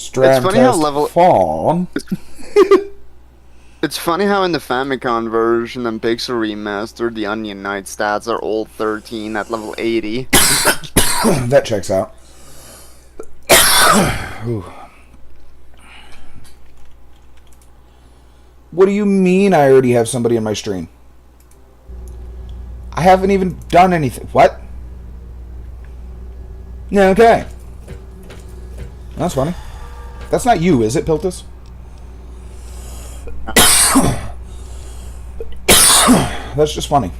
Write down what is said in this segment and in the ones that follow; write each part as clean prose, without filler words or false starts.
It's funny how Fawn. It's funny how in the Famicom version and Pixel Remastered, the Onion Knight stats are all 13 at level 80. That checks out. Ooh. What do you mean I already have somebody in my stream? I haven't even done anything. What? Yeah, okay. That's funny. That's not you, is it, Piltus? That's just funny.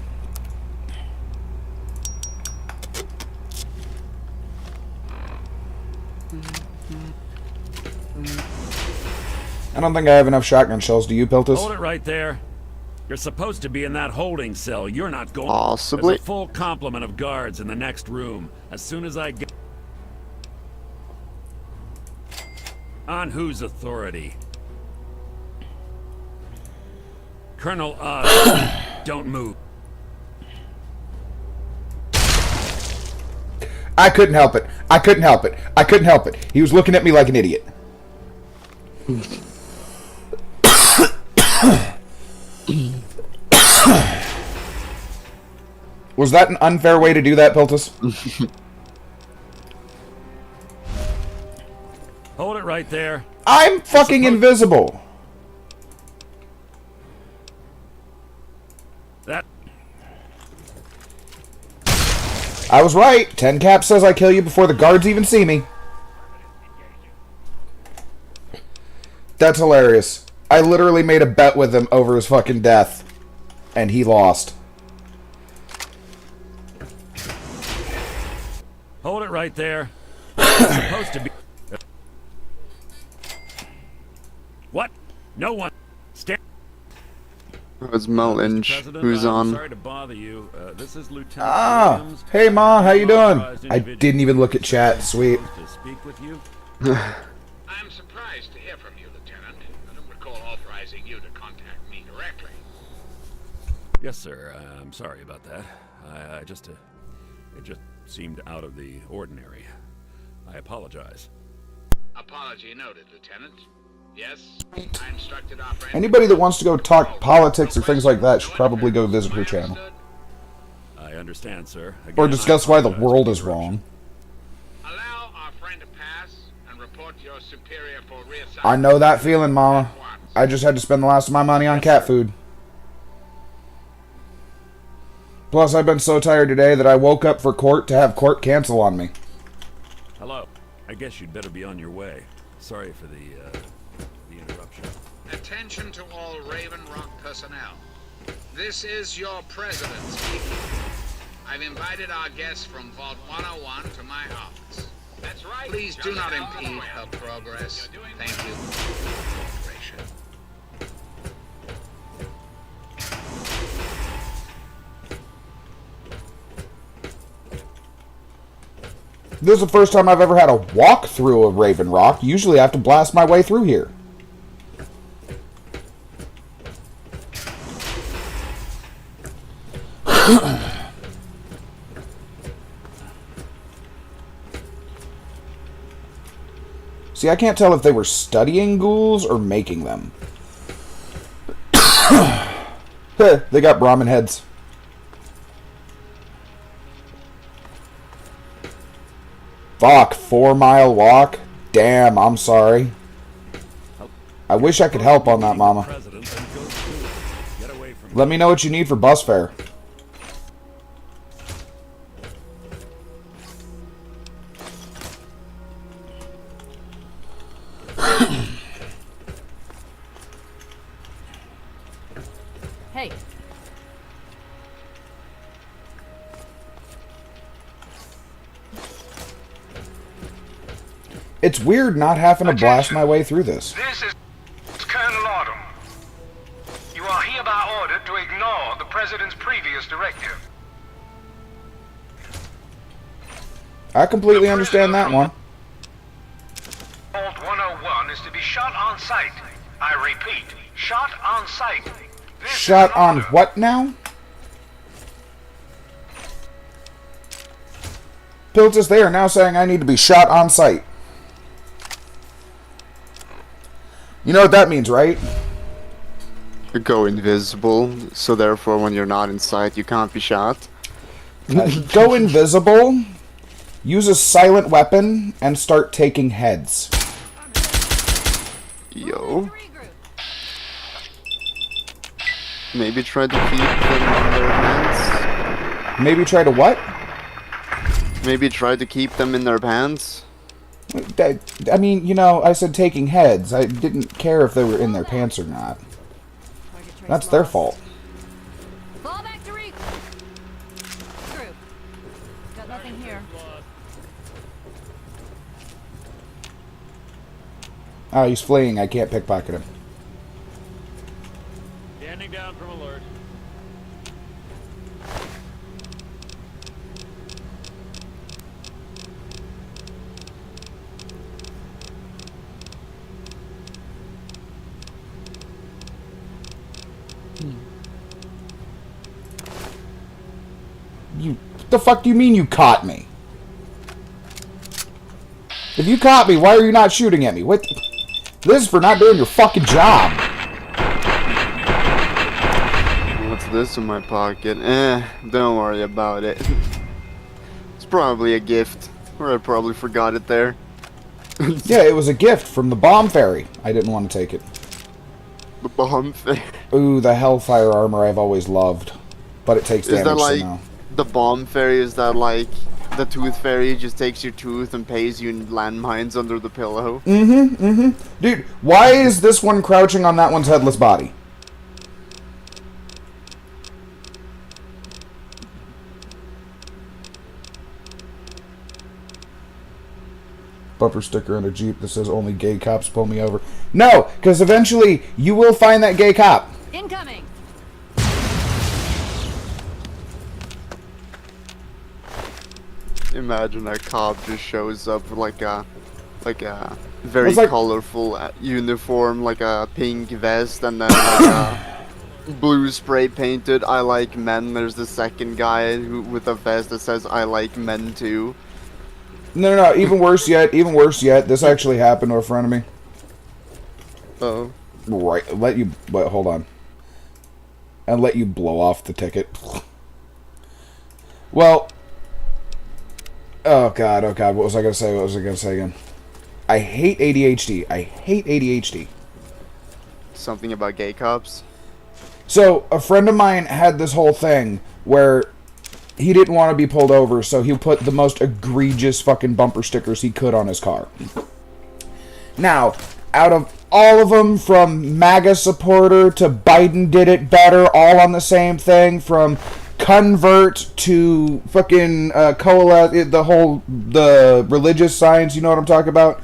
I don't think I have enough shotgun shells. Do you, Piltus? Hold it right there. You're supposed to be in that holding cell. You're not going. Possibly. There's a full complement of guards in the next room. As soon as I get... On whose authority? Colonel Oz, don't move. I couldn't help it. I couldn't help it. I couldn't help it. He was looking at me like an idiot. Was that an unfair way to do that, Piltus? Hold it right there. I'm fucking invisible. That... I was right. 10 cap says I kill you before the guards even see me. That's hilarious. I literally made a bet with him over his fucking death. And he lost. Hold it right there. It's supposed to be... What? No one. Stand... It's Mullins who's I'm on. sorry to bother you. This is Lieutenant Williams. Hey Ma, how you doing? Authorized I individual didn't even look at chat. Sweet. to speak with you. I'm surprised to hear from you, Lieutenant. I don't recall authorizing you to contact me directly. Yes, sir. I'm sorry about that. I just... it just seemed out of the ordinary. I apologize. Apology noted, Lieutenant. Yes, I instructed our friend... Anybody that wants to go talk politics or things like that should probably go visit her channel. I understand, sir. Again, Or discuss why the apologize world for is the interruption. wrong. Allow our friend to pass and report to your superior for reassignment. I know that feeling, Mama. I just had to spend the last of my money on cat food. Plus, I've been so tired today that I woke up for court to have court cancel on me. Hello. I guess you'd better be on your way. Sorry for the interruption. Attention to all Raven Rock personnel. This is your president speaking. I've invited our guests from Vault 101 to my office. That's right. Please do not impede her progress. Thank you. Cooperation. This is the first time I've ever had a walk through a Raven Rock. Usually I have to blast my way through here. See, I can't tell if they were studying ghouls or making them. They got Brahmin heads. Fuck, 4-mile walk? Damn, I'm sorry. I wish I could help on that, Mama. Let me know what you need for bus fare. Hey. It's weird not having to blast my way through this. This is Colonel Autumn. You are hereby ordered to ignore the President's previous directive. I completely understand that one. Vault 101 is to be shot on sight. I repeat, shot on sight. This is Shot an on order. what now? Piltus, they are now saying I need to be shot on sight. You know what that means, right? Go invisible, so therefore when you're not in sight, you can't be shot. Go invisible, use a silent weapon, and start taking heads. Yo. Regroup. Maybe try to keep them in their pants. Maybe try to what? Maybe try to keep them in their pants. I mean, you know, I said taking heads. I didn't care if they were in their pants or not. Target trace That's their lost. fault. Fall back to regroup. Got nothing here. Oh, he's fleeing. I can't pickpocket him. Standing down from alert. What the fuck do you mean you caught me? If you caught me, why are you not shooting at me? What? This is for not doing your fucking job. What's this in my pocket? Don't worry about it. It's probably a gift, or I probably forgot it there. Yeah, it was a gift from the bomb fairy. I didn't want to take it. The bomb thing. Ooh, the Hellfire armor I've always loved. But it takes Is damage, that like so no. the bomb fairy? Is that like the tooth fairy just takes your tooth and pays you in landmines under the pillow? Dude, why is this one crouching on that one's headless body? Bumper sticker on a Jeep that says only gay cops pull me over. No, because eventually you will find that gay cop. Incoming. Imagine a cop just shows up with like a very It's like- colorful uniform, like a pink vest, and then like a blue spray painted "I like men." There's the second guy with a vest that says "I like men too." No, even worse yet, this actually happened to a friend of me. Oh, Right, wait, hold on. And let you blow off the ticket. Well, oh god, what was I gonna say, again? I hate ADHD. something about gay cops. So, a friend of mine had this whole thing where he didn't want to be pulled over, so he put the most egregious fucking bumper stickers he could on his car. Now, out of all of them, from MAGA supporter to Biden did it better, all on the same thing, from convert to fucking coalesce, the religious signs, you know what I'm talking about?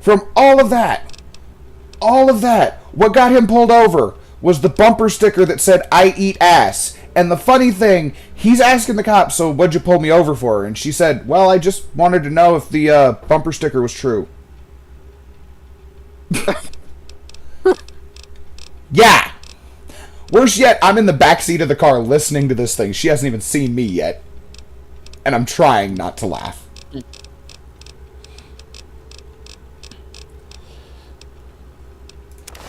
From all of that, what got him pulled over was the bumper sticker that said, "I eat ass." And the funny thing, he's asking the cops, "So what'd you pull me over for?" And she said, "Well, I just wanted to know if the bumper sticker was true." Yeah! Worse yet, I'm in the backseat of the car listening to this thing. She hasn't even seen me yet. And I'm trying not to laugh.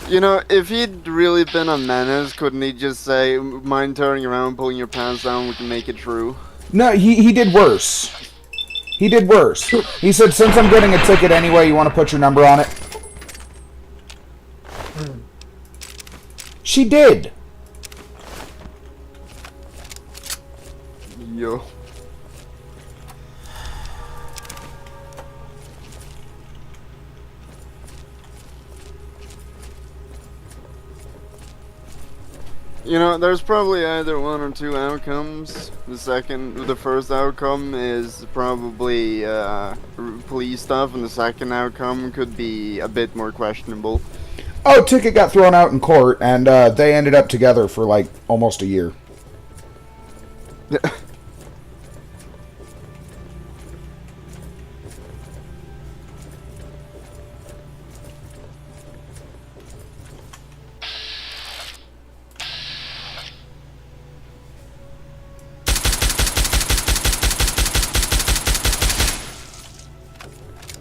You know, if he'd really been a menace, couldn't he just say, "Mind turning around, pulling your pants down, we can make it true"? No, he did worse. He did worse. He said, "Since I'm getting a ticket anyway, you want to put your number on it?" She did. Yo. You know, there's probably either one or two outcomes. The first outcome is probably police stuff, and the second outcome could be a bit more questionable. Oh, ticket got thrown out in court, and they ended up together for like almost a year.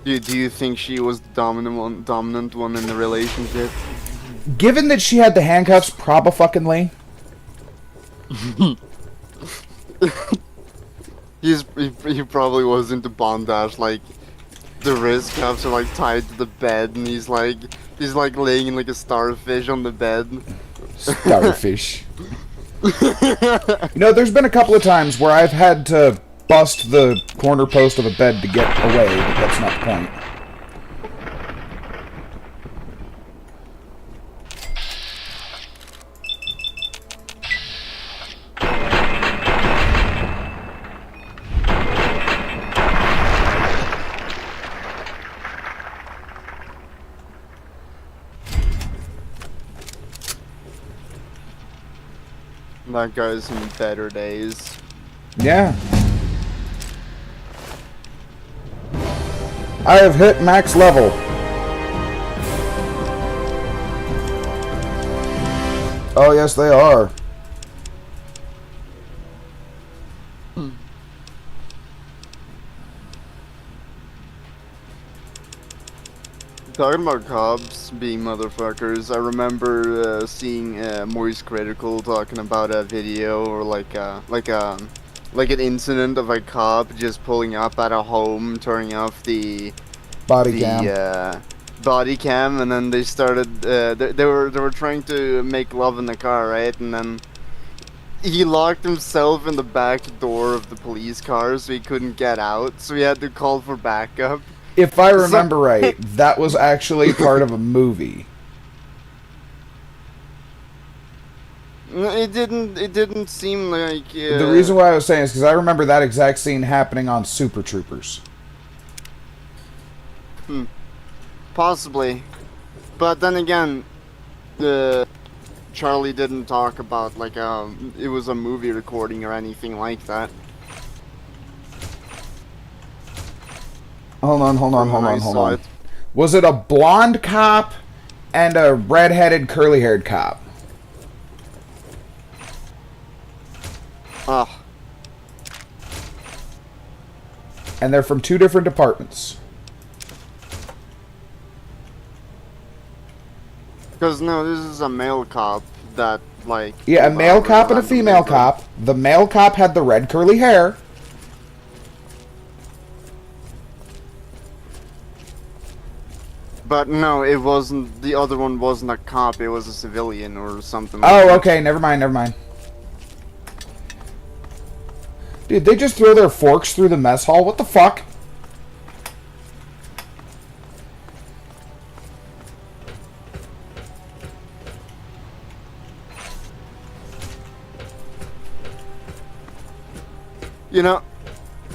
Do you think she was the dominant one in the relationship? Given that she had the handcuffs, probably. He probably was into bondage, like the wrist cuffs are like tied to the bed, and he's like laying in like a starfish on the bed. Starfish. There's been a couple of times where I've had to bust the corner post of a bed to get away, but that's not the point. That guy's in better days. Yeah. I have hit max level. Oh, yes, they are. Talking about cops being motherfuckers, I remember seeing Maurice Critical talking about a video or like an incident of a cop just pulling up at a home, turning off the Body cam. Body cam, and then they started. They were trying to make love in the car, right? And then he locked himself in the back door of the police car, so he couldn't get out. So he had to call for backup. If I remember right, that was actually part of a movie. It didn't seem like. The reason why I was saying is because I remember that exact scene happening on Super Troopers. Possibly, but then again, Charlie didn't talk about like it was a movie recording or anything like that. Hold on. I saw it. Was it a blonde cop and a red-headed, curly-haired cop? Ah, And they're from two different departments. because no, this is a male cop that like. Yeah, a male cop and a female cop. The male cop had the red curly hair. But no, it wasn't. The other one wasn't a cop. It was a civilian or something. Oh, like okay. Never mind. Dude, they just throw their forks through the mess hall? What the fuck? You know,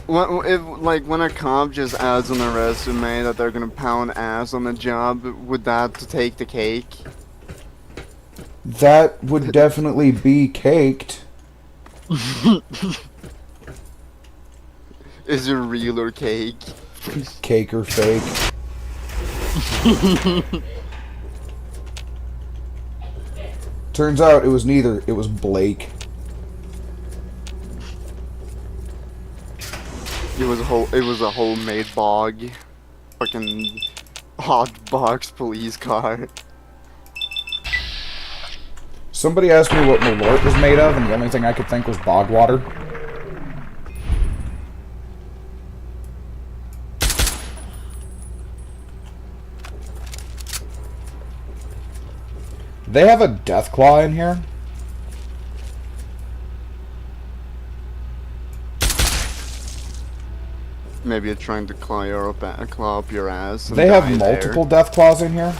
when a cop just adds on a resume that they're gonna pound ass on the job, would that take the cake? That would definitely be caked. Is it real or cake? Cake or fake. Turns out it was neither. It was Blake. It was a homemade bog. Fucking hot box police car. Somebody asked me what Malort was made of, and the only thing I could think was bog water. They have a Deathclaw in here? Maybe you're trying to claw up your ass. And They have die multiple Deathclaws in here?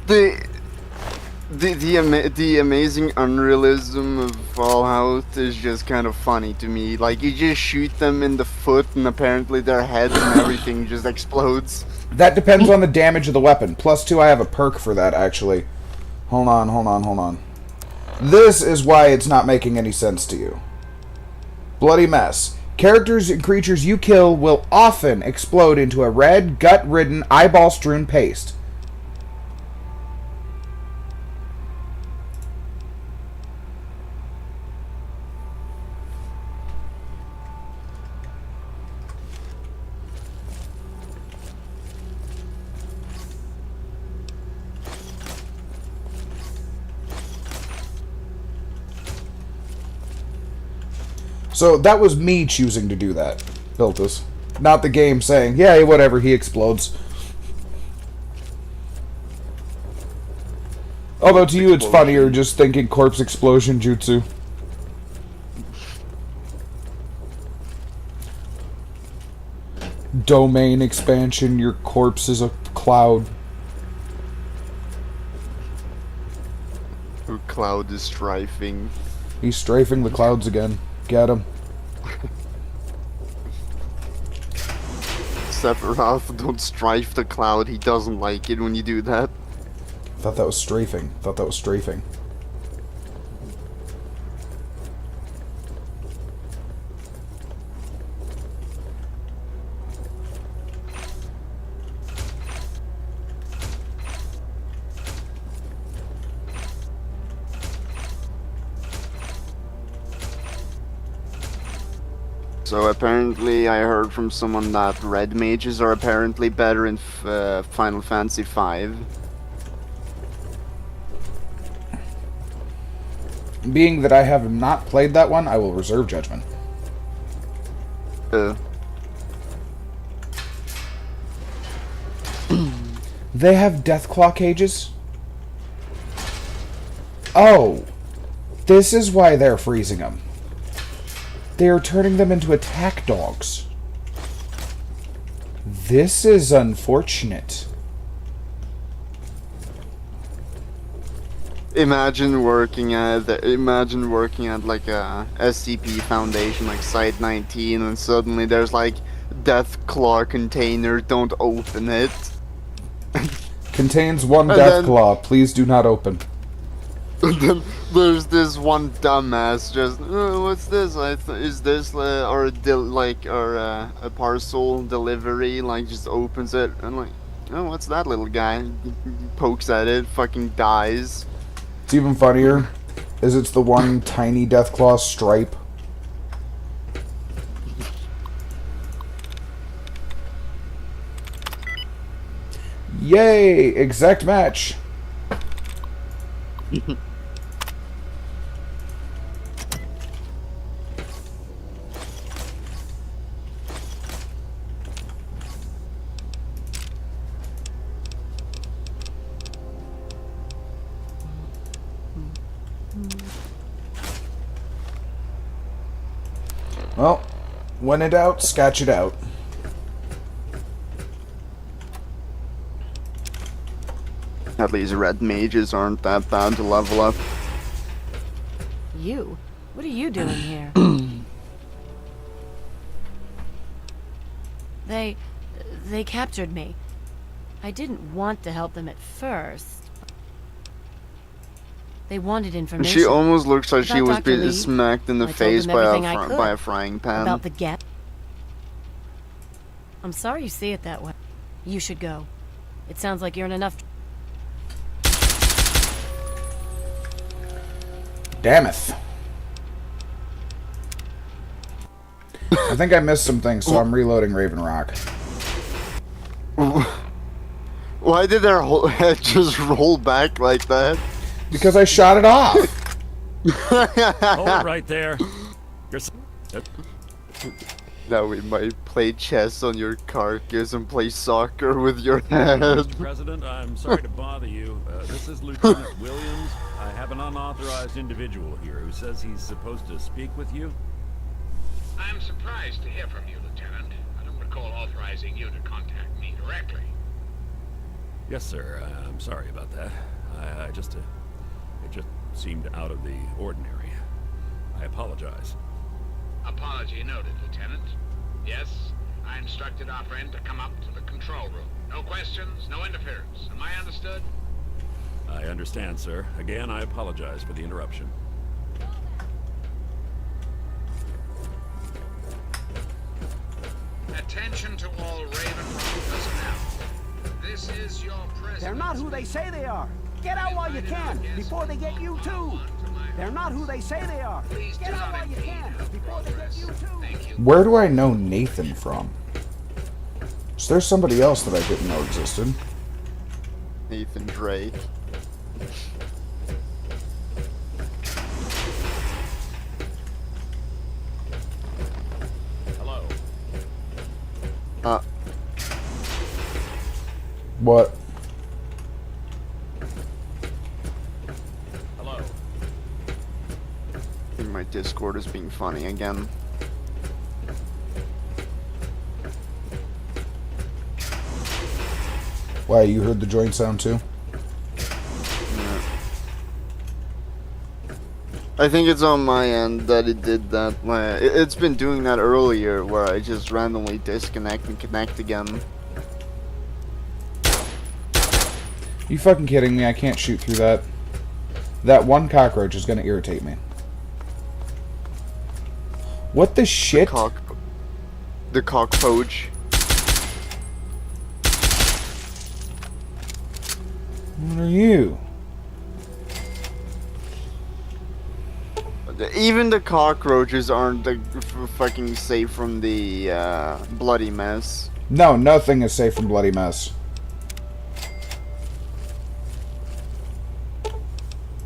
The amazing unrealism of Fallout is just kind of funny to me. Like, you just shoot them in the foot and apparently their heads and everything just explodes. That depends on the damage of the weapon. +2, I have a perk for that, actually. Hold on. This is why it's not making any sense to you. Bloody Mess. Characters and creatures you kill will often explode into a red, gut-ridden, eyeball-strewn paste. So that was me choosing to do that, Biltus. Not the game saying, yeah, whatever, he explodes. Although to you it's funnier just thinking corpse explosion jutsu. Domain expansion, your corpse is a cloud. Her cloud is strafing. He's strafing the clouds again. Get him. Sephiroth, don't strafe the cloud. He doesn't like it when you do that. Thought that was strafing. Thought that was strafing. So apparently I heard from someone that red mages are apparently better in Final Fantasy V. Being that I have not played that one, I will reserve judgment. They have Deathclaw cages? Oh, this is why they're freezing them. They are turning them into attack dogs. This is unfortunate. Imagine working at like a SCP Foundation, like Site 19, and suddenly there's like Deathclaw container. Don't open it. Contains one And then- Deathclaw. Please do not open. And then there's this one dumbass just, what's this? Is this or a parcel delivery? Like just opens it and like, oh, what's that little guy? Pokes at it, fucking dies. It's even funnier, is it's the one tiny Deathclaw stripe. Yay! Exact match! Well, when in doubt, sketch it out. At least red mages aren't that bad to level up. You? What are you doing here? They captured me. I didn't want to help them at first. They wanted information. She almost looks like she About was Dr. being Lee. smacked in the I told face them by everything I could by a frying pan. about the gap. I'm sorry you see it that way. You should go. It sounds like you're in enough. Damneth. I think I missed some things, so I'm reloading Raven Rock. Why did their whole head just roll back like that? Because I shot it off! Hold it right there. You're Now we might play chess on your carcass and play soccer with your head. Mr. President, I'm sorry to bother you. This is Lieutenant Williams. I have an unauthorized individual here who says he's supposed to speak with you. I'm surprised to hear from you, Lieutenant. I don't recall authorizing you to contact me directly. Yes, sir. I'm sorry about that. It just seemed out of the ordinary. I apologize. Apology noted, Lieutenant. Yes, I instructed our friend to come up to the control room. No questions, no interference. Am I understood? I understand, sir. Again, I apologize for the interruption. Attention to all Raven Rock personnel. This is your president. They're not who they say they are. Get out while you can, before they get you too. They're not who they say they are. Please do Get out not while you impede can, our before they get progress. you too. Thank you. Where do I know Nathan from? Is there somebody else that I didn't know existed? Nathan Drake. What? Hello. I think my Discord is being funny again. Why, you heard the joint sound too? Yeah. I think it's on my end that it did that. It's been doing that earlier, where I just randomly disconnect and connect again. You fucking kidding me? I can't shoot through that. That one cockroach is gonna irritate me. What the shit? The cockroach. What are you? Even the cockroaches aren't fucking safe from the bloody mess. No, nothing is safe from bloody mess.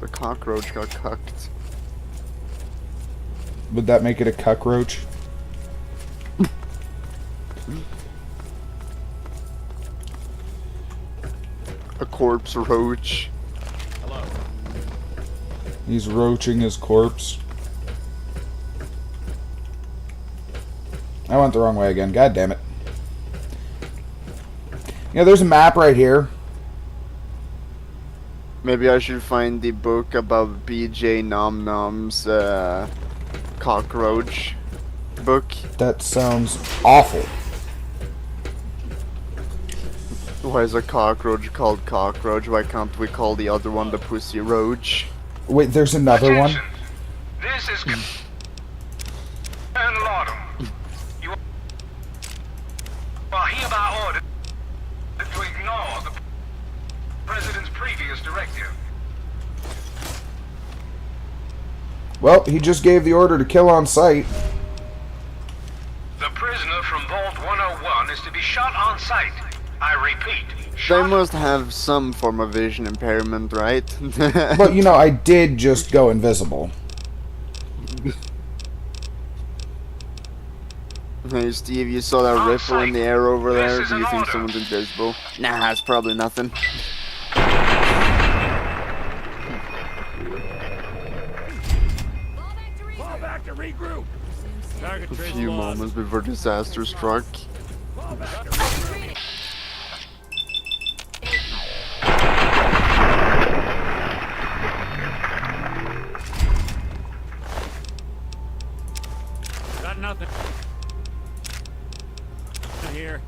The cockroach got cucked. Would that make it a cockroach? A corpse roach. Hello. He's roaching his corpse. I went the wrong way again. God damn it. Yeah, there's a map right here. Maybe I should find the book about BJ Nom Nom's cockroach book. That sounds awful. Why is a cockroach called cockroach? Why can't we call the other one the pussy roach? Wait, there's another one? Attention. This is Colonel Autumn. You are hereby ordered to ignore the President's previous directive. Well, he just gave the order to kill on sight. The prisoner from Vault 101 is to be shot on sight. I repeat, They shot must have some form of vision impairment, right? But, you know, I did just go invisible. Hey Steve, you saw that On ripple in sight. the air over This there? is Do you an think order. someone's invisible? Nah, it's probably nothing. Fall back to regroup. Target A trace few lost. moments before disaster struck. Fall back to regroup. Got nothing. Here.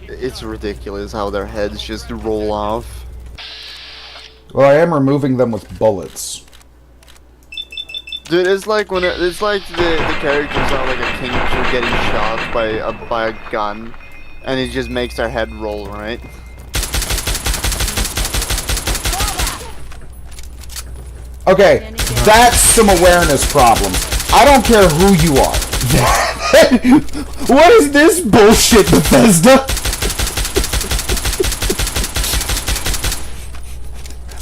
It's ridiculous how their heads just roll off. Well, I am removing them with bullets. Dude, it's like when it's like the characters are like a king for getting shot by a gun, and it just makes their head roll, right? Okay, that's some awareness problems. I don't care who you are. What is this bullshit, Bethesda?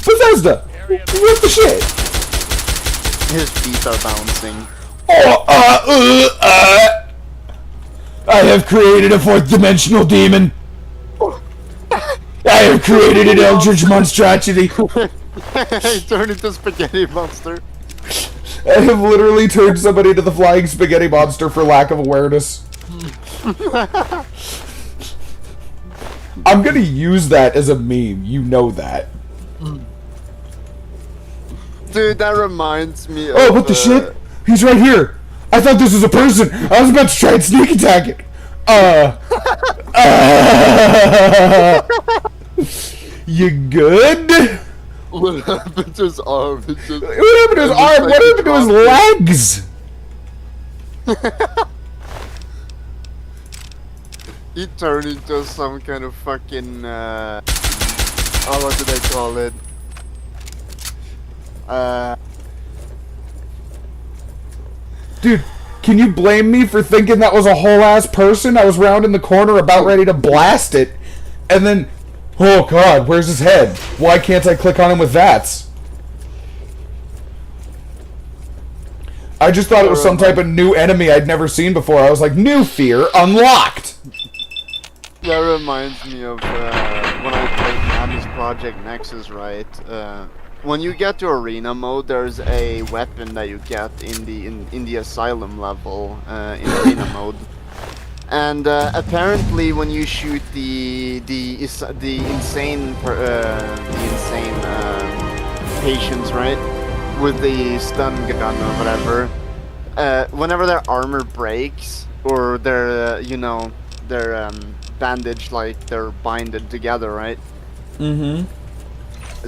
Bethesda! What the shit? His feet are bouncing. Oh, I have created a fourth dimensional demon. I have created an eldritch monstrosity. He turned into spaghetti monster. I have literally turned somebody into the flying spaghetti monster for lack of awareness. I'm gonna use that as a meme, you know that. Dude, that reminds me of... Oh, what the shit? He's right here! I thought this was a person! I was about to try and sneak attack it! You good? What happened to his arm? It just, What happened to his arm? What happened to his legs? He turned into some kind of fucking, oh, what do they call it? Dude, can you blame me for thinking that was a whole-ass person? I was round in the corner about ready to blast it. And then, oh god, where's his head? Why can't I click on him with that? I just thought it was some type of new enemy I'd never seen before. I was like, new fear unlocked! That reminds me of when I played Nammy's Project Nexus, right? When you get to arena mode, there's a weapon that you get in the asylum level in arena mode, and apparently when you shoot the insane patients, right, with the stun gun or whatever, whenever their armor breaks or their they're bandaged, like they're binded together, right? Mm-hmm.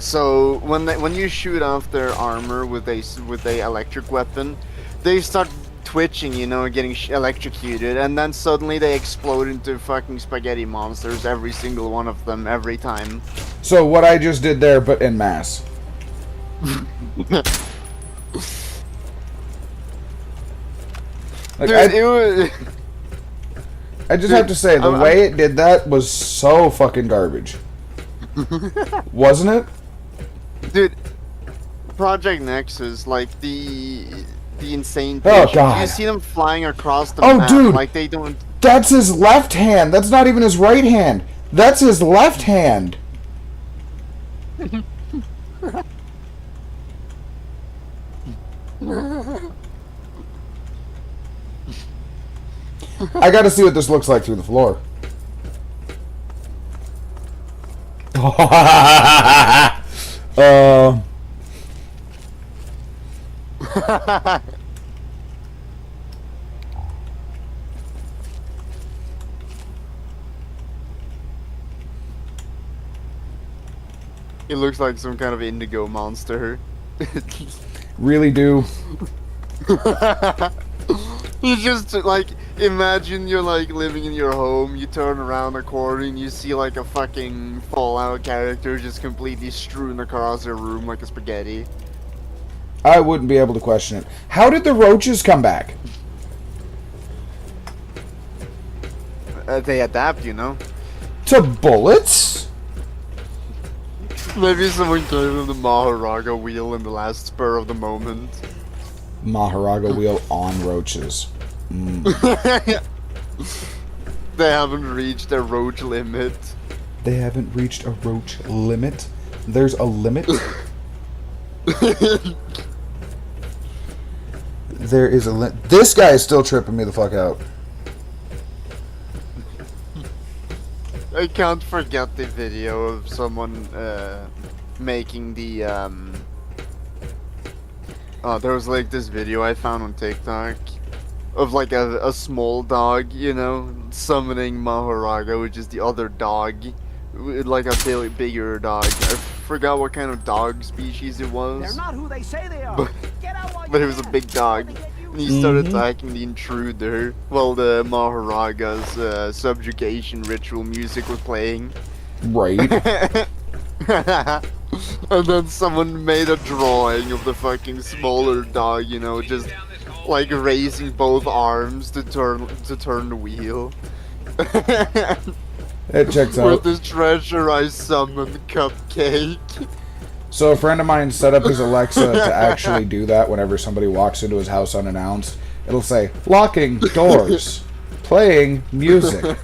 So when you shoot off their armor with a electric weapon, they start twitching, getting electrocuted, and then suddenly they explode into fucking spaghetti monsters, every single one of them, every time. So what I just did there, but in mass. Like, Dude, it was... I just have to say, the way it did that was so fucking garbage. Wasn't it? Dude, Project Nexus, like the insane Oh, patients, God. you see them flying across the Oh, map, dude. like they don't... That's his left hand. That's not even his right hand. That's his left hand. I gotta see what this looks like through the floor. It looks like some kind of indigo monster. Really do. You just, like, imagine you're, like, living in your home, you turn around the corner and you see, like, a fucking Fallout character just completely strewn across your room like a spaghetti. I wouldn't be able to question it. How did the roaches come back? They adapt, To bullets? Maybe someone gave them the Maharaga wheel in the last spur of the moment. Maharaga wheel on roaches. They haven't reached their roach limit. They haven't reached a roach limit? There's a limit? There is a limit. This guy is still tripping me the fuck out. I can't forget the video of someone making the there was like this video I found on TikTok of like a small dog, summoning Maharaga, which is the other dog, like a bigger dog. I forgot what kind of dog species it was. They're not who they say they are. Get out while you But it was a can. big dog, and he started attacking the intruder while the Maharaga's subjugation ritual music was playing. Right. And then someone made a drawing of the fucking smaller dog, just like raising both arms to turn the wheel. It checks With out. this treasure I summoned cupcake. So a friend of mine set up his Alexa to actually do that whenever somebody walks into his house unannounced. It'll say, locking doors, playing music,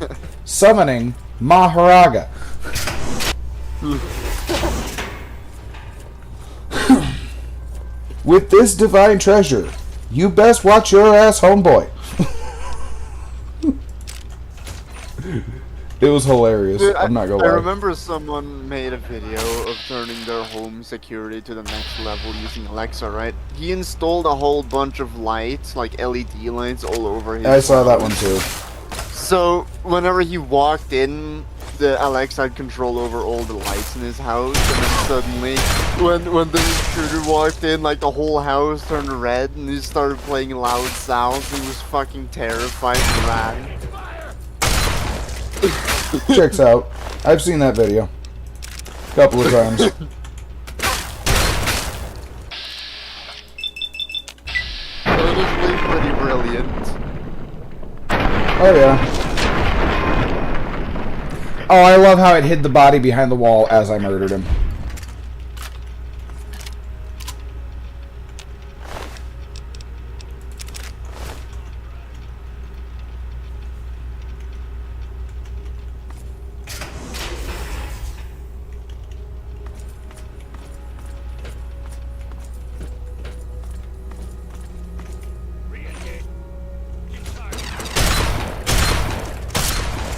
summoning Maharaga. With this divine treasure, you best watch your ass, homeboy. It was hilarious. Dude, I'm not gonna I lie. remember someone made a video of turning their home security to the next level using Alexa, right? He installed a whole bunch of lights, like LED lights, all over his I saw that house. one too. So, whenever he walked in, the Alexa had control over all the lights in his house, and then suddenly, when the intruder walked in, like, the whole house turned red, and he started playing loud sounds, he was fucking terrified and ran. Checks out. I've seen that video. Couple of times. Honestly, pretty brilliant. Oh, yeah. Oh, I love how it hid the body behind the wall as I murdered him.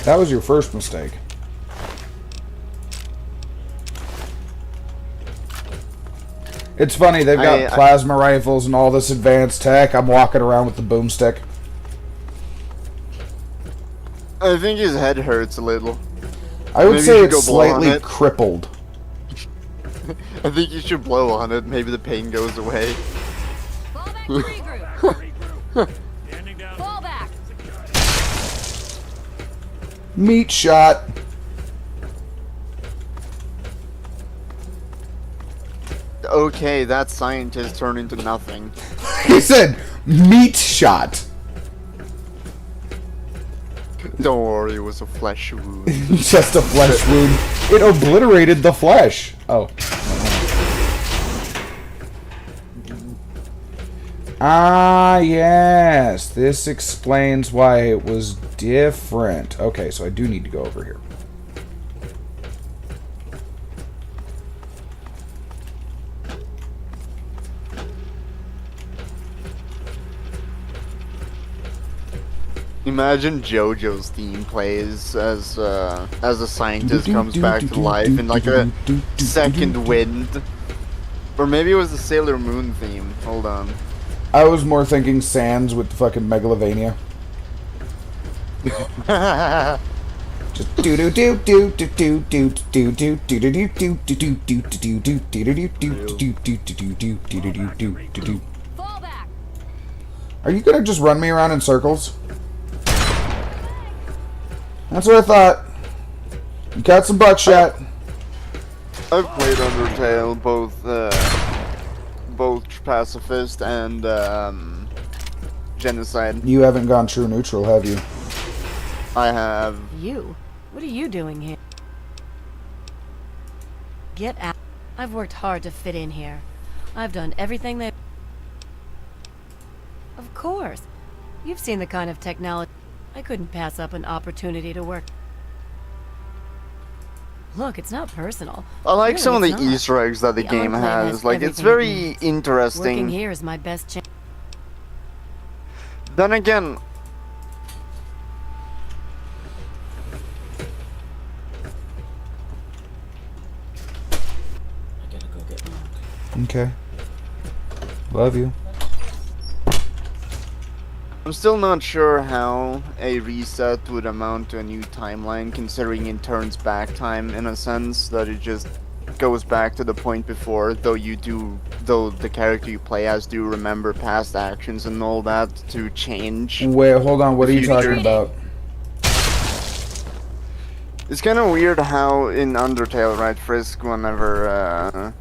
That was your first mistake. It's funny, they've got plasma rifles and all this advanced tech. I'm walking around with the boomstick. I think his head hurts a little. I would Maybe say you should it's go blow on slightly it. crippled. I think you should blow on it. Maybe the pain goes away. Fall back to regroup. Fall back. Meat shot. Okay, that scientist turned into nothing. He said meat shot. Don't worry, it was a flesh wound. Just a flesh wound. It obliterated the flesh. Oh. Ah, yes. This explains why it was different. Okay, so I do need to go over here. Imagine JoJo's theme plays as a scientist comes back to life in like a second wind. Or maybe it was the Sailor Moon theme. Hold on. I was more thinking Sans with the fucking Megalovania. Just do do do do do do do do do do do do do do do do do do do. Fall back. Are you gonna just run me around in circles? That's what I thought. You got some buckshot. I've played Undertale, both pacifist and genocide. You haven't gone true neutral, have you? I have. You? What are you doing here? Get out. I've worked hard to fit in here. I've done everything that... Of course. You've seen the kind of technology... I couldn't pass up an opportunity to work. Look, it's not personal. I like Really, some of the it's not. Easter eggs that the The game Enclave has. has Like, it's everything it very needs. Working interesting. here is my best chance. Then again, Okay. Love you. I'm still not sure how a reset would amount to a new timeline, considering it turns back time in a sense that it just goes back to the point before, though the character you play as do remember past actions and all that to change. Wait, hold on. What are you Future. talking about? It's kind of weird how in Undertale, right, Frisk, whenever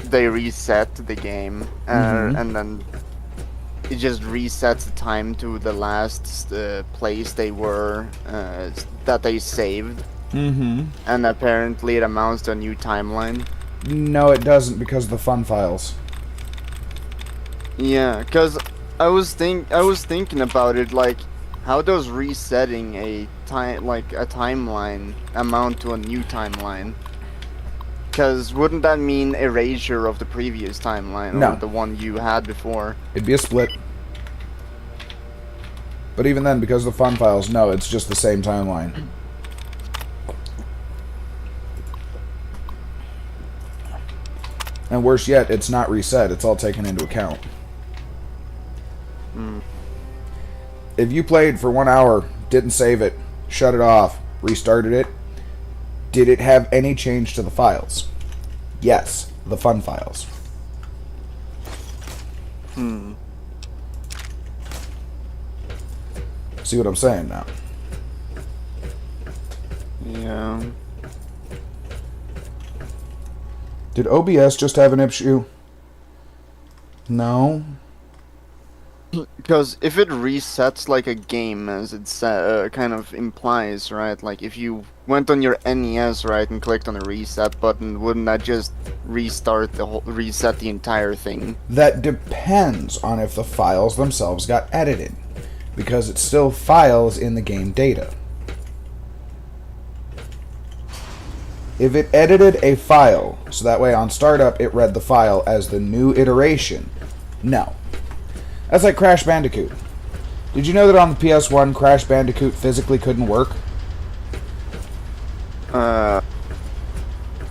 they reset the game, and then it just resets the time to the last place they were, that they saved. And apparently it amounts to a new timeline. No, it doesn't because of the fun files. Yeah, cause I was thinking about it, like, how does resetting a timeline amount to a new timeline? Cause wouldn't that mean erasure of the previous timeline No. or the one you had before? It'd be a split. But even then, because of the fun files, no, it's just the same timeline. And worse yet, it's not reset, it's all taken into account. If you played for 1 hour, didn't save it, shut it off, restarted it, did it have any change to the files? Yes, the fun files. See what I'm saying now? Yeah. Did OBS just have an issue? No. Because if it resets like a game, as it kind of implies, right? Like if you went on your NES, right, and clicked on the reset button, wouldn't that just reset the entire thing? That depends on if the files themselves got edited, because it's still files in the game data. If it edited a file, so that way on startup it read the file as the new iteration, no. That's like Crash Bandicoot. Did you know that on the PS1, Crash Bandicoot physically couldn't work?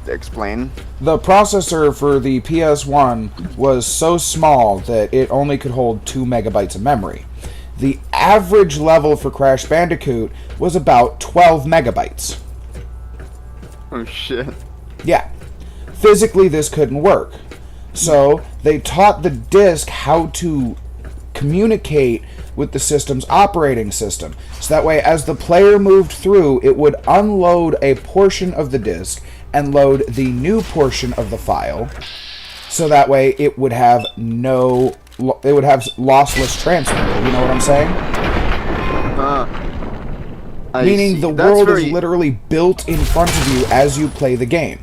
Explain. The processor for the PS1 was so small that it only could hold 2 megabytes of memory. The average level for Crash Bandicoot was about 12 megabytes. Oh shit. Yeah. Physically, this couldn't work. So, they taught the disk how to communicate with the system's operating system. So that way, as the player moved through, it would unload a portion of the disk and load the new portion of the file. So that way, it would have lossless transfer. You know what I'm saying? Meaning the world is literally built in front of you as you play the game.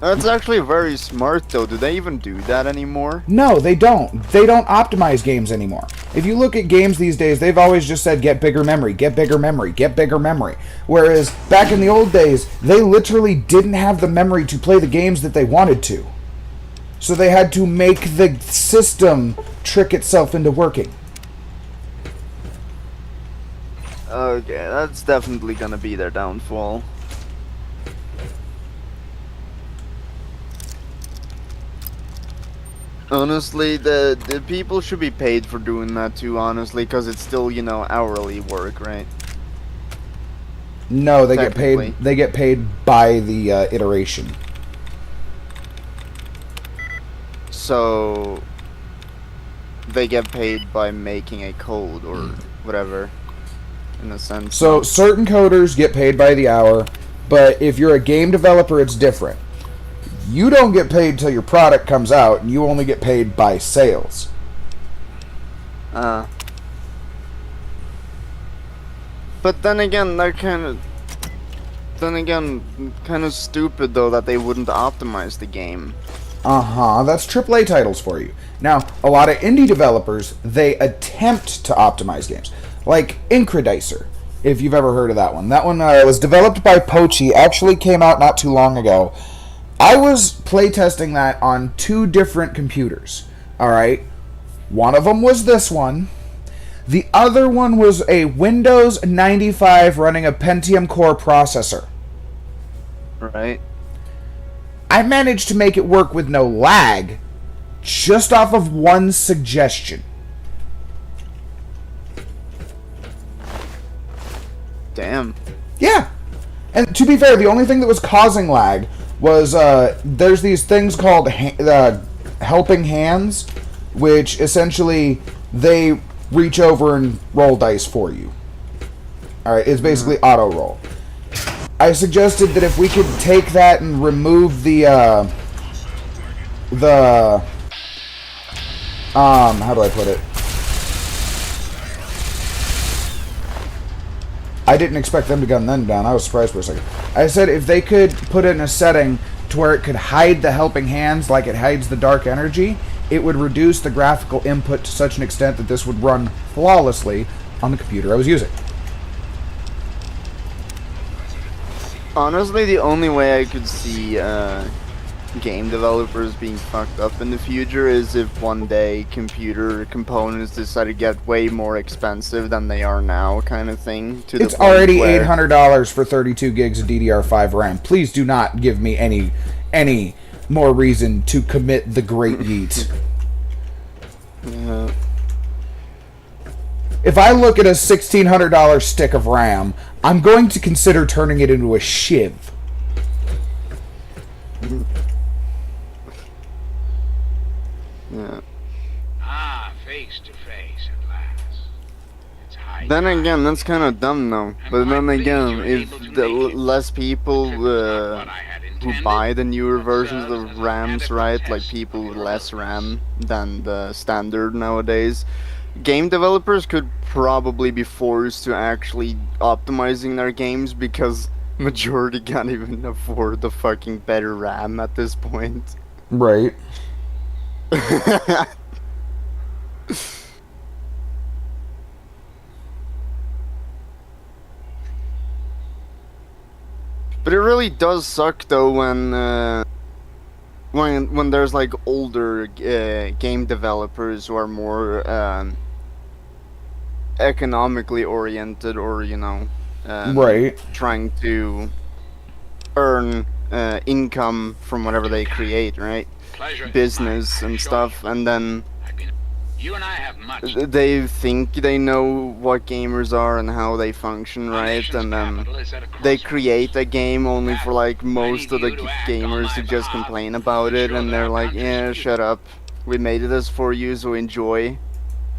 That's actually very smart, though. Do they even do that anymore? No, they don't. They don't optimize games anymore. If you look at games these days, they've always just said, get bigger memory, get bigger memory, get bigger memory. Whereas, back in the old days, they literally didn't have the memory to play the games that they wanted to. So they had to make the system trick itself into working. Okay, that's definitely gonna be their downfall. Honestly, the people should be paid for doing that too, honestly, because it's still, you know, hourly work, right? No, they get paid. They get paid by the iteration. So they get paid by making a code or whatever, in a sense. So certain coders get paid by the hour, but if you're a game developer, it's different. You don't get paid till your product comes out, and you only get paid by sales. But then again, that kind of stupid though that they wouldn't optimize the game. That's AAA titles for you. Now, a lot of indie developers, they attempt to optimize games. Like Incredicer, if you've ever heard of that one. That one was developed by Pochi, actually came out not too long ago. I was playtesting that on 2 different computers. Alright? One of them was this one. The other one was a Windows 95 running a Pentium Core processor. Right. I managed to make it work with no lag, just off of one suggestion. Damn. Yeah. And to be fair, the only thing that was causing lag was there's these things called helping hands, which essentially they reach over and roll dice for you. Alright, it's basically auto roll. I suggested that if we could take that and remove the how do I put it? I didn't expect them to gun them down. I was surprised for a second. I said if they could put it in a setting to where it could hide the helping hands like it hides the dark energy, it would reduce the graphical input to such an extent that this would run flawlessly on the computer I was using. Honestly, the only way I could see game developers being fucked up in the future is if one day computer components decide to get way more expensive than they are now, kind of thing. It's already $800 for 32 gigs of DDR5 RAM. Please do not give me any more reason to commit the great yeet. Yeah. If I look at a $1,600 stick of RAM, I'm going to consider turning it into a shiv. Yeah. Face to face at last. It's high Then time. again, that's kind of dumb though. But then again, if the less people what I had intended. who buy the newer versions of RAMs, right? Like people with less RAM than the standard nowadays. Game developers could probably be forced to actually optimizing their games because majority can't even afford the fucking better RAM at this point. Right. But it really does suck though when there's like older game developers who are more economically oriented, or Right. trying to earn income from whatever they create, right? Pleasure is Business mine, I and assure stuff, you. and then You and I have much. they think they know what gamers are and how they function, Our right? nation's And then capital is at a they crossroads. create a game only for like most of the need you to act on gamers to my just behalf complain to about it, ensure and that they're our like, country's yeah, future- shut up. We made this for you, so enjoy.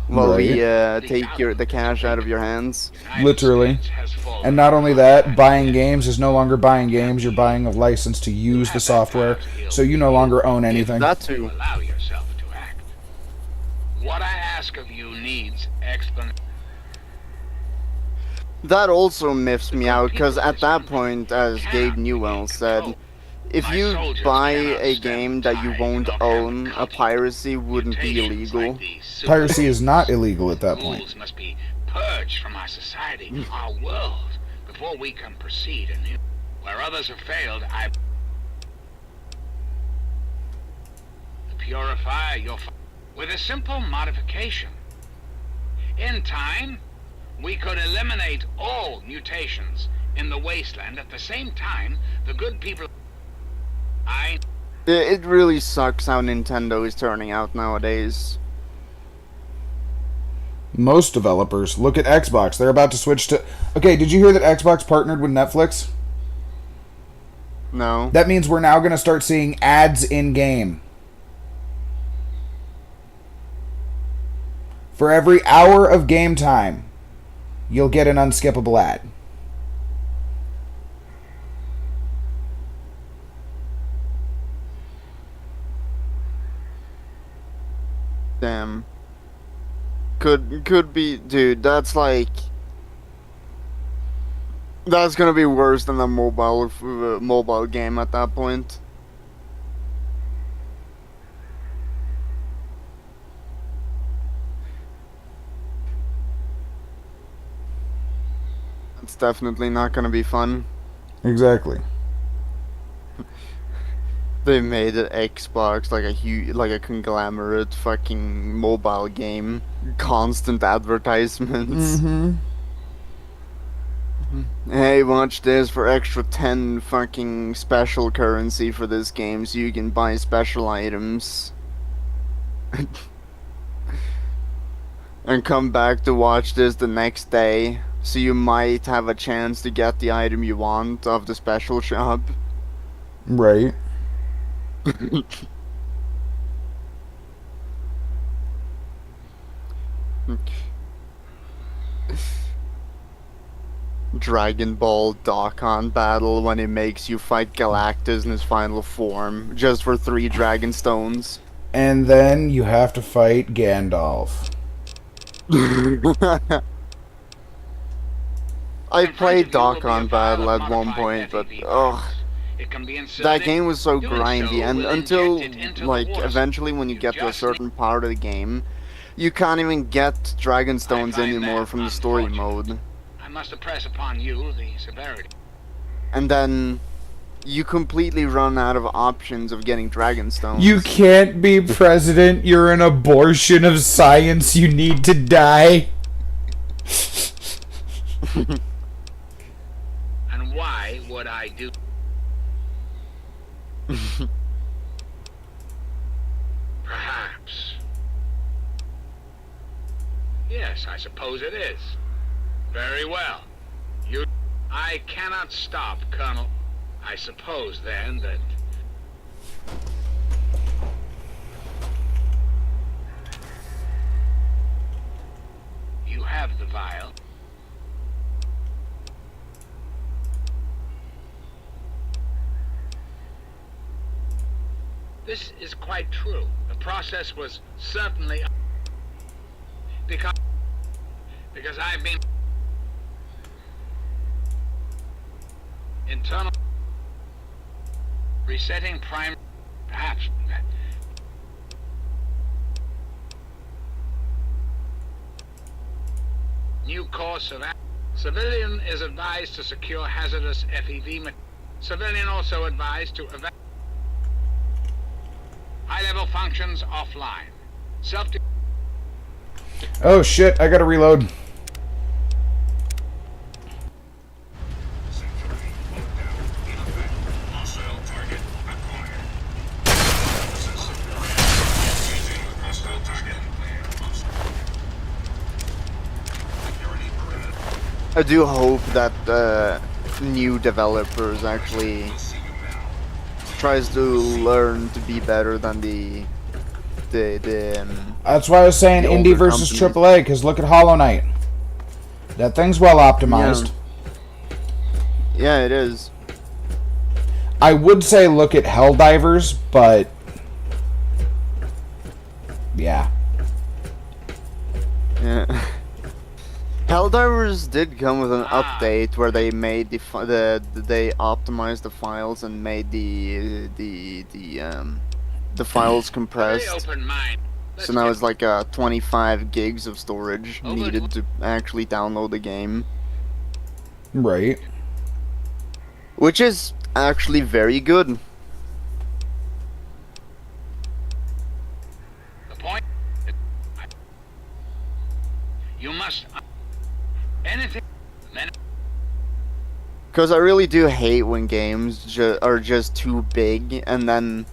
While we take the cash out of your hands. United Literally. States has fallen And not only on that, our buying hands. games is no longer buying games. You're buying a license to use the software, so you no longer own anything. That To too. allow yourself to act. What I ask of you needs explanation. That also miffs me out, because at that point, as Gabe Newell said, if you buy a game that you won't own, a piracy wouldn't be illegal. Piracy is not illegal at that point. Rules must be purged from our society, our world, before we can proceed anew. Where others have failed, I purify your with a simple modification. In time, we could eliminate all mutations in the wasteland. At the same time, the good people. It really sucks how Nintendo is turning out nowadays. Most developers. Look at Xbox. They're about to switch to... Okay, did you hear that Xbox partnered with Netflix? No. That means we're now going to start seeing ads in-game. For every hour of game time, you'll get an unskippable ad. Damn. Could be, dude. That's like, that's gonna be worse than a mobile game at that point. It's definitely not gonna be fun. Exactly. They made an Xbox like a huge, like a conglomerate fucking mobile game. Constant advertisements. Mm-hmm. Hey, watch this for extra 10 fucking special currency for this game so you can buy special items. And come back to watch this the next day so you might have a chance to get the item you want of the special shop. Right. Dragon Ball Dokkan battle when he makes you fight Galactus in his final form just for 3 Dragon Stones. And then you have to fight Gandalf. I played Dokkan Battle at one point, but ugh, that game was so grindy, and until like eventually when you get to a certain part of the game, you can't even get Dragon Stones anymore from the story mode. I must impress upon you the severity. And then you completely run out of options of getting Dragon Stones. You can't be president. You're an abortion of science. You need to die. And why would I do? Perhaps. Yes, I suppose it is. Very well. I cannot stop, Colonel. I suppose, then, that... You have the vial. This is quite true. The process was certainly because I've been internal resetting prime, perhaps. New course of action. Civilian is advised to secure hazardous FEV. Civilian also advised to evacuate. High-level functions offline. Self. Oh shit, I gotta reload. I do hope that new developers actually tries to learn to be better than the That's why I was saying the indie older versus companies. AAA, because look at Hollow Knight. That thing's well optimized. Yeah, it is. I would say look at Helldivers, but yeah. Yeah. Helldivers did come with an update where they made they optimized the files and made the files Very compressed. open mind. So now it's like 25 gigs of storage needed to actually download the game, Right. which is actually very good. The point. You must. Anything. Because I really do hate when games are just too big and then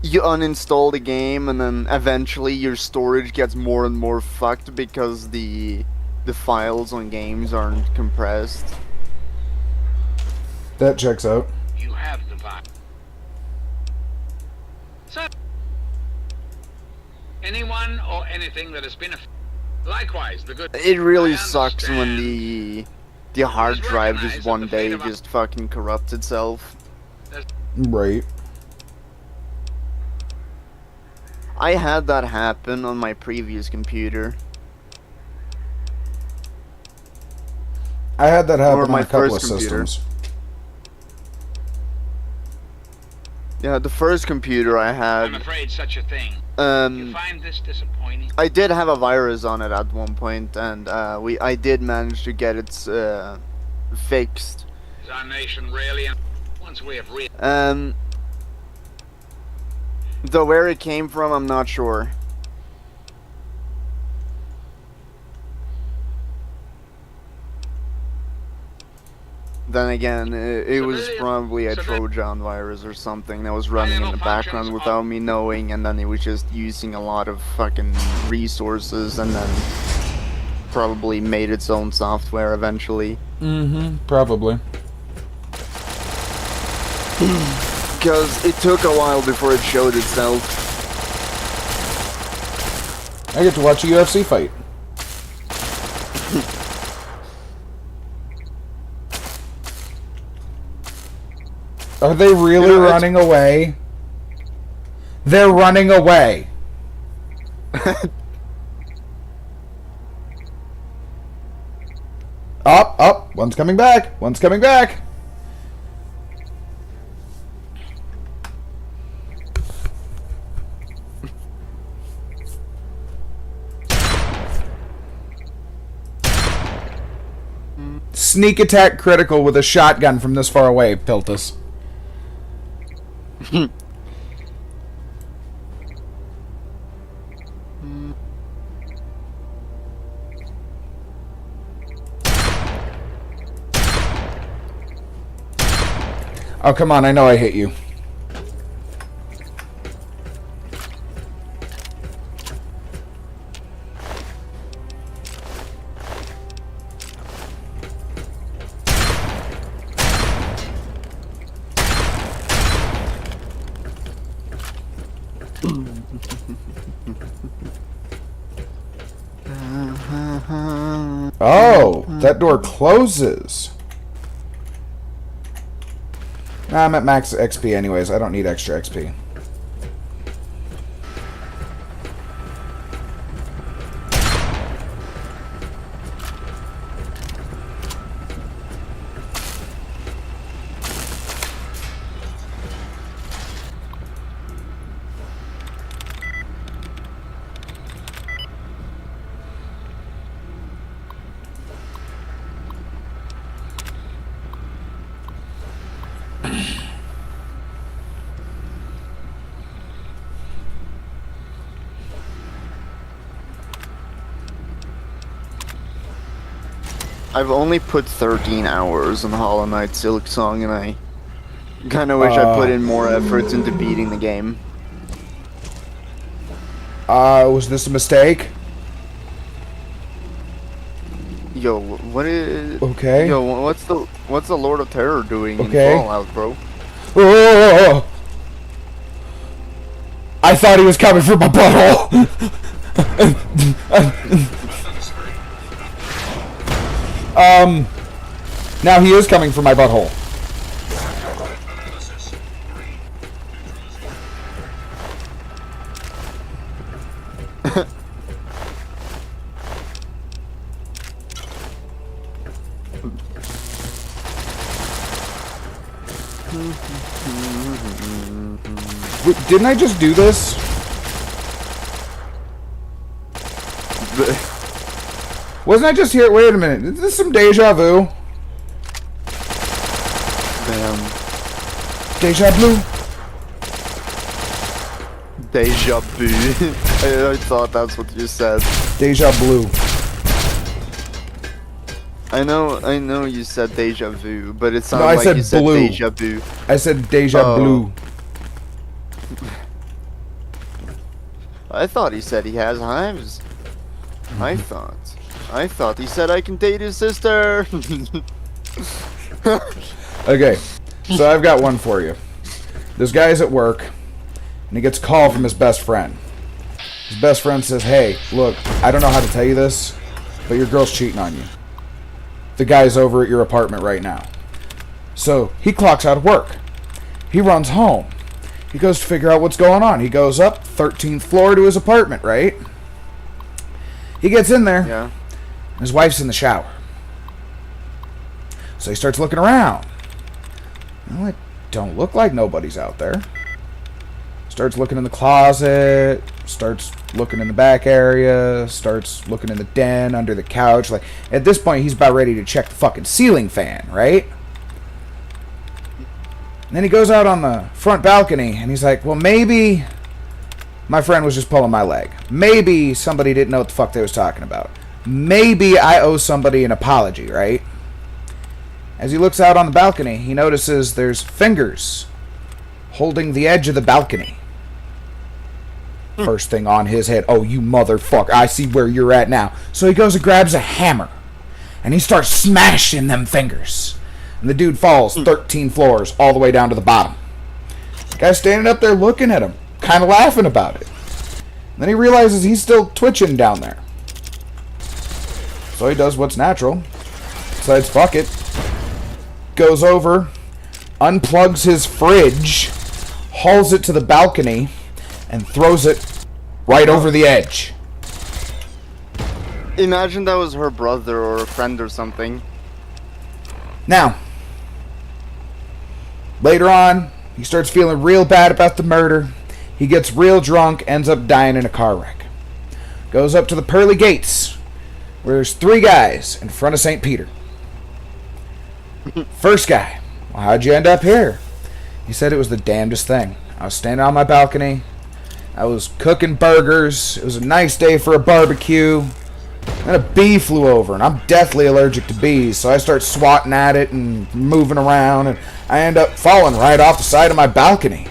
you uninstall the game and then eventually your storage gets more and more fucked because the files on games aren't compressed. That checks out. You have the vibe. So, anyone or anything that has been likewise the good. It really I sucks when understand. the hard Just drive recognize just that one the fate day of our- just fucking corrupts itself. Right. I had that happen on my previous computer. I had that happen Or on my a couple of first computer. systems. Yeah, the first computer I I'm had, afraid such a thing. You um, find this disappointing? I did have a virus on it at one point, and I did manage to get it fixed. Is our nation really? Once we have Though where it came from, I'm not sure. Then again, it was Civilian- probably a civil- Trojan virus or something that was running in the background without me knowing, and then it was just using a lot of fucking resources, and then probably made its own software eventually. Mm-hmm. Probably. Because it took a while before it showed itself. I get to watch a UFC fight. Are they really You know, running away? They're running away. Up, up. One's coming back. One's coming back. Sneak attack critical with a shotgun from this far away, Piltus. Oh, come on, I know I hit you. Oh, that door closes. I'm at max XP anyways. I don't need extra XP. I've only put 13 hours on Hollow Knight Silksong, and I kind of wish I put in more efforts into beating the game. Was this a mistake? Yo, what is? Okay. Yo, what's the Lord of Terror doing Okay. in Fallout, bro? Oh! I thought he was coming for my butthole. Now he is coming for my butthole. Wait, didn't I just do this? Wasn't I just here? Wait a minute. Is this some deja vu? Damn. Deja blue? Deja vu. I thought that's what you said. Deja blue. I know you said deja vu, but it I sounded like said you said blue. deja vu. I said deja Oh. blue. I thought he said he has hives. I thought he said I can date his sister. Okay, so I've got one for you. This guy's at work, and he gets a call from his best friend. His best friend says, "Hey, look, I don't know how to tell you this, but your girl's cheating on you. The guy's over at your apartment right now." So he clocks out of work. He runs home. He goes to figure out what's going on. He goes up 13th floor to his apartment, right? He gets in there. Yeah. His wife's in the shower. So he starts looking around. Well, it don't look like nobody's out there. Starts looking in the closet, starts looking in the back area, starts looking in the den, under the couch. Like, at this point, he's about ready to check the fucking ceiling fan, right? And then he goes out on the front balcony, and he's like, well, maybe my friend was just pulling my leg. Maybe somebody didn't know what the fuck they was talking about. Maybe I owe somebody an apology, right? As he looks out on the balcony, he notices there's fingers holding the edge of the balcony. First thing on his head, oh, you motherfucker, I see where you're at now. So he goes and grabs a hammer, and he starts smashing them fingers. And the dude falls 13 floors all the way down to the bottom. The guy's standing up there looking at him, kind of laughing about it. And then he realizes he's still twitching down there. So he does what's natural. Decides, fuck it. Goes over, unplugs his fridge, hauls it to the balcony, and throws it right over the edge. Imagine that was her brother or a friend or something. Now, later on, he starts feeling real bad about the murder. He gets real drunk, ends up dying in a car wreck. Goes up to the pearly gates, where there's 3 guys in front of St. Peter. First guy, well, how'd you end up here? He said it was the damnedest thing. I was standing on my balcony. I was cooking burgers. It was a nice day for a barbecue. Then a bee flew over, and I'm deathly allergic to bees, so I start swatting at it and moving around, and I end up falling right off the side of my balcony.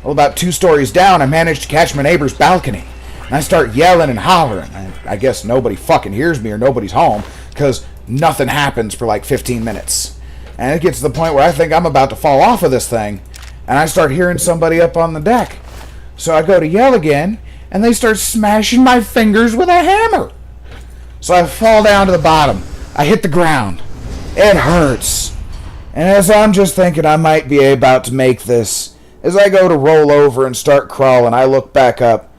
Well, about 2 stories down, I managed to catch my neighbor's balcony, and I start yelling and hollering. I guess nobody fucking hears me or nobody's home, because nothing happens for like 15 minutes. And it gets to the point where I think I'm about to fall off of this thing, and I start hearing somebody up on the deck. So I go to yell again, and they start smashing my fingers with a hammer. So I fall down to the bottom. I hit the ground. It hurts. And as I'm just thinking I might be about to make this, as I go to roll over and start crawling, I look back up,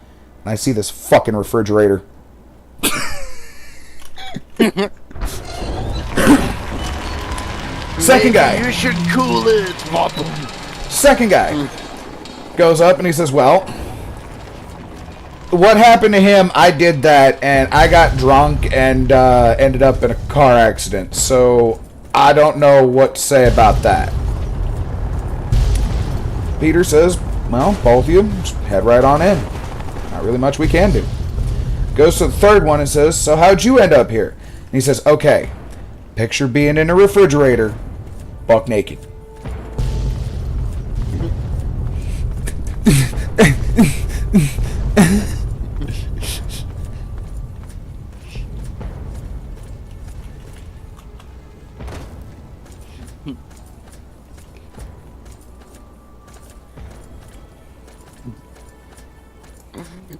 and I see this fucking refrigerator. Second guy. You should cool it. Second guy goes up and he says, well, what happened to him, I did that, and I got drunk and ended up in a car accident, so I don't know what to say about that. Peter says, well, both of you, just head right on in. Not really much we can do. Goes to the third one and says, so how'd you end up here? And he says, okay, Picture being in a refrigerator, buck naked.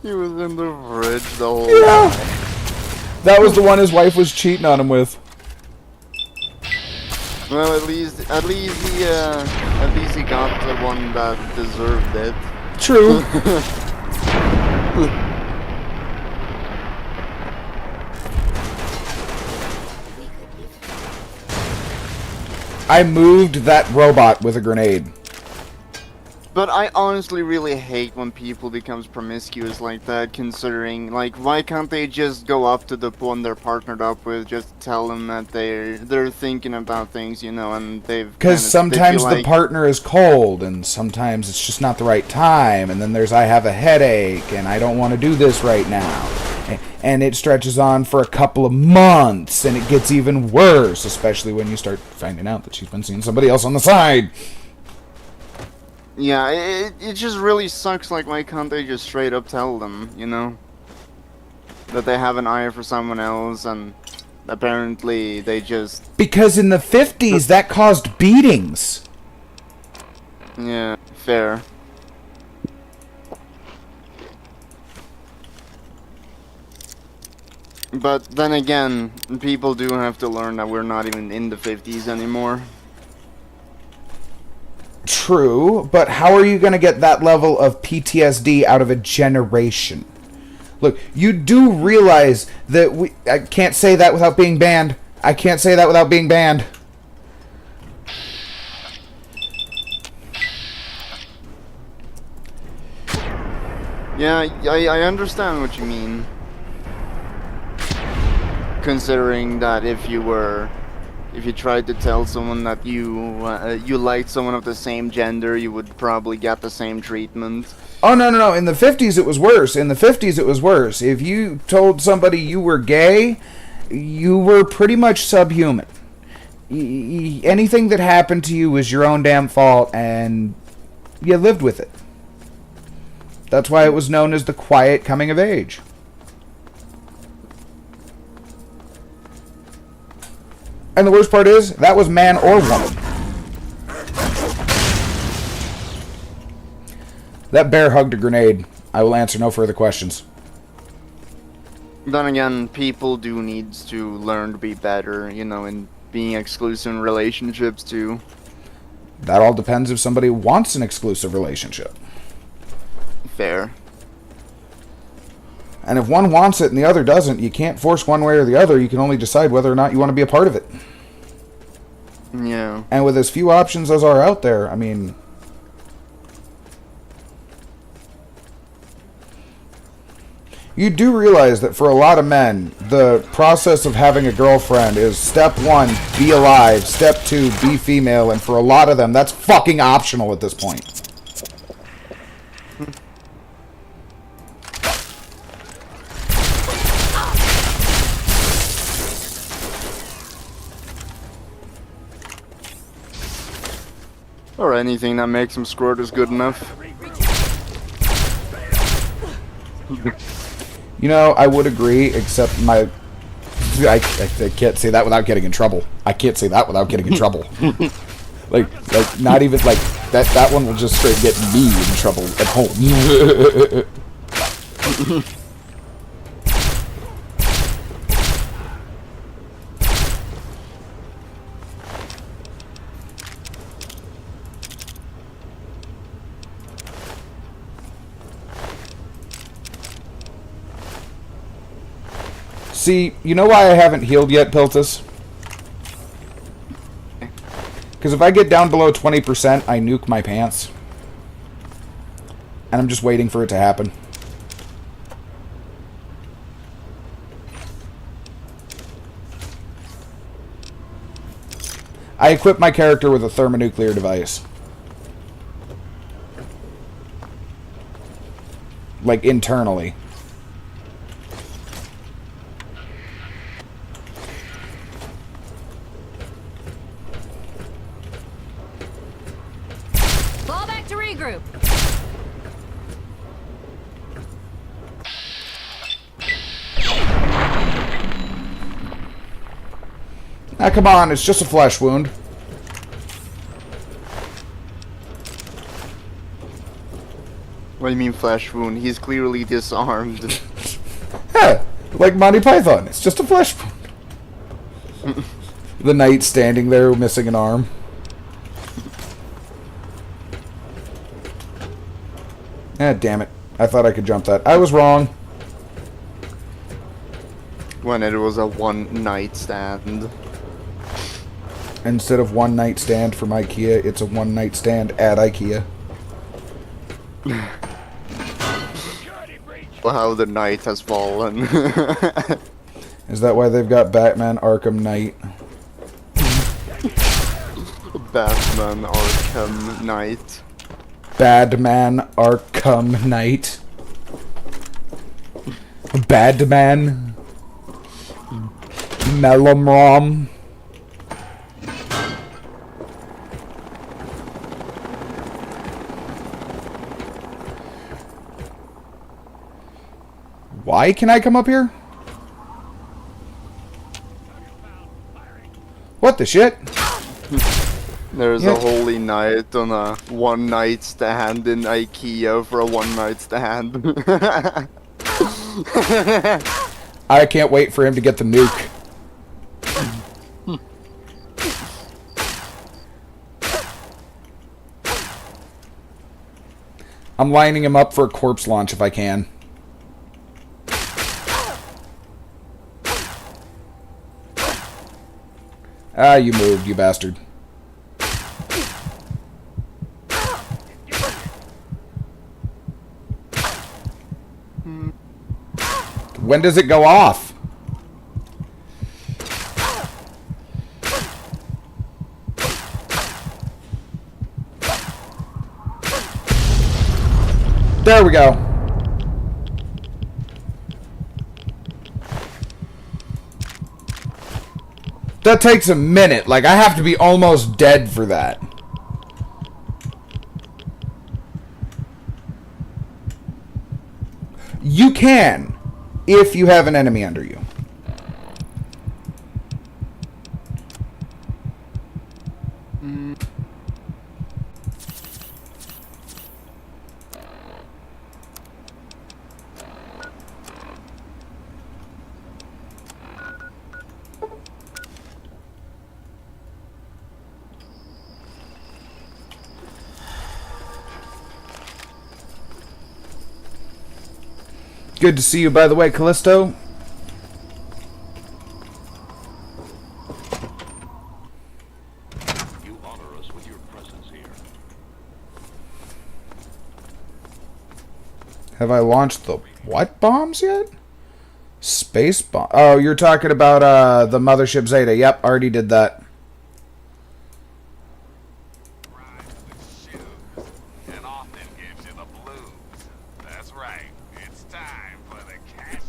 He was in the fridge the whole Yeah. That was the one his wife was cheating on him with. Well, at least he got the one that deserved it. True. I moved that robot with a grenade. But I honestly really hate when people becomes promiscuous like that, considering, like, why can't they just go up to the one they're partnered up with, just tell them that they're thinking about things, you know, and they've... Because sometimes they feel the like, partner is cold, and sometimes it's just not the right time, and then there's I have a headache, and I don't want to do this right now. And it stretches on for a couple of months, and it gets even worse, especially when you start finding out that she's been seeing somebody else on the side. Yeah, it just really sucks, like, why can't they just straight up tell them, you know? That they have an eye for someone else, and apparently they just... Because in the 50s, that caused beatings. Yeah, fair. But then again, people do have to learn that we're not even in the 50s anymore. True, but how are you going to get that level of PTSD out of a generation? Look, you do realize that I can't say that without being banned. I can't say that without being banned. Yeah, I understand what you mean. Considering that if you tried to tell someone that you liked someone of the same gender, you would probably get the same treatment. Oh, no. In the 50s, it was worse. If you told somebody you were gay, you were pretty much subhuman. Anything that happened to you was your own damn fault, and you lived with it. That's why it was known as the quiet coming of age. And the worst part is, that was man or woman. That bear hugged a grenade. I will answer no further questions. Then again, people do need to learn to be better, you know, in being exclusive in relationships too. That all depends if somebody wants an exclusive relationship. Fair. And if one wants it and the other doesn't, you can't force one way or the other. You can only decide whether or not you want to be a part of it. Yeah. And with as few options as are out there, I mean... You do realize that for a lot of men, the process of having a girlfriend is step 1, be alive, step 2, be female, and for a lot of them, that's fucking optional at this point. Or anything that makes him squirt is good enough. You know, I would agree, except I can't say that without getting in trouble. like, not even, like, that one will just straight get me in trouble at home. See, you know why I haven't healed yet, Piltus? Because if I get down below 20%, I nuke my pants. And I'm just waiting for it to happen. I equip my character with a thermonuclear device. Like, internally. Ah, come on, it's just a flesh wound. What do you mean flesh wound? He's clearly disarmed. Yeah, like Monty Python. It's just a flesh wound. The knight standing there missing an arm. Ah, damn it. I thought I could jump that. I was wrong. When it was a one night stand. Instead of one night stand from IKEA, it's a one night stand at IKEA. How the night has fallen. Is that why they've got Batman Arkham Knight? Batman Arkham Knight. Badman Arkham Knight. Badman. Melomrom. Why can I come up here? What the shit? There's a holy night on a one night stand in IKEA for a one night stand. I can't wait for him to get the nuke. I'm lining him up for a corpse launch if I can. Ah, you moved, you bastard. When does it go off? There we go. That takes a minute. Like, I have to be almost dead for that. You can, if you have an enemy under you. Good to see you, by the way, Callisto. You honor us with your presence here. Have I launched the what bombs yet? Space bomb. Oh, you're talking about the Mothership Zeta. Yep, already did that. And often gives you the blues. That's right. It's time for the cash.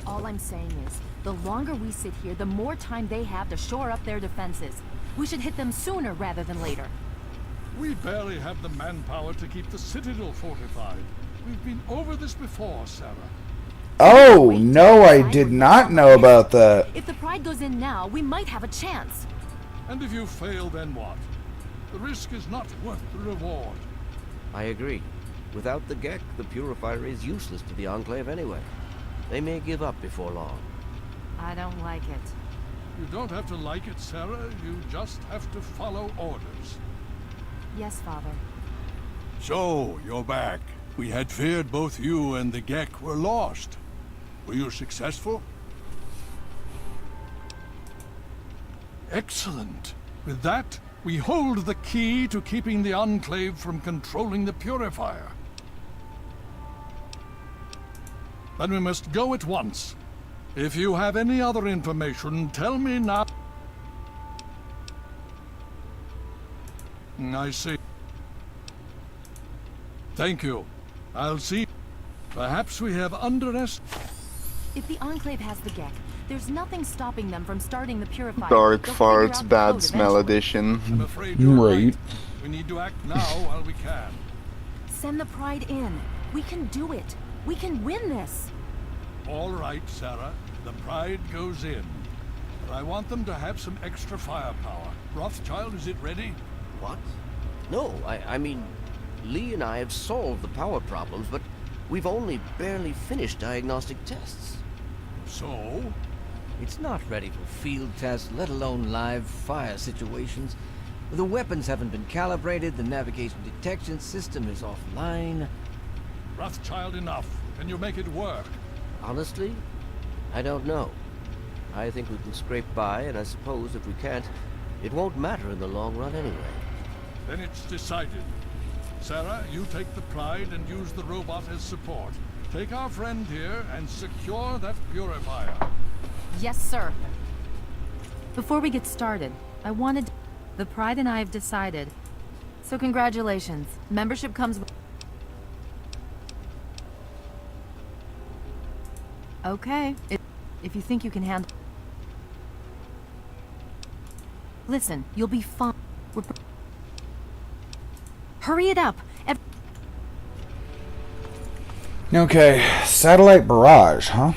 All I'm saying is, the longer we sit here, the more time they have to shore up their defenses. We should hit them sooner rather than later. We barely have the manpower to keep the Citadel fortified. We've been over this before, Sarah. Oh, no, I did not know about that. If the Pride goes in now, we might have a chance. And if you fail, then what? The risk is not worth the reward. I agree. Without the Gek, the Purifier is useless to the Enclave anyway. They may give up before long. I don't like it. You don't have to like it, Sarah. You just have to follow orders. Yes, Father. So, you're back. We had feared both you and the Gek were lost. Were you successful? Excellent. With that, we hold the key to keeping the Enclave from controlling the Purifier. Then we must go at once. If you have any other information, tell me now. I see. Thank you. I'll see. Perhaps we have underestimated. If the Enclave has the Gek, there's nothing stopping them from starting the Purifier. Dark They'll figure out farts, the bad code smell eventually. edition. I'm afraid you're Right. right. We need to act now while we can. Send the Pride in. We can do it. We can win this. All right, Sarah. The Pride goes in. But I want them to have some extra firepower. Rothschild, is it ready? What? No, I mean, Lee and I have solved the power problems, but we've only barely finished diagnostic tests. So? It's not ready for field tests, let alone live fire situations. The weapons haven't been calibrated, the navigation detection system is offline. Rothschild, enough. Can you make it work? Honestly, I don't know. I think we can scrape by, and I suppose if we can't, it won't matter in the long run anyway. Then it's decided. Sarah, you take the Pride and use the robot as support. Take our friend here and secure that purifier. Yes, sir. Before we get started, I wanted... The Pride and I have decided. So congratulations. Membership comes with... Okay. If you think you can handle... Listen, you'll be fine. Hurry it up. Okay, satellite barrage, huh?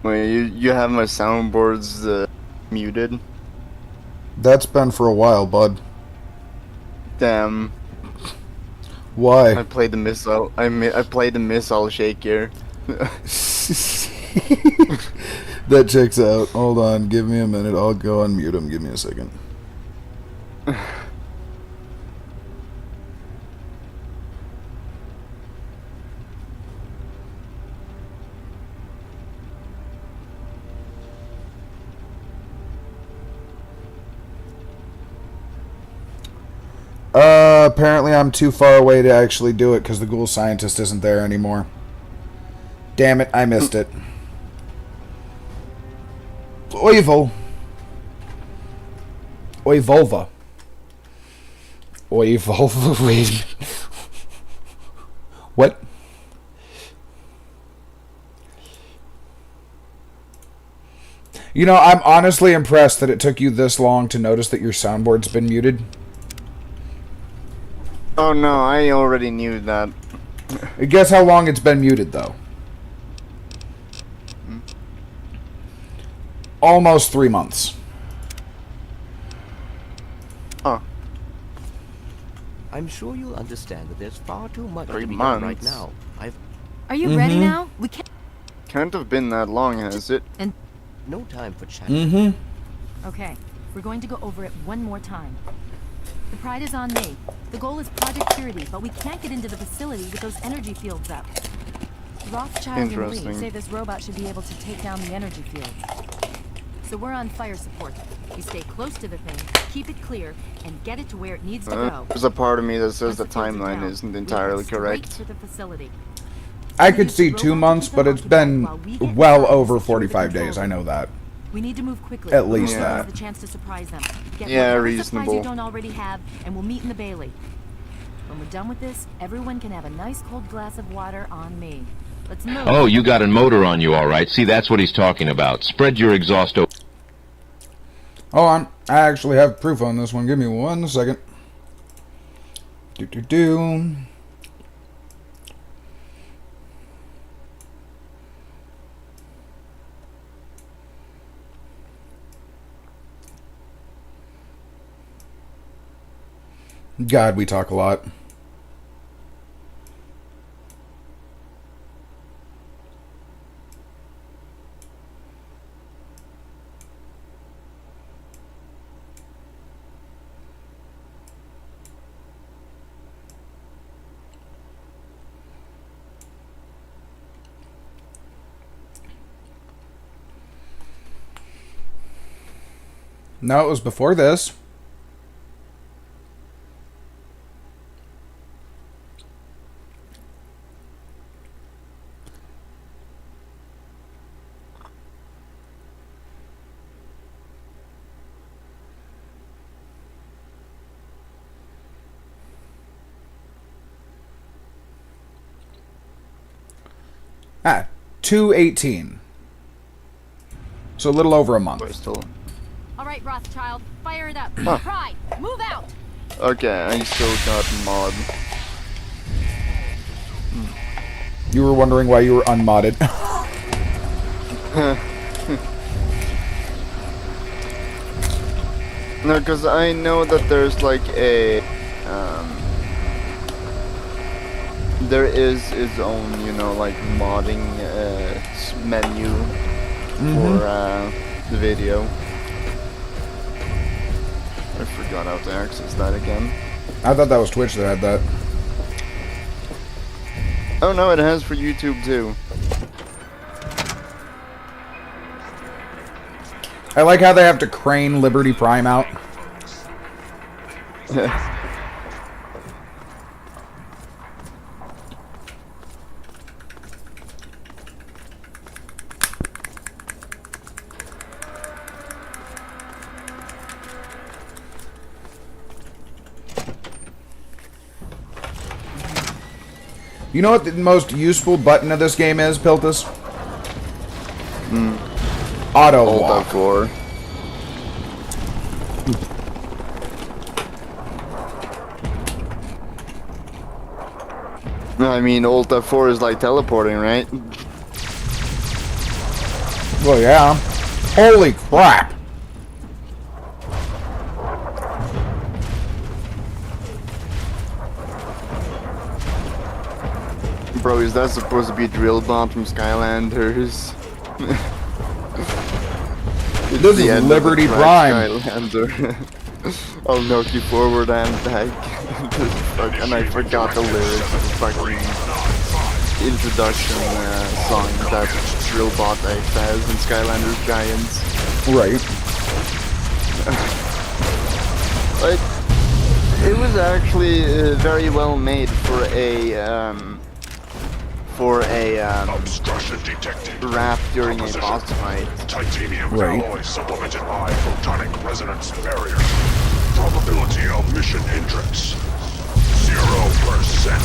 Wait, you have my soundboards muted? That's been for a while, bud. Damn. Why? I played the missile. I played the missile shake here. That checks out. Hold on, give me a minute. I'll go unmute him. Give me a second. Apparently I'm too far away to actually do it because the ghoul scientist isn't there anymore. Damn it, I missed it. Oivol. Oivolva. Oivolva. Wait. What? You know, I'm honestly impressed that it took you this long to notice that your soundboard's been muted. Oh no, I already knew that. Guess how long it's been muted, though? Almost 3 months. Huh. I'm sure you'll understand that there's far too much 3 to be done right months? now. Are you ready now? We can't... Can't have been that long, has it? And... No time for chat. Okay, we're going to go over it one more time. The Pride is on me. The goal is Project Purity, but we can't get into the facility with those energy fields up. Rothschild and Lee Interesting. say this robot should be able to take down the energy fields. So we're on fire support. We stay close to the thing, keep it clear, and get it to where it needs to go. There's a part of me that says Once the the fields are timeline down, isn't we entirely head straight correct. to the facility. I could see 2 months, but it's been well over 45 days. I know that. We need to move quickly. At least Give that. us the chance to surprise them. Get Yeah, whatever reasonable. supplies you don't already have, and we'll meet in the Bailey. When we're done with this, everyone can have a nice cold glass of water on me. Let's move. Oh, you got a motor on you, all right. See, that's what he's talking about. Spread your exhaust over. Hold on. I actually have proof on this one. Give me 1 second. Do. God, we talk a lot. No, it was before this. Ah, 2/18. So a little over a month. Still. All right, Rothschild, fire it up. Huh. Pride, move out. Okay, I still got mod. You were wondering why you were unmodded. No, because I know that there's like a there is its own, you know, like modding menu for the video. I forgot how to access that again. I thought that was Twitch that had that. Oh no, it has for YouTube too. I like how they have to crane Liberty Prime out. You know what the most useful button of this game is, Piltus? Auto walk. Alt F4. I mean, Alt F4 is like teleporting, right? Well, yeah. Holy crap! Bro, is that supposed to be Drillbot from Skylanders? This is Liberty Prime. Skylander. I'll knock you forward and back. And I forgot the lyrics of the fucking introduction song that Drillbot X has in Skylanders Giants. Right. Like, it was actually very well made for a obstruction detected. Rap during a boss fight. Titanium Right. alloy supplemented by photonic resonance barrier. Probability of mission hindrance 0%.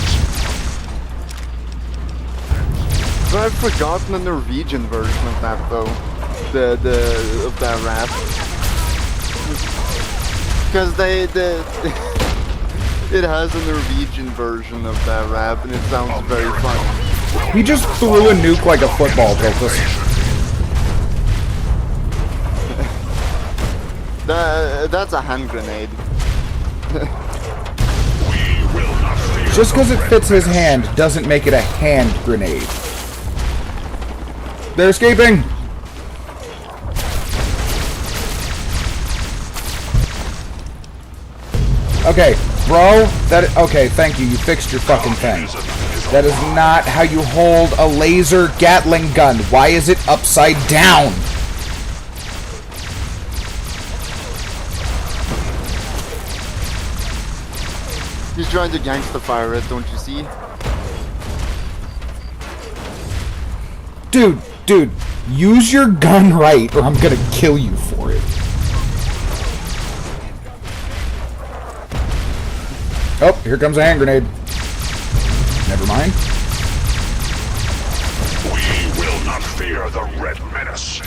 So I've forgotten the Norwegian version of that though. Of that rap. Because it has a Norwegian version of that rap and it sounds very funny. He just threw a nuke like a football, Piltus. That's a hand grenade. Just because it fits his hand doesn't make it a hand grenade. They're escaping! Okay, bro, okay, thank you, you fixed your fucking thing. That is not how you hold a laser Gatling gun. Why is it upside down? He's trying to gangsta fire it, don't you see? Dude, use your gun right or I'm gonna kill you for it. Oh, here comes a hand grenade. Never mind. We will not fear the Red Menace.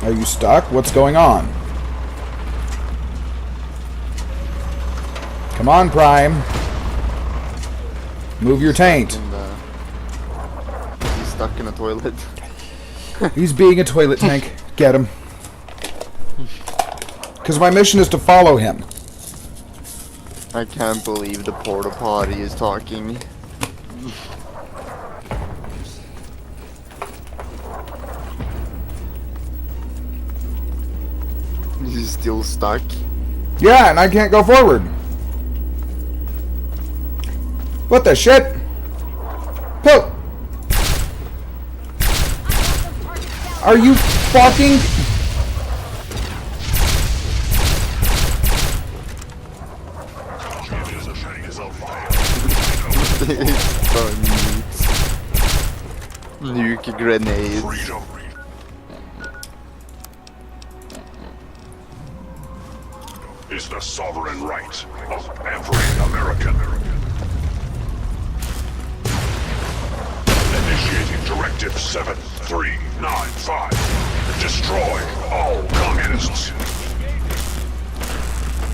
Are you stuck? What's going on? Come on, Prime. Move your taint. He's stuck in a toilet. He's being a toilet tank. Get him. Because my mission is to follow him. I can't believe the porta potty is talking. He's still stuck. Yeah, and I can't go forward. What the shit? Poop! Are you fucking... Nuke grenades. Freedom is the sovereign right of every American. Initiating Directive 7395. Destroy all communists.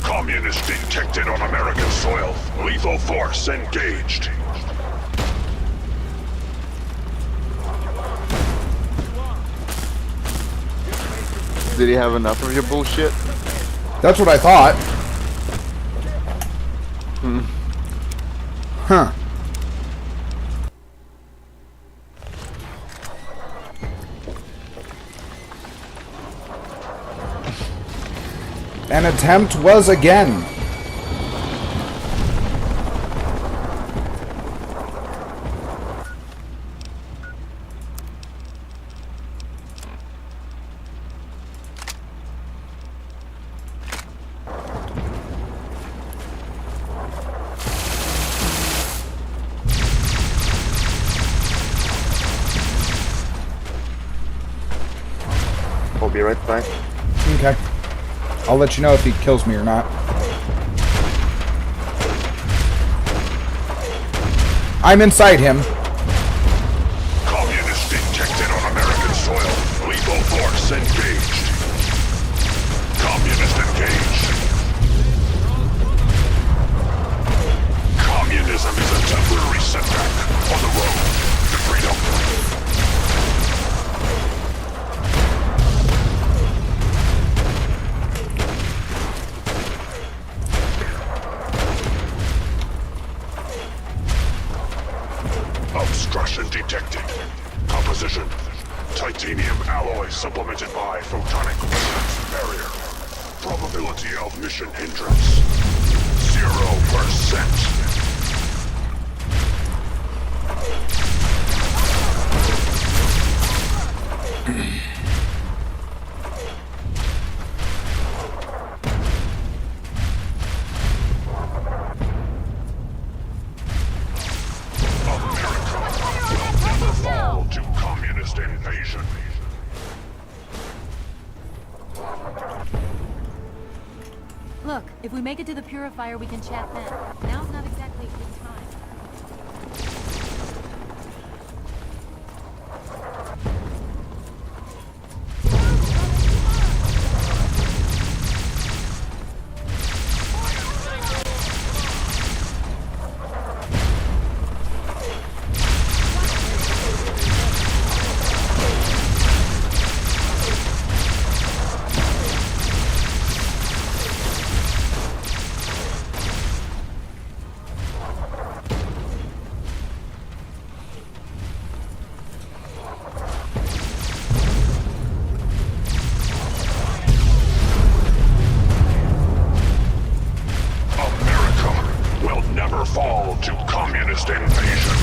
Communist detected on American soil. Lethal force engaged. Did he have enough of your bullshit? That's what I thought. Huh. An attempt was again. I'll be right back. Okay. I'll let you know if he kills me or not. I'm inside him. Communist detected on American soil. Lethal force engaged. Communist engaged. Communism is a temporary setback on the road to freedom. Obstruction detected. Composition: titanium alloy supplemented by photonic resonance barrier. Probability of mission hindrance: 0%. To communist invasion. Look, if we make it to the purifier, we can chat then. Now's not exactly a good time. Fall to communist invasion.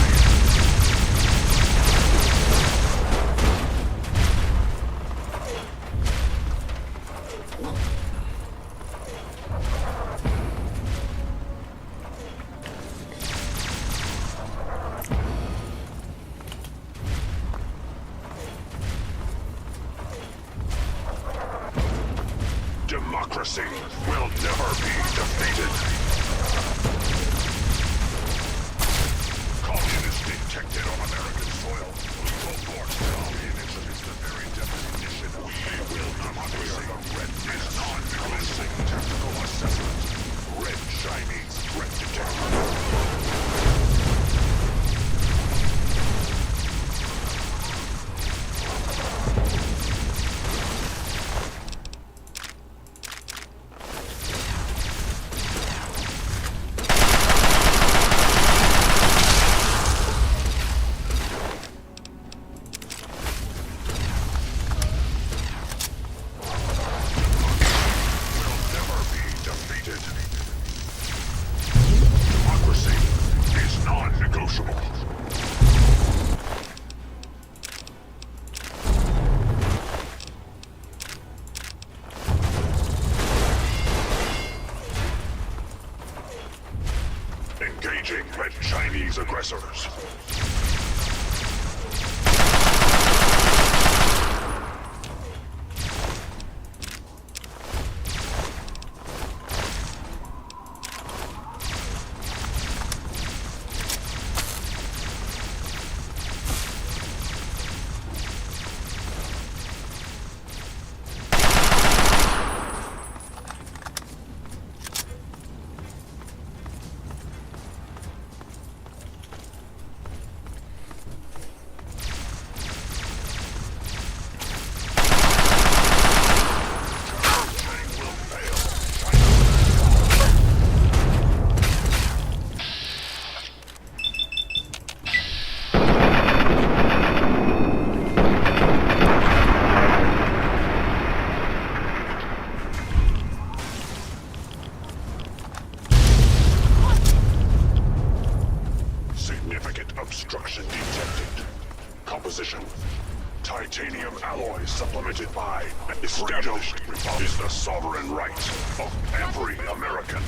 Democracy will never be defeated. Communist detected on American soil. Lethal force. Communism is the very definition. We will democracy. Red is non-menacing technical assessment. Red shiny threat detection. Chinese aggressors. Significant obstruction detected. Composition. Titanium alloy supplemented by and established is the sovereign right of every American.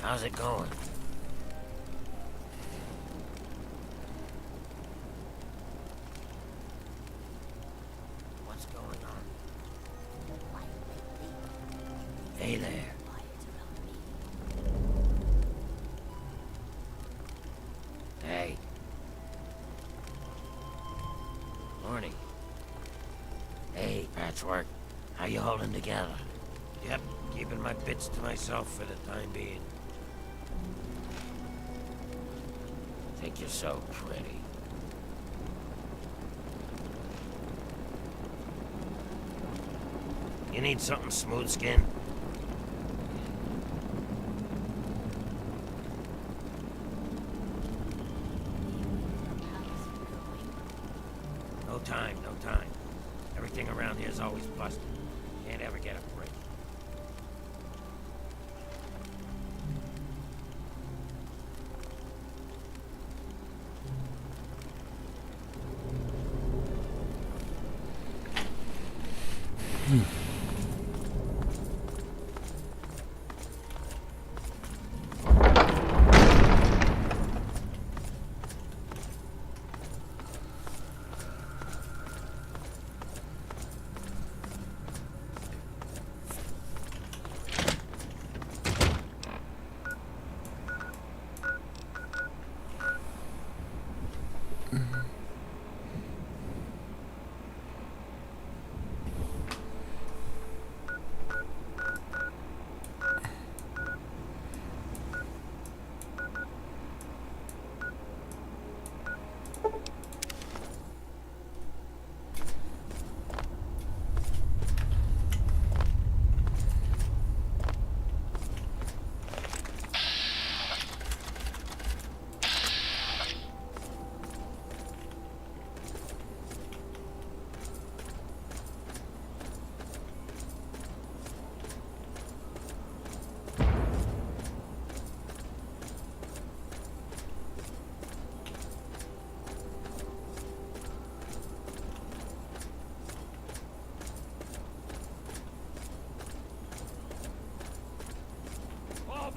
How's it going? What's going on? Hey there. Hey. Morning. Hey, Patchwork. How you holding together? Yep, keeping my bits to myself for the time being. Think you're so pretty. You need something smooth skin? No time, no time. Everything around here is always busted. Can't ever get a break.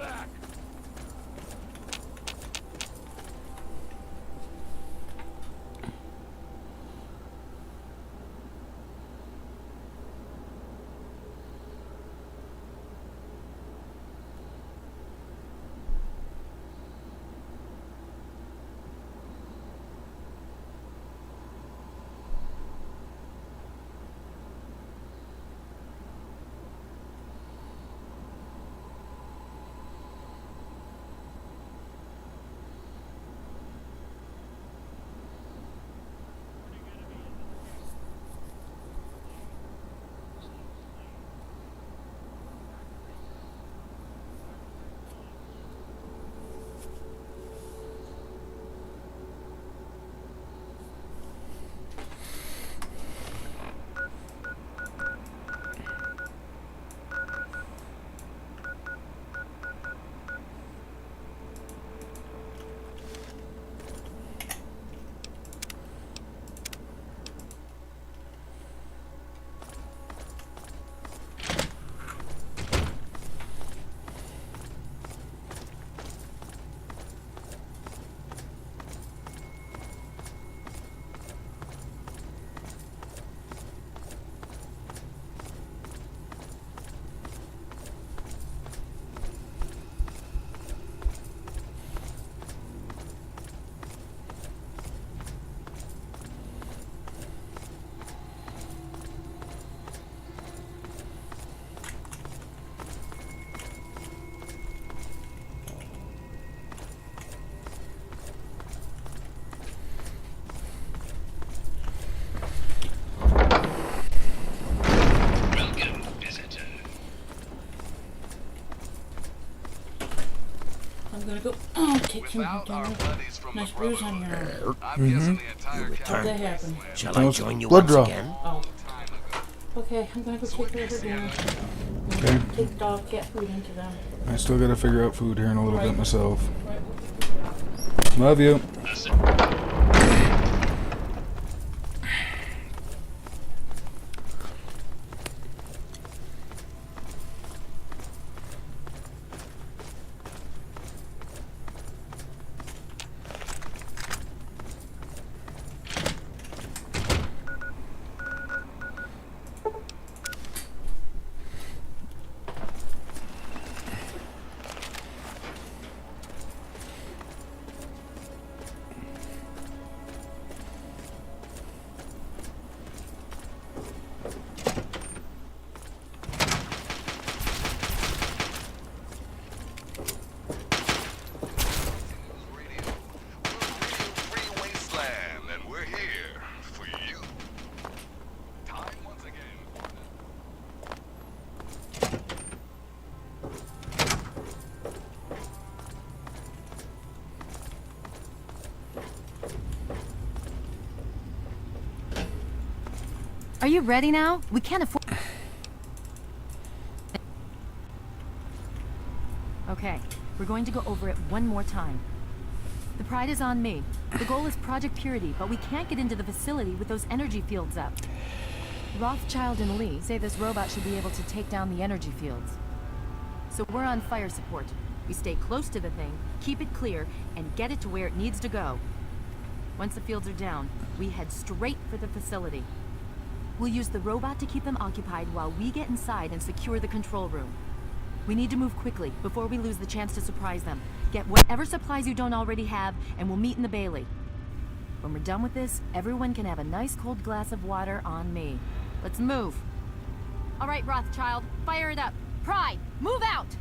back! I'm gonna go take some nice bruise on your arm. Mm-hmm. How'd that happen? Shall I join you blood once draw. again? Oh. Okay, I'm gonna go take care of her dinner. Okay. Take dog cat food into them. I still gotta figure out food here in a little bit Right. myself. Right, we'll figure it out. Love you. Are you ready now? We can't afford... Okay, we're going to go over it one more time. The Pride is on me. The goal is Project Purity, but we can't get into the facility with those energy fields up. Rothschild and Lee say this robot should be able to take down the energy fields. So we're on fire support. We stay close to the thing, keep it clear, and get it to where it needs to go. Once the fields are down, we head straight for the facility. We'll use the robot to keep them occupied while we get inside and secure the control room. We need to move quickly before we lose the chance to surprise them. Get whatever supplies you don't already have, and we'll meet in the Bailey. When we're done with this, everyone can have a nice cold glass of water on me. Let's move. All right, Rothschild, fire it up. Pride, move out!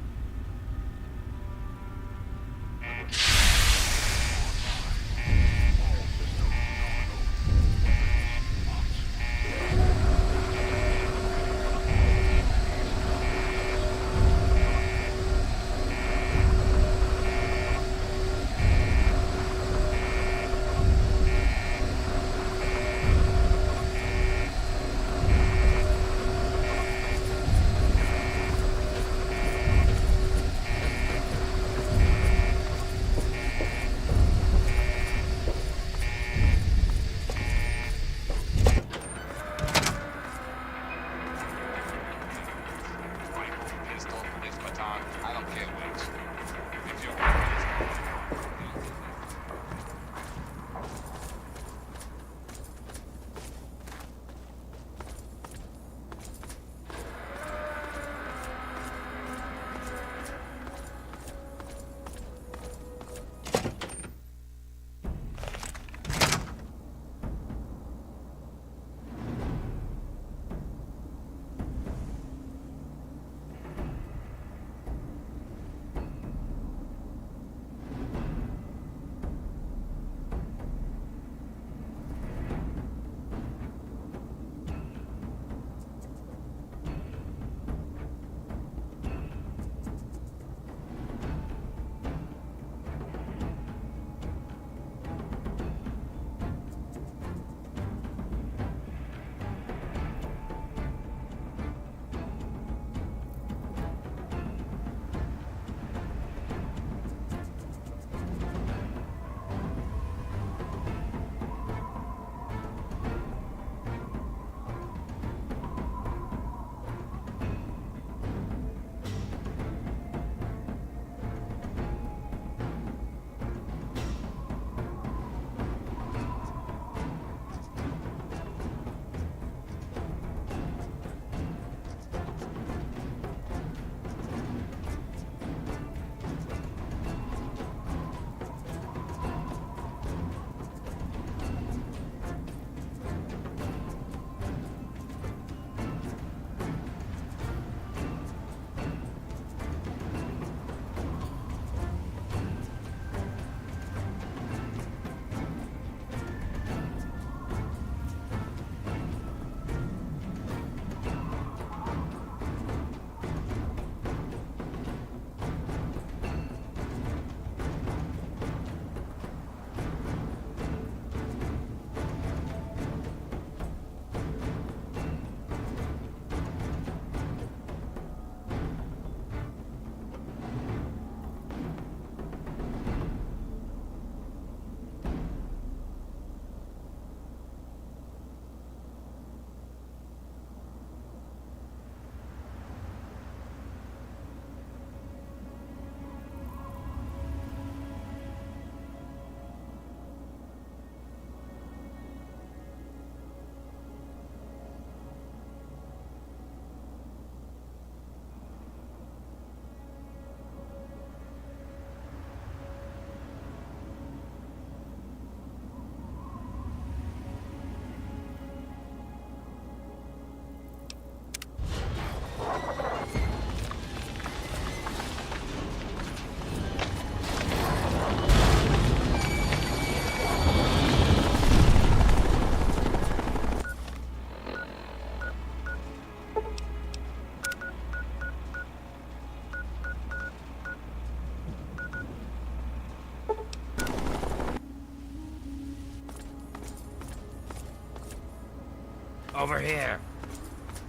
Over here.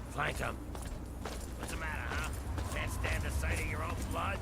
Flank him. What's the matter, huh? Can't stand the sight of your own blood?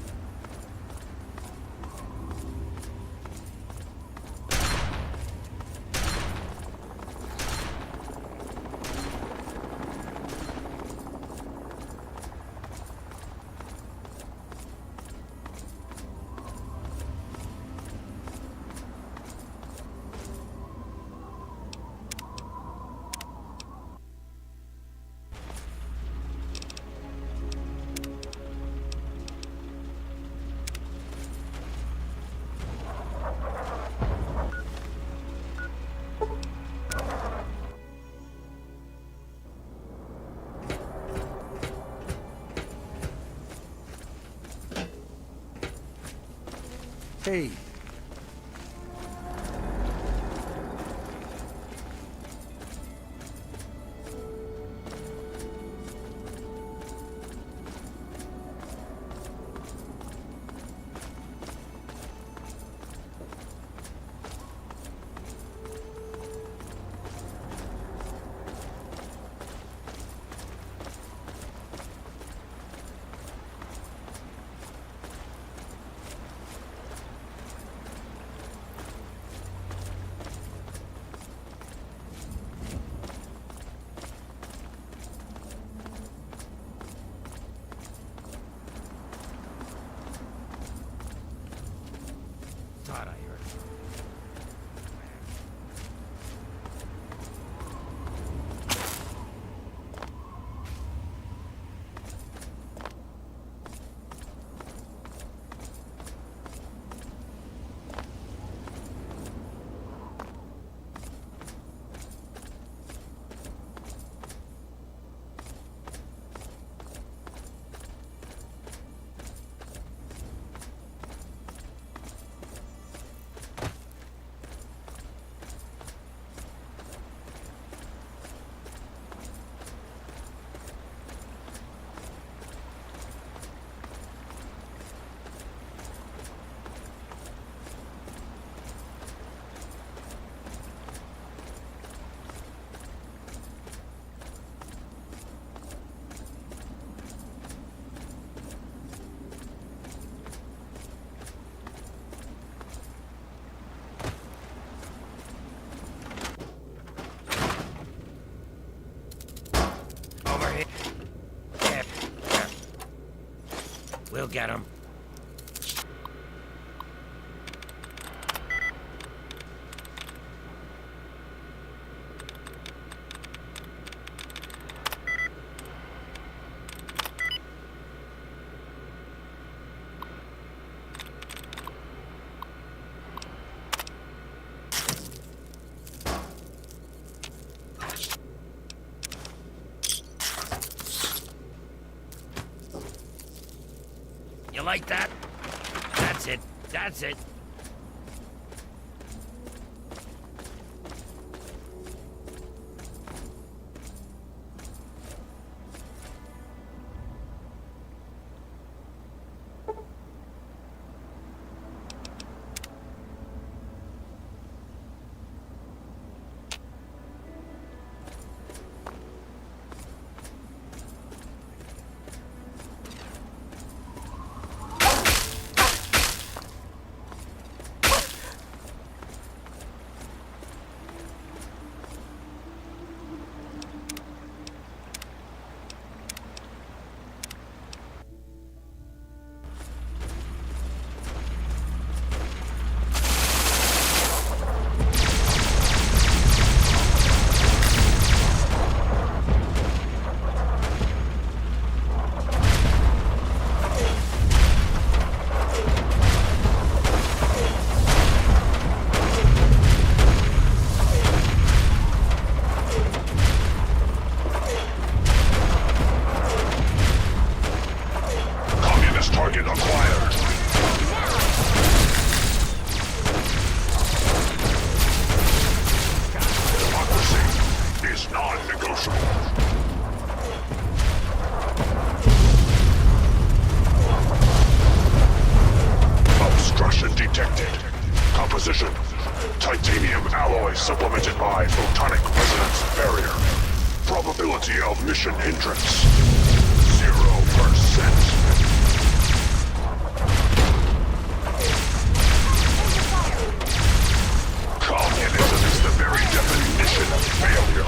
Hey. Thought I heard it. Over here. There. We'll get him. You like that? That's it. That's it. Target acquired. Democracy is non-negotiable. Obstruction detected. Composition: titanium alloy supplemented by photonic resonance barrier. Probability of mission hindrance. 0%. Communism is the very definition of failure.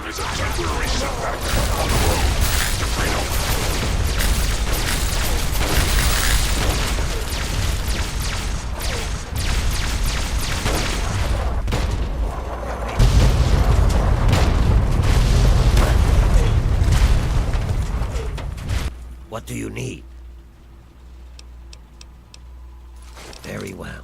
Is a temporary setback on the road to freedom. What do you need? Very well.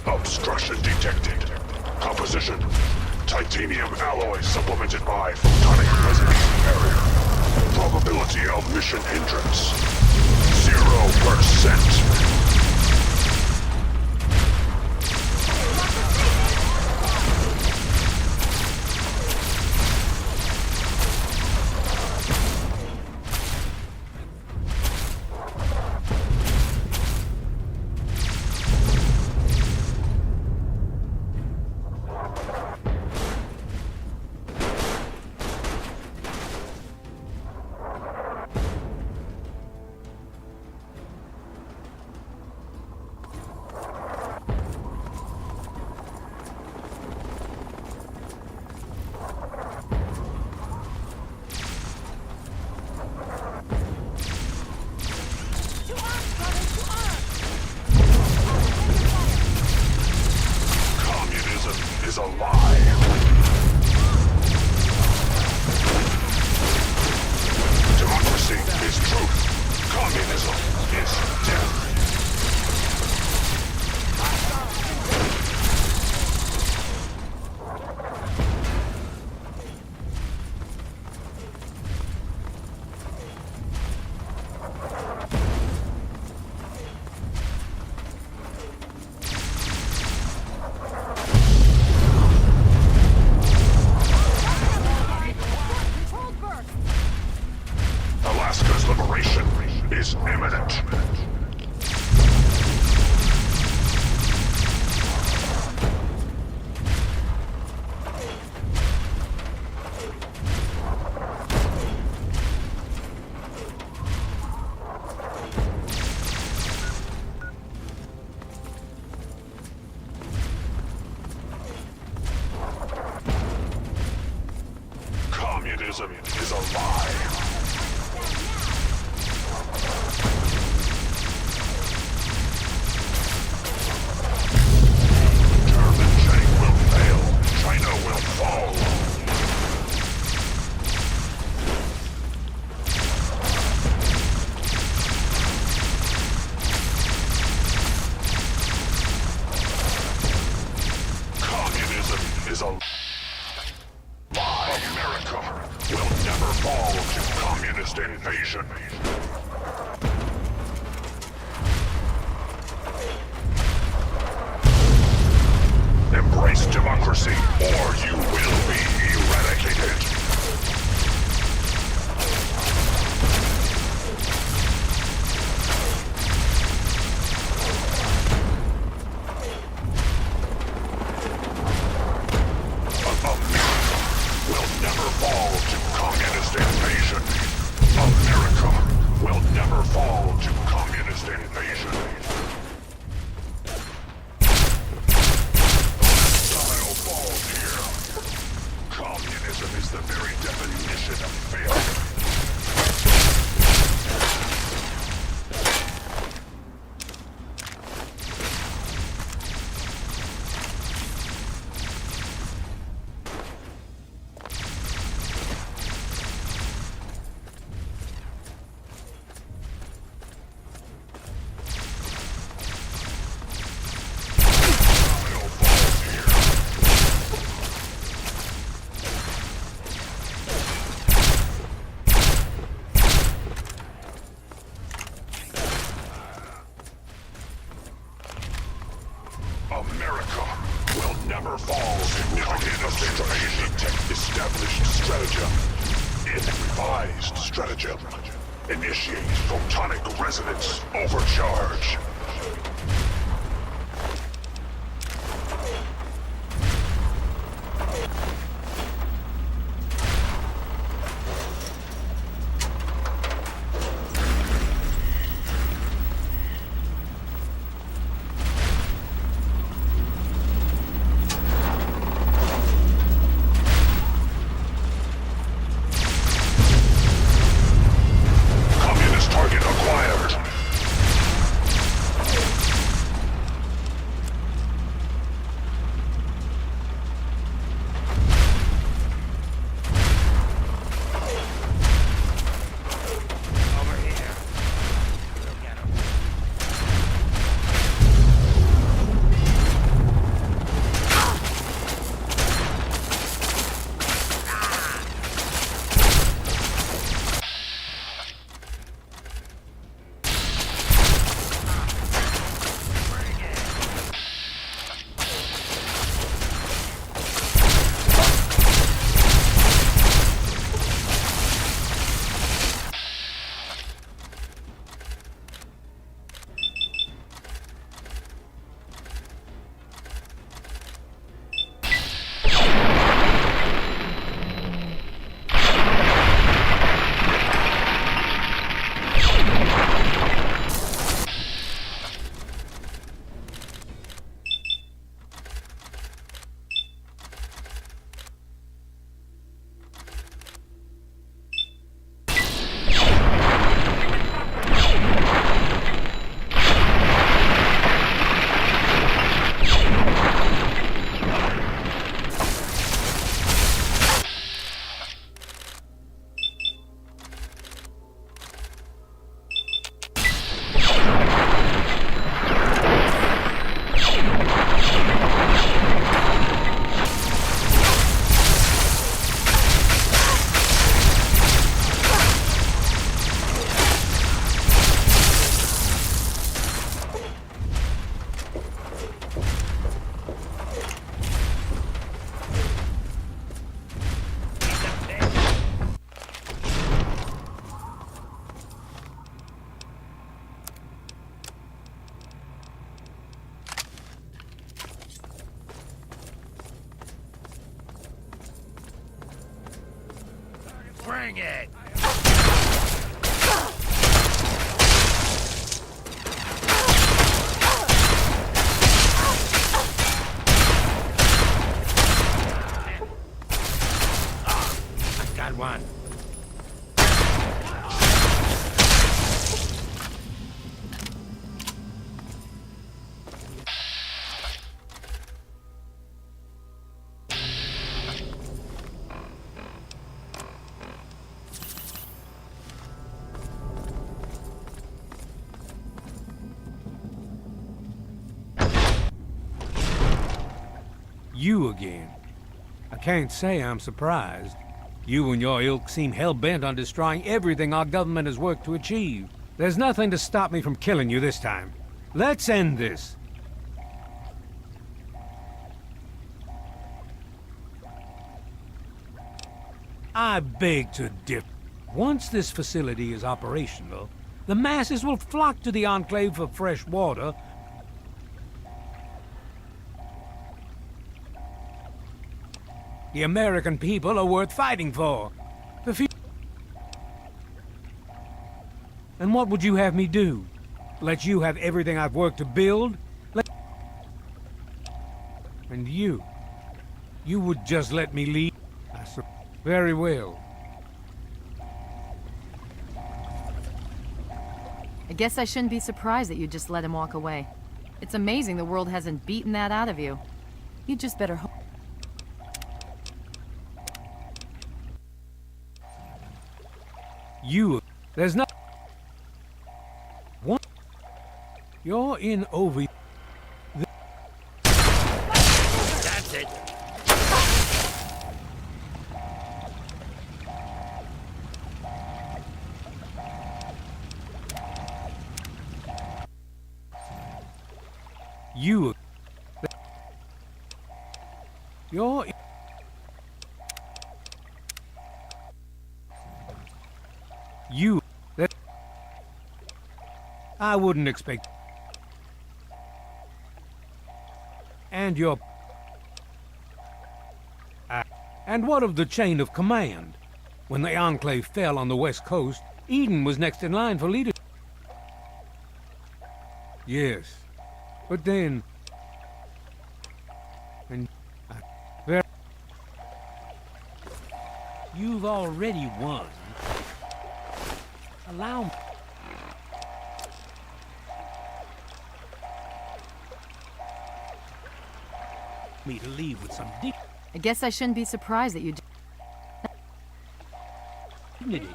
Obstruction detected. Composition: titanium alloy supplemented by photonic resonance barrier. Probability of mission hindrance: 0%. Communism is a lie. German China will fail. China will fall. Communism is a lie. America will never fall to communist invasion. Embrace democracy, or you will be eradicated. Will never fall to communist invasion. America will never fall to communist invasion. Style falls here. Communism is the very definition of failure. America will never fall to communist invasion. Established stratagem. In revised stratagem. Initiate photonic resonance overcharge. Communist target acquired. Over here. We'll get him. Bring it! I got one. You again. I can't say I'm surprised. You and your ilk seem hell-bent on destroying everything our government has worked to achieve. There's nothing to stop me from killing you this time. Let's end this. I beg to differ. Once this facility is operational, the masses will flock to the Enclave for fresh water. The American people are worth fighting for. And what would you have me do? Let you have everything I've worked to build? And you would just let me leave? Very well. I guess I shouldn't be surprised that you just let him walk away. It's amazing the world hasn't beaten that out of you. You just better hope. There's no... What? You're in over... That's it. You're... I wouldn't expect... And you're... And what of the chain of command? When the Enclave fell on the West Coast, Eden was next in line for leadership. Yes, but then... And... You've already won. Allow me to leave with some I guess I shouldn't be surprised that you dignity.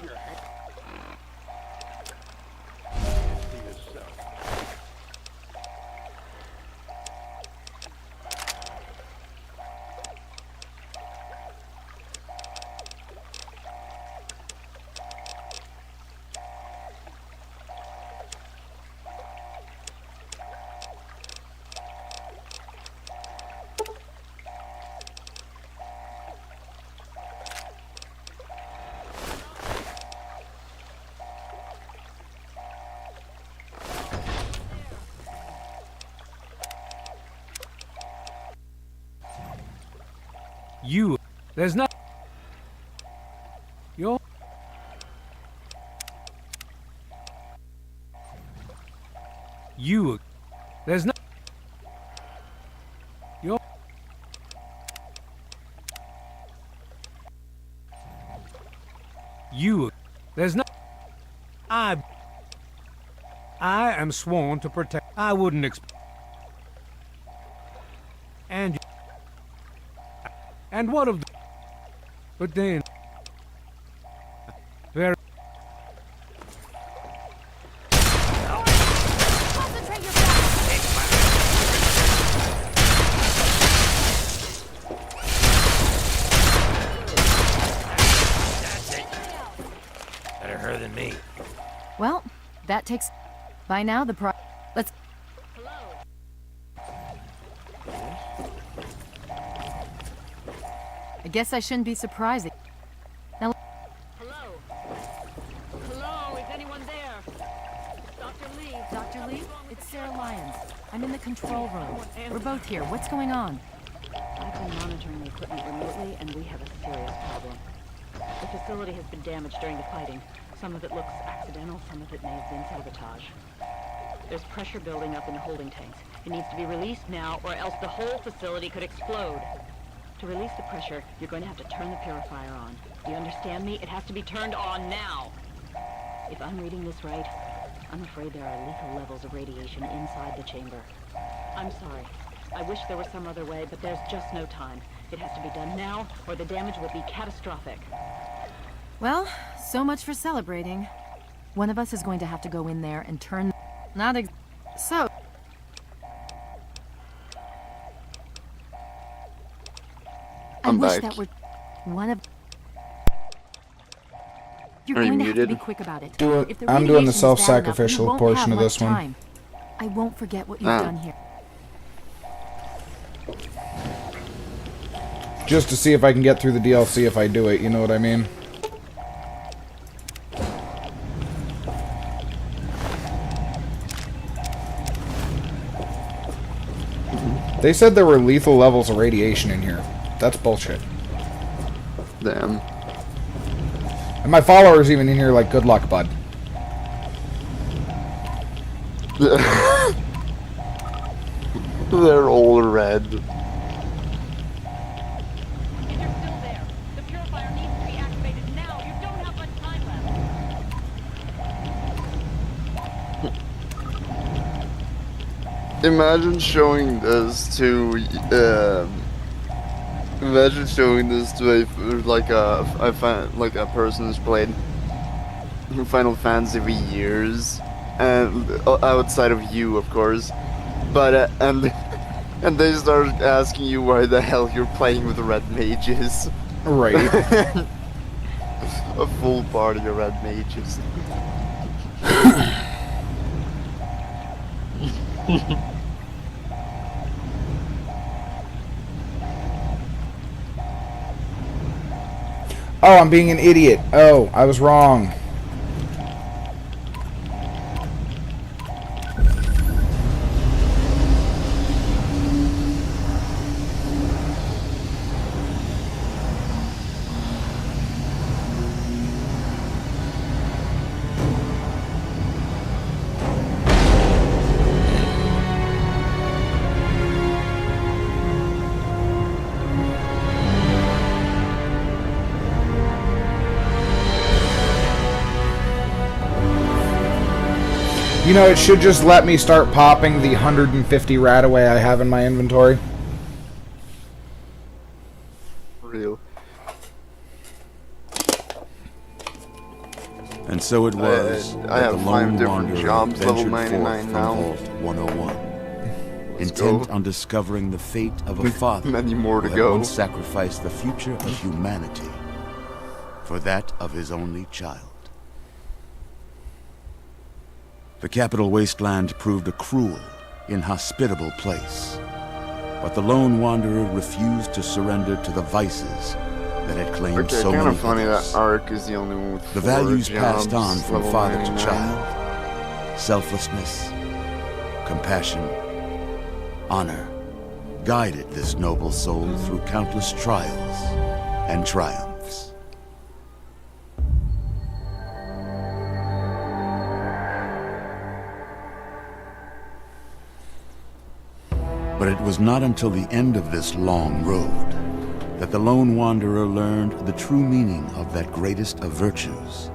There's no... You're... There's no... You're... There's no... I am sworn to protect... I wouldn't expect... And what of the... But then... Very... Concentrate your That's it. Better her than me. Well, that takes... By now, the Let's... I guess I shouldn't be surprised. Now... Hello? Hello? Is anyone there? Dr. Lee? Dr. Lee? It's Sarah Lyons. I'm in the control room. We're both here. What's going on? I've been monitoring the equipment remotely, and we have a serious problem. The facility has been damaged during the fighting. Some of it looks accidental, some of it may have been sabotage. There's pressure building up in the holding tanks. It needs to be released now, or else the whole facility could explode. To release the pressure, you're going to have to turn the purifier on. Do you understand me? It has to be turned on now. If I'm reading this right, I'm afraid there are lethal levels of radiation inside the chamber. I'm sorry. I wish there was some other way, but there's just no time. It has to be done now, or the damage will be catastrophic. Well, so much for celebrating. One of us is going to have to go in there and turn... So... I'm wish back. that were one of. You're Are you going to have to muted? be quick about it. Do If it. the I'm doing radiation the is bad enough, self-sacrificial we won't portion have of this much one. time. I won't forget what you've Ah. done here. Just to see if I can get through the DLC if I do it, you know what I mean? They said there were lethal levels of radiation in here. That's bullshit. Damn. And my followers even in here like, good luck, bud. They're all red. Imagine showing this to a person who's played Final Fantasy for years, and outside of you, of course, but and they start asking you why the hell you're playing with red mages. Right. A full party of red mages. Oh, I'm being an idiot. Oh, I was wrong. You know, it should just let me start popping the 150 Radaway I have in my inventory. Real. And so it was I that have the 5 lone different wanderer jobs, level ventured 99 forth now. from Vault 101, Let's intent go. on discovering the fate of a father Many more to who had go. once sacrificed the future of humanity for that of his only child. The capital wasteland proved a cruel, inhospitable place, but the lone wanderer refused to surrender to the vices that had claimed Okay, so kind many of funny others. that Ark is the only one with The 4 values jobs, passed on from level father to 99. child, selflessness, compassion, honor, guided this noble soul through countless trials and triumphs. But it was not until the end of this long road that the lone wanderer learned the true meaning of that greatest of virtues,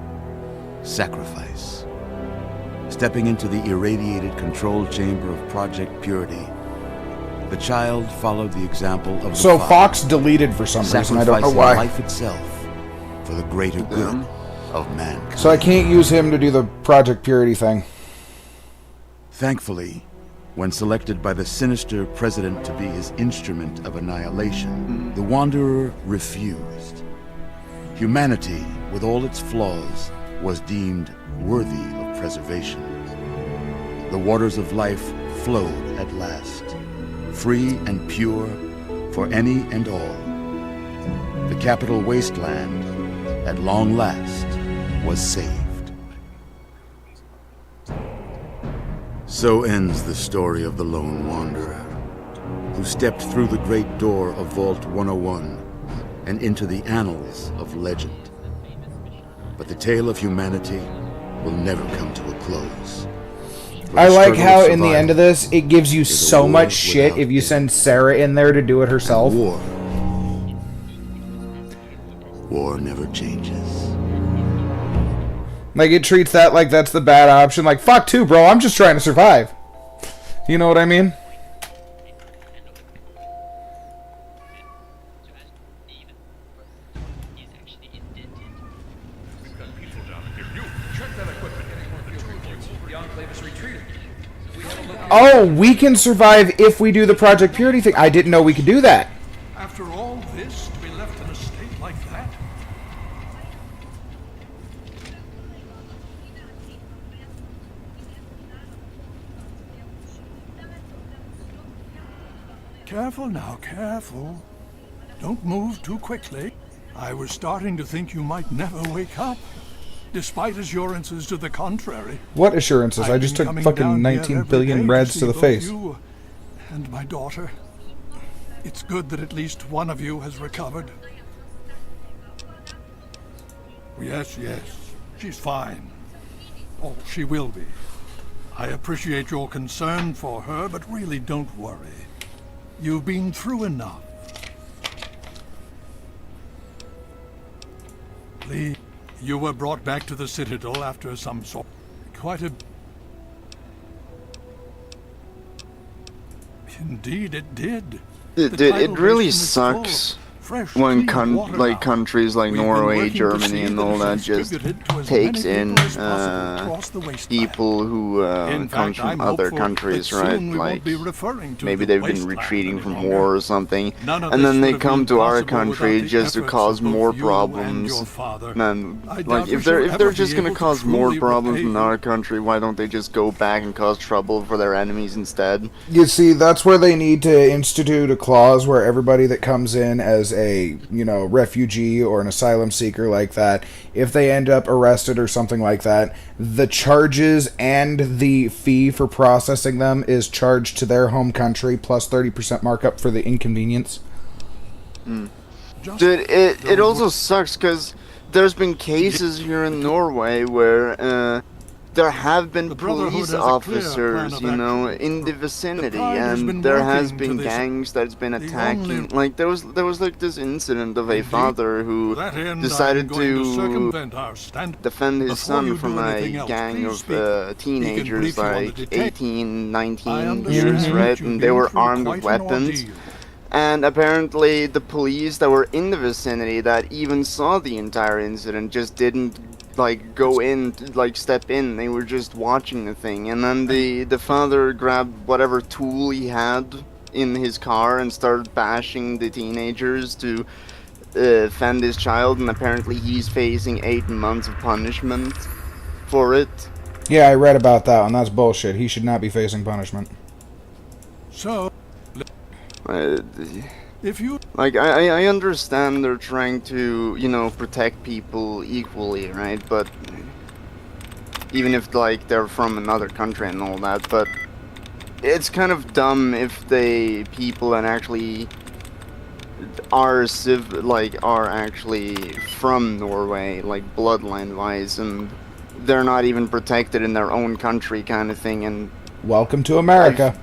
sacrifice. Stepping into the irradiated control chamber of Project Purity, the child followed the example of the So father, Fox deleted for some reason, I don't know sacrificing why. life itself for the greater good of mankind. So I can't use him to do the Project Purity thing. Thankfully, when selected by the sinister president to be his instrument of annihilation, the Wanderer refused. Humanity, with all its flaws, was deemed worthy of preservation. The waters of life flowed at last, free and pure for any and all. The capital wasteland, at long last, was saved. So ends the story of the lone wanderer, who stepped through the great door of Vault 101 and into the annals of legend. But the tale of humanity will never come to a close. For I the like struggle how of in the end of this, it gives you is a so war much shit without if you send Sarah in there to do it herself. War never changes. Like, it treats that like that's the bad option. Like, fuck too, bro. I'm just trying to survive. You know what I mean? Oh, we can survive if we do the Project Purity thing. I didn't know we could do that. After all this, to be Careful now, careful. Don't move too quickly. I was starting to think you might never wake up, despite assurances to the contrary. What assurances? I just took fucking 19 billion reds to the face. You and my daughter. It's good that at least one of you has recovered. Yes, yes. She's fine. Oh, she will be. I appreciate your concern for her, but really don't worry. You've been through enough. Lee, you were brought back to the Citadel after some sort... quite a... Indeed, it did. It really sucks when countries like Norway, Germany, and all that just takes in people who come from other countries, right? Like maybe they've been retreating from war or something, and then they come to our country just to cause more problems. Man, like if they're just gonna cause more problems in our country, why don't they just go back and cause trouble for their enemies instead? You see, that's where they need to institute a clause where everybody that comes in as a, you know, refugee or an asylum seeker like that, if they end up arrested or something like that, the charges and the fee for processing them is charged to their home country plus 30% markup for the inconvenience. Dude, it also sucks because there's been cases here in Norway where there have been police officers, you know, in the vicinity, and there has been gangs that's been attacking. Like there was like this incident of a father who decided to defend his son from a gang of teenagers, like 18, 19 years, right? And they were armed with weapons. And apparently the police that were in the vicinity that even saw the entire incident just didn't like go in, like step in. They were just watching the thing, and then the father grabbed whatever tool he had in his car and started bashing the teenagers to fend his child, and apparently he's facing 8 months of punishment for it. Yeah, I read about that one. That's bullshit. He should not be facing punishment. So if you like, I understand they're trying to, you know, protect people equally, right? But even if like they're from another country and all that, but it's kind of dumb if people that actually are actually from Norway, like bloodline wise, and they're not even protected in their own country, kind of thing. And welcome to America.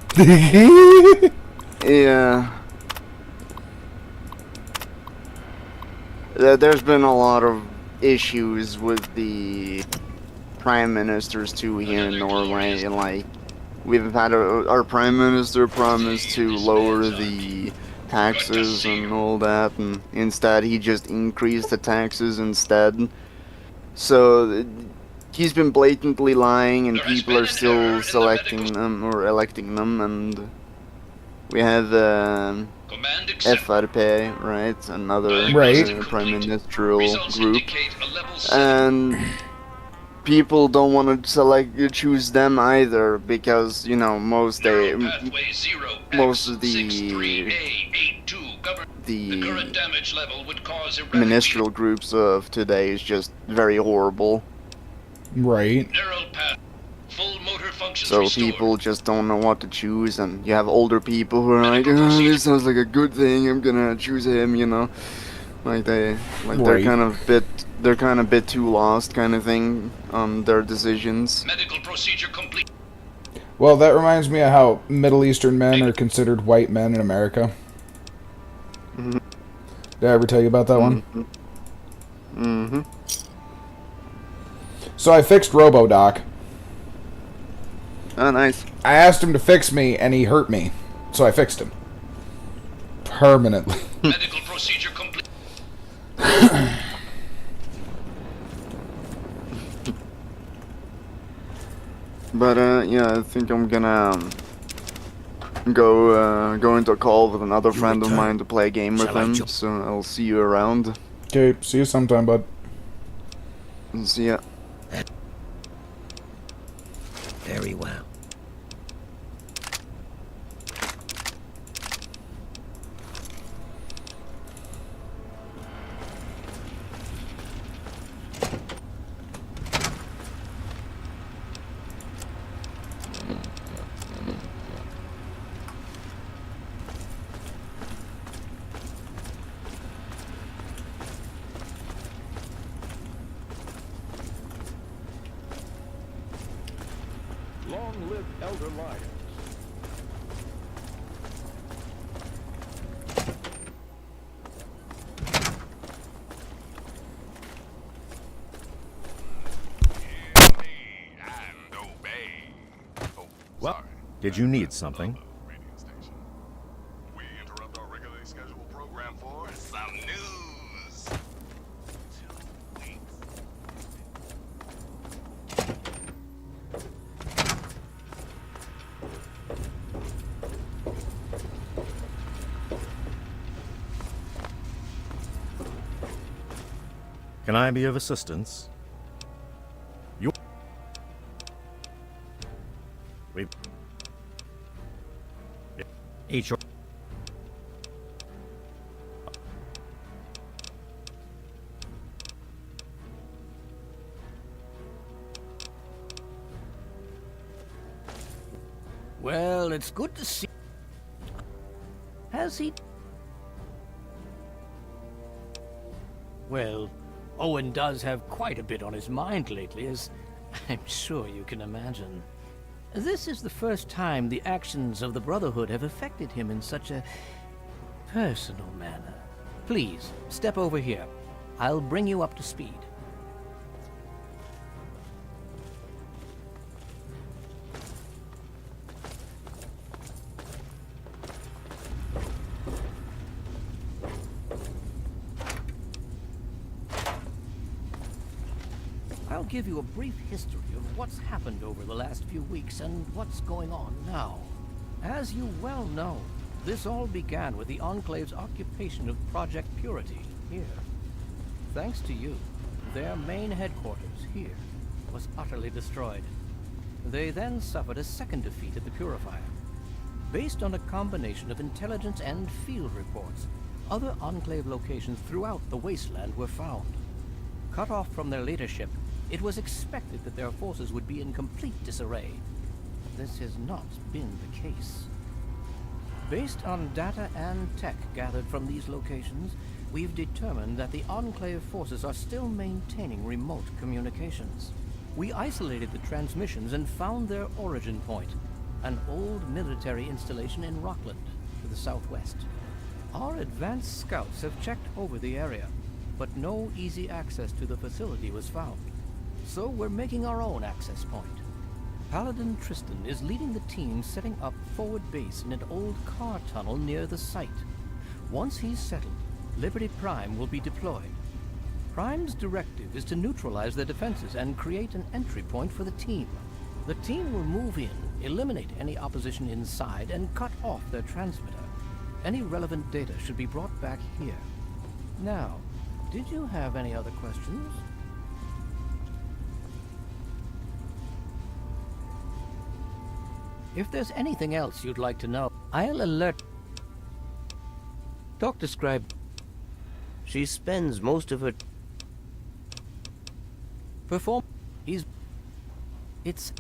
Yeah. There's been a lot of issues with the prime ministers too here in Norway, and like we've had our prime minister promised to lower the taxes and all that, and instead he just increased the taxes instead. So he's been blatantly lying, and people are still selecting them or electing them, and we have FRP, right? Another prime ministerial group, and people don't want to choose them either because, you know, most of the ministerial groups of today is just very horrible. Right. So people just don't know what to choose, and you have older people who are like, oh, this sounds like a good thing, I'm gonna choose him, you know. Like they're kind of a bit too lost, kind of thing, on their decisions. Medical procedure complete. Well, that reminds me of how Middle Eastern men are considered white men in America. Mm-hmm. Did I ever tell you about that one? Mm-hmm. So I fixed RoboDoc. Oh, nice. I asked him to fix me, and he hurt me. So I fixed him. Permanently. Medical procedure complete. But, yeah, I think I'm gonna go into a call with another friend of mine to play a game with him, so I'll see you around. Okay, see you sometime, bud. See ya. Very well. Long live Elder Lyons. Well, did you need something? We interrupt our regularly scheduled program for some news. Can I be of assistance? You. We. HR. Well, it's good to see. Has he? Well, Owen does have quite a bit on his mind lately, as I'm sure you can imagine. This is the first time the actions of the Brotherhood have affected him in such a personal manner. Please, step over here. I'll bring you up to speed. I'll give you a brief history of what's happened over the last few weeks and what's going on now. As you well know, this all began with the Enclave's occupation of Project Purity here. Thanks to you, their main headquarters here was utterly destroyed. They then suffered a second defeat at the Purifier. Based on a combination of intelligence and field reports, other Enclave locations throughout the wasteland were found. Cut off from their leadership, it was expected that their forces would be in complete disarray. This has not been the case. Based on data and tech gathered from these locations, we've determined that the Enclave forces are still maintaining remote communications. We isolated the transmissions and found their origin point, an old military installation in Rockland, to the southwest. Our advanced scouts have checked over the area, but no easy access to the facility was found. So we're making our own access point. Paladin Tristan is leading the team setting up forward base in an old car tunnel near the site. Once he's settled, Liberty Prime will be deployed. Prime's directive is to neutralize their defenses and create an entry point for the team. The team will move in, eliminate any opposition inside, and cut off their transmitter. Any relevant data should be brought back here. Now, did you have any other questions? If there's anything else you'd like to know, I'll alert... Dr. Scribe... She spends most of her... It's...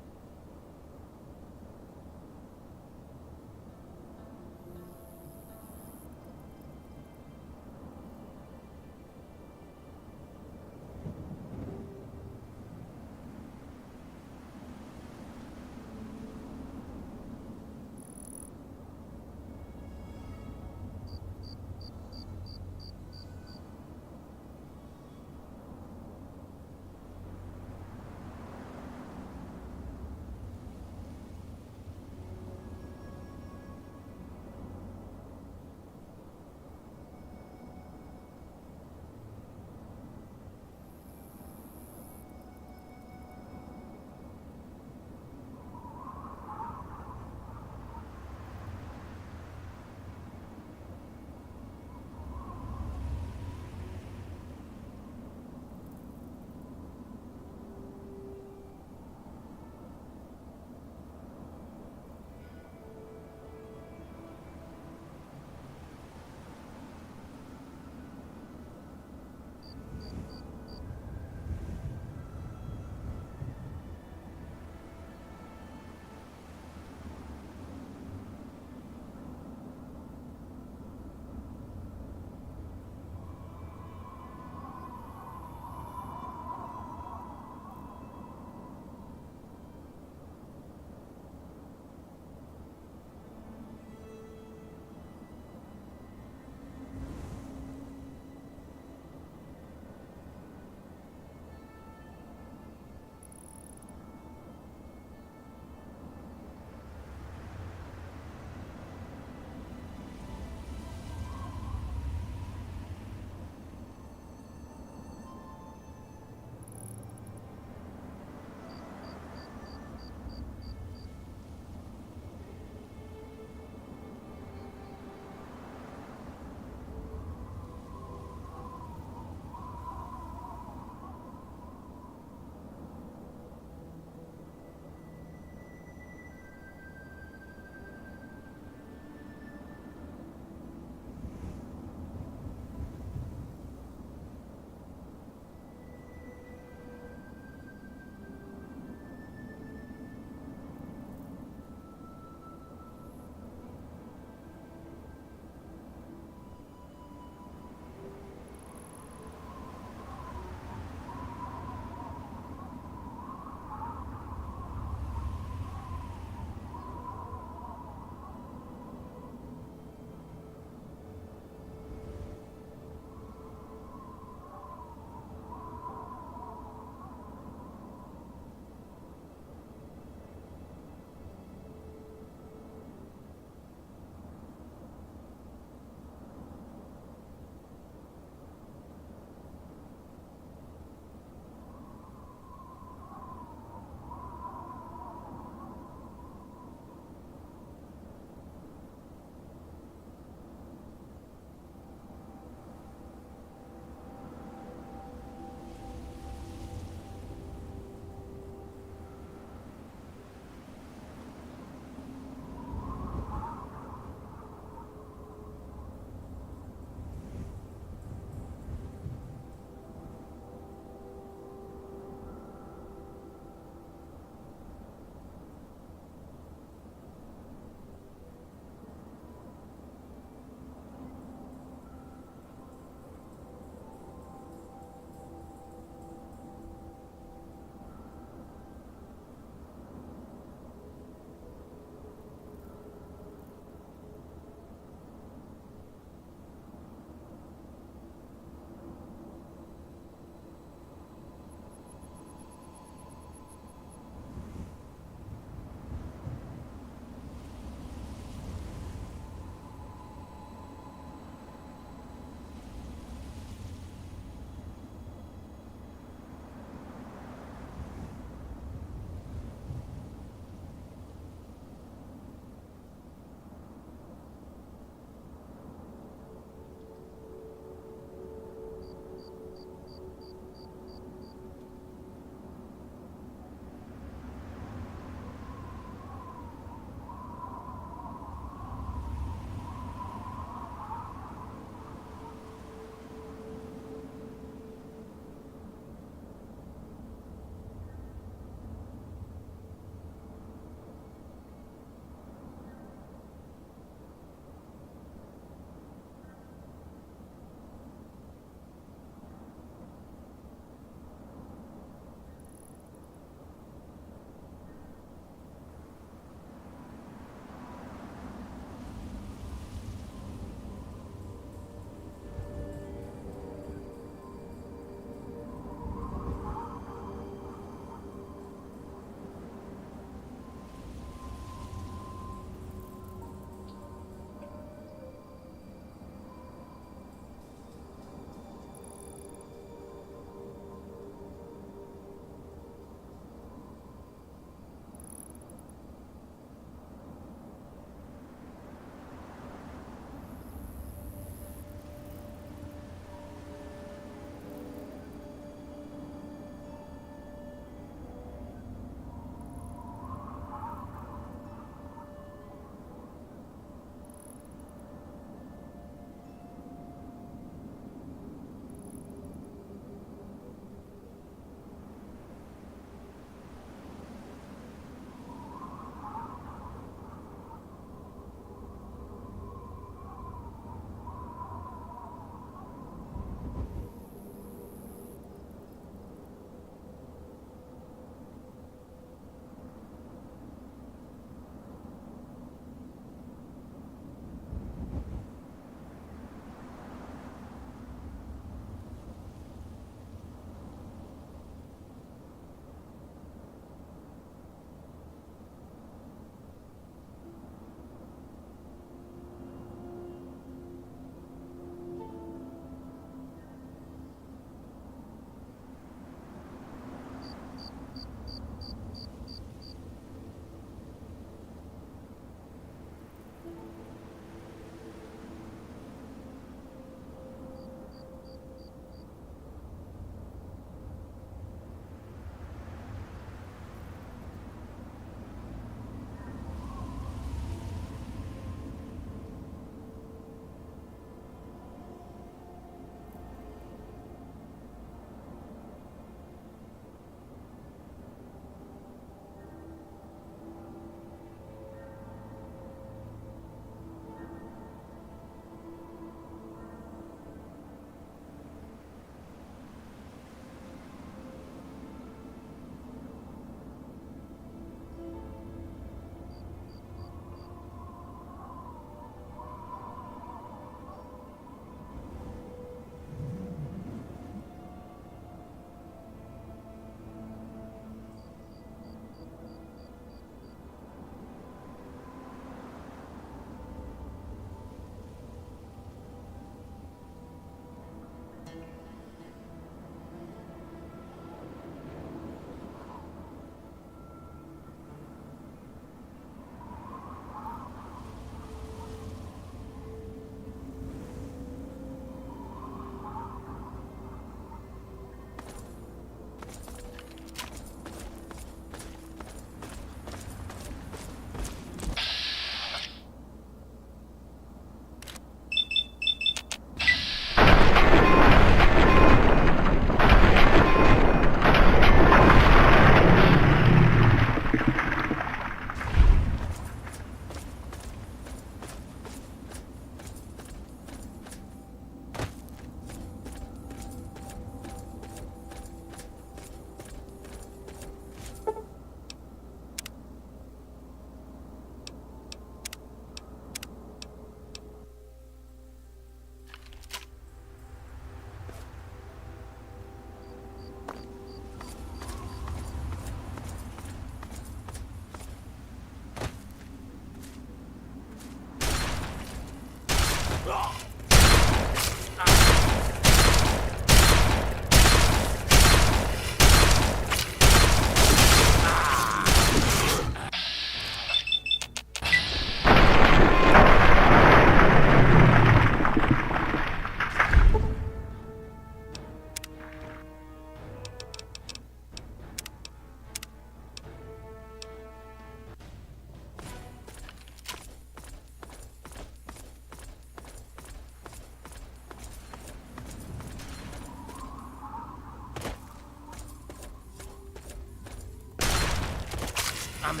I'm...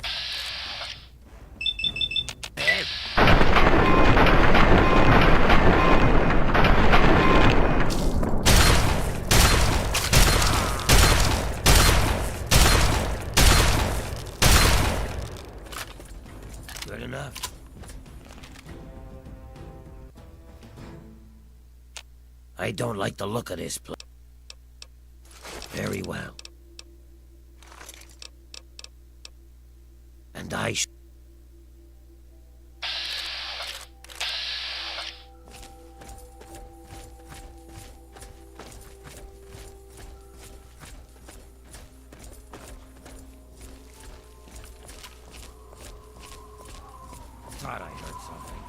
Good enough. I don't like the look of this place. Very well. And I thought I heard something.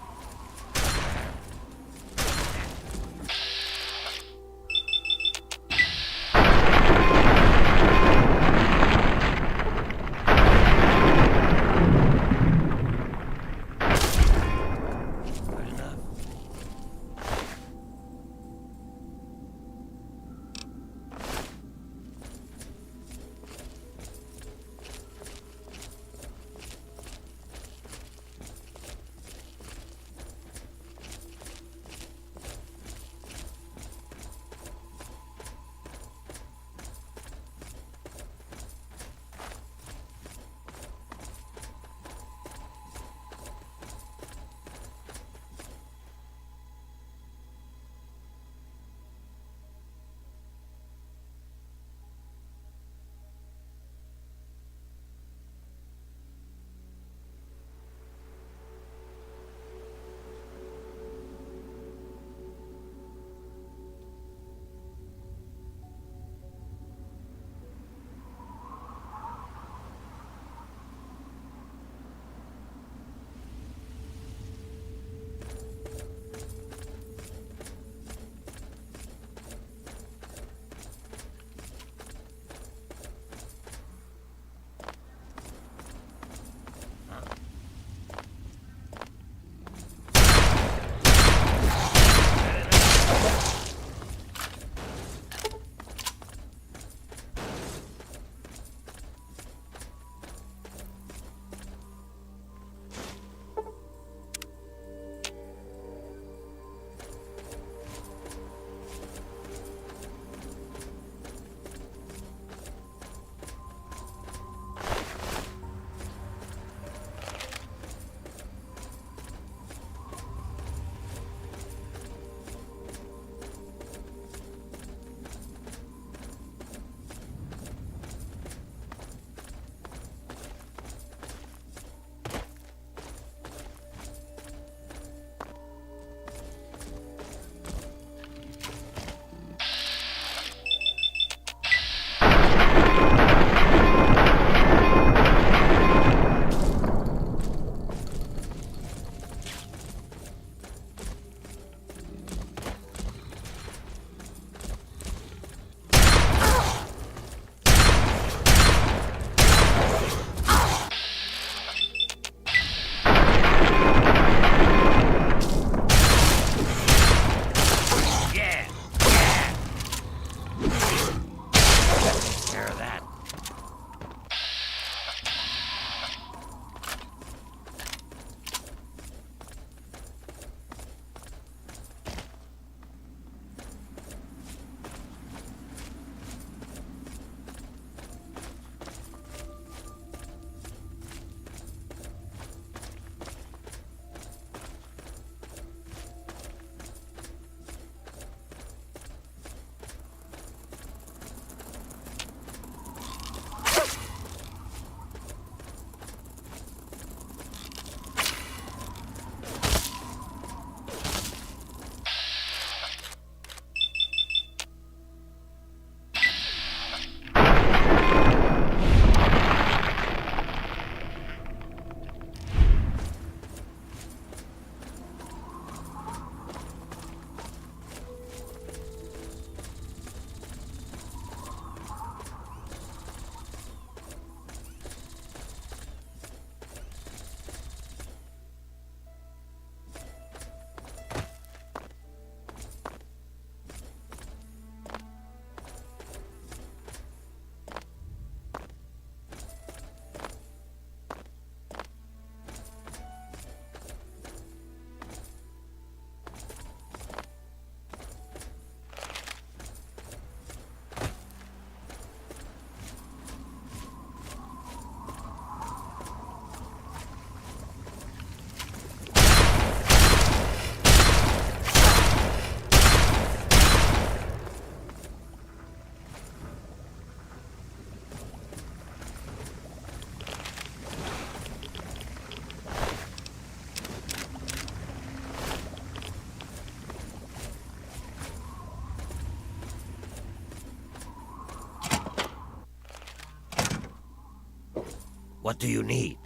What do you need?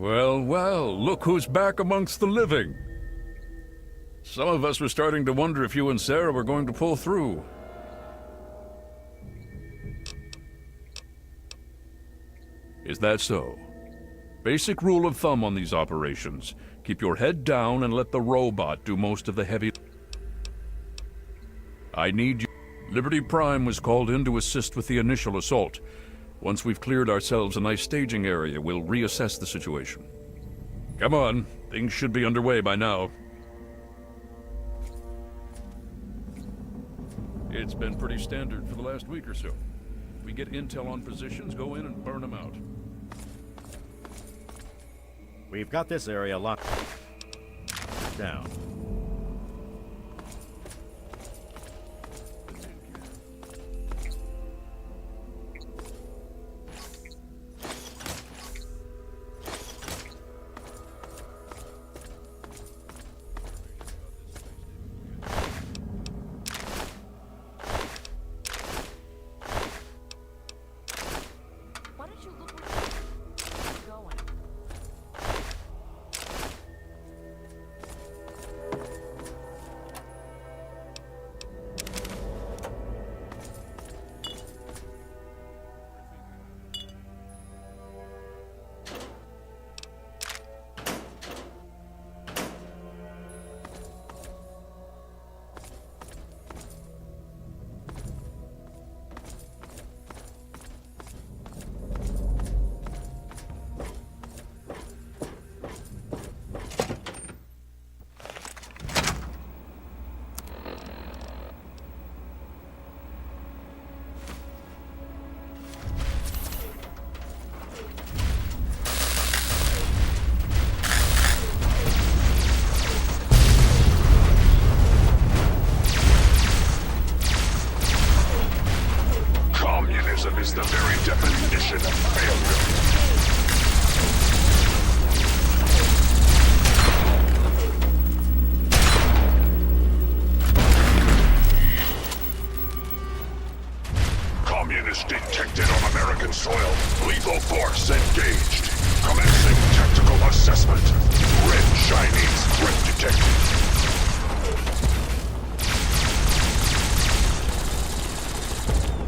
Well, well, look who's back amongst the living. Some of us were starting to wonder if you and Sarah were going to pull through. Is that so? Basic rule of thumb on these operations. Keep your head down and let the robot do most of the heavy... I need you. Liberty Prime was called in to assist with the initial assault. Once we've cleared ourselves a nice staging area, we'll reassess the situation. Come on, things should be underway by now. It's been pretty standard for the last week or so. If we get intel on positions, go in and burn them out. We've got this area locked down. Is the very definition of failure. Communist detected on American soil. Lethal force engaged. Commencing tactical assessment. Red Chinese threat detected.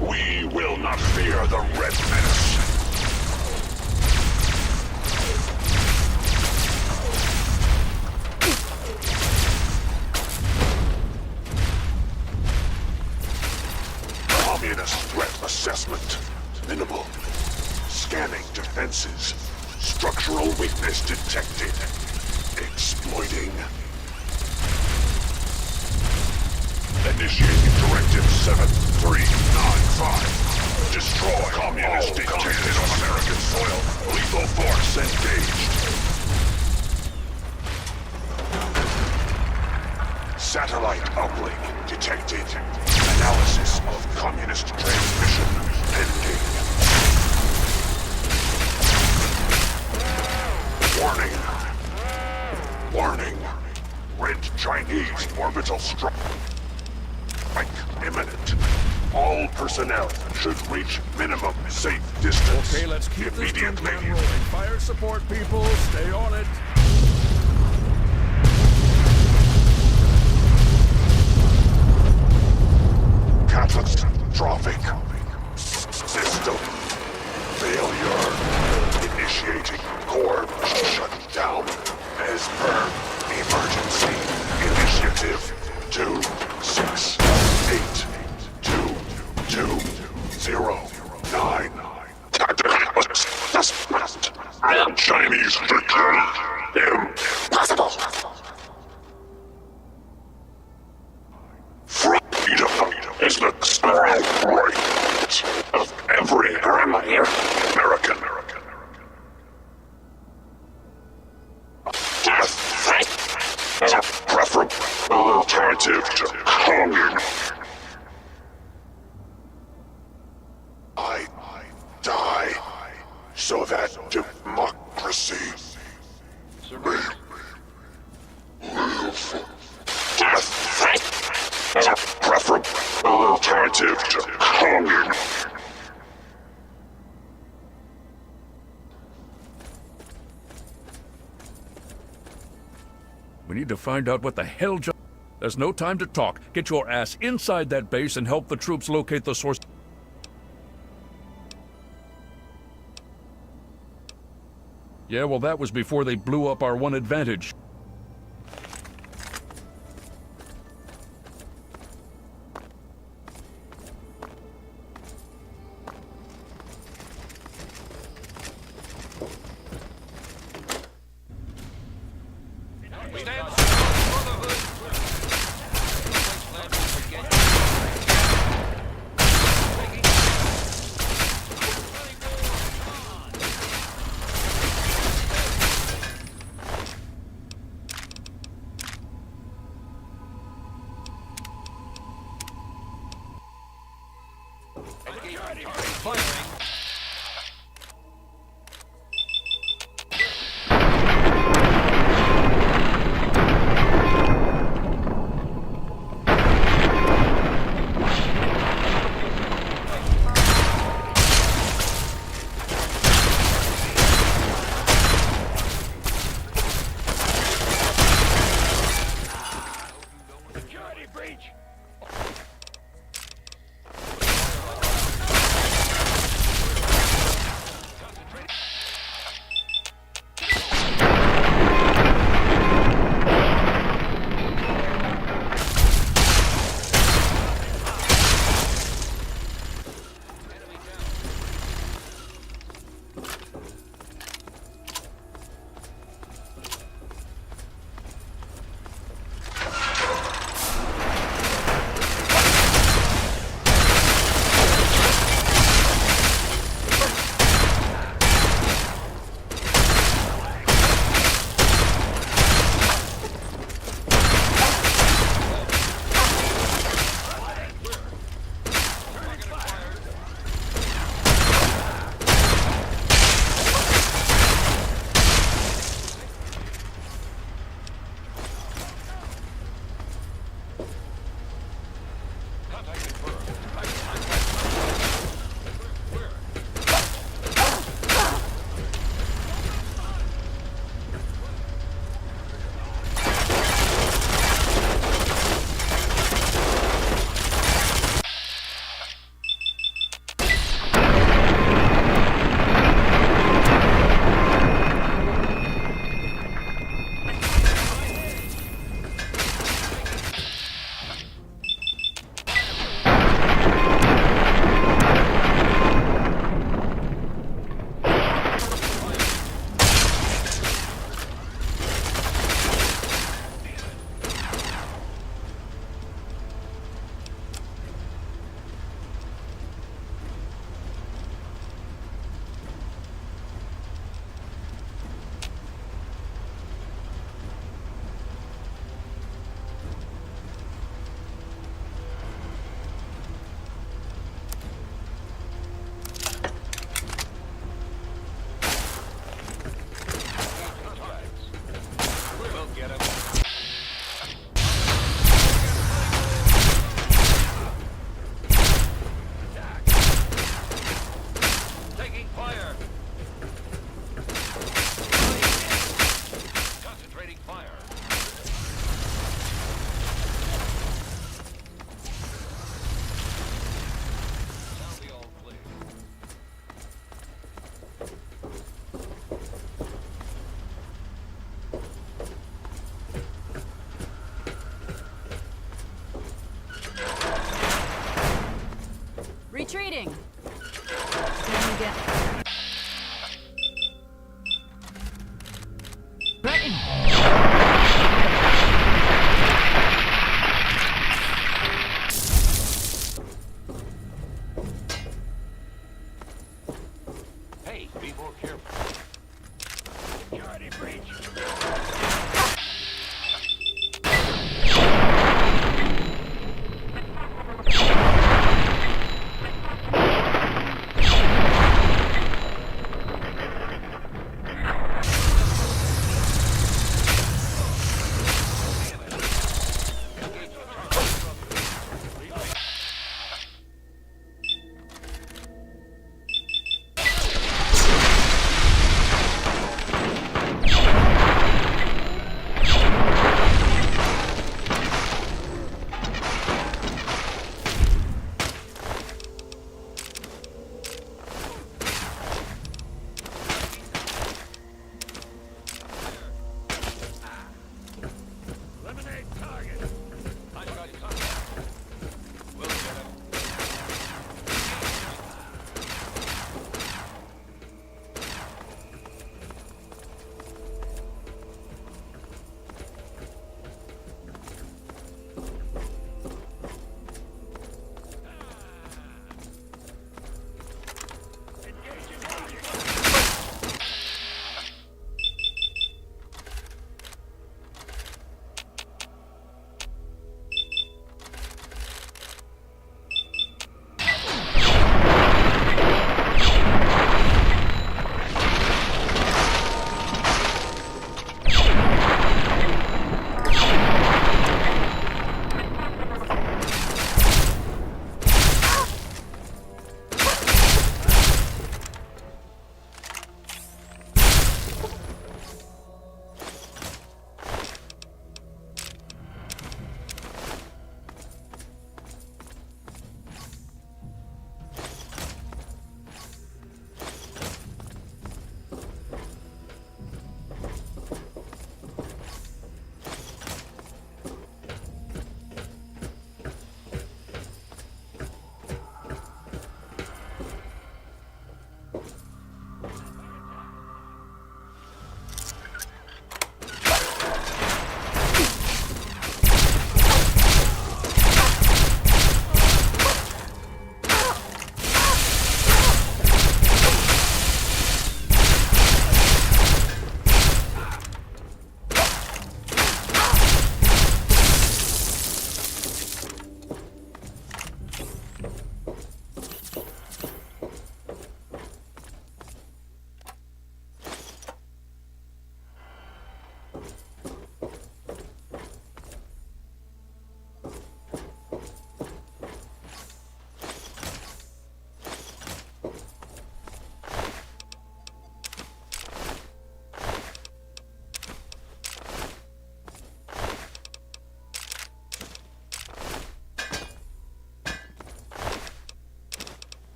We will not fear the Red Menace. Communist threat assessment. Minimal. Scanning defenses. Structural weakness detected. Exploiting. Initiating Directive 7395. Destroy communist detected on American soil. Lethal force engaged. Satellite uplink detected. Analysis of communist transmission pending. Warning. Warning. Red Chinese orbital strike. Imminent. All personnel should reach minimum safe distance. Okay, let's keep this immediately. program rolling. Fire support, people. Stay on it. Catastrophic. System failure. Initiating core shutdown as per emergency initiative 26822009. Tactical assessment. Red Chinese victory. is the scarlet right of every American. Death is a preferable alternative to communism. I die so that democracy may live. Death is a preferable alternative to communism. We need to find out what the hell just... There's no time to talk. Get your ass inside that base and help the troops locate the source. Yeah, well, that was before they blew up our one advantage. Retreating. Stand again.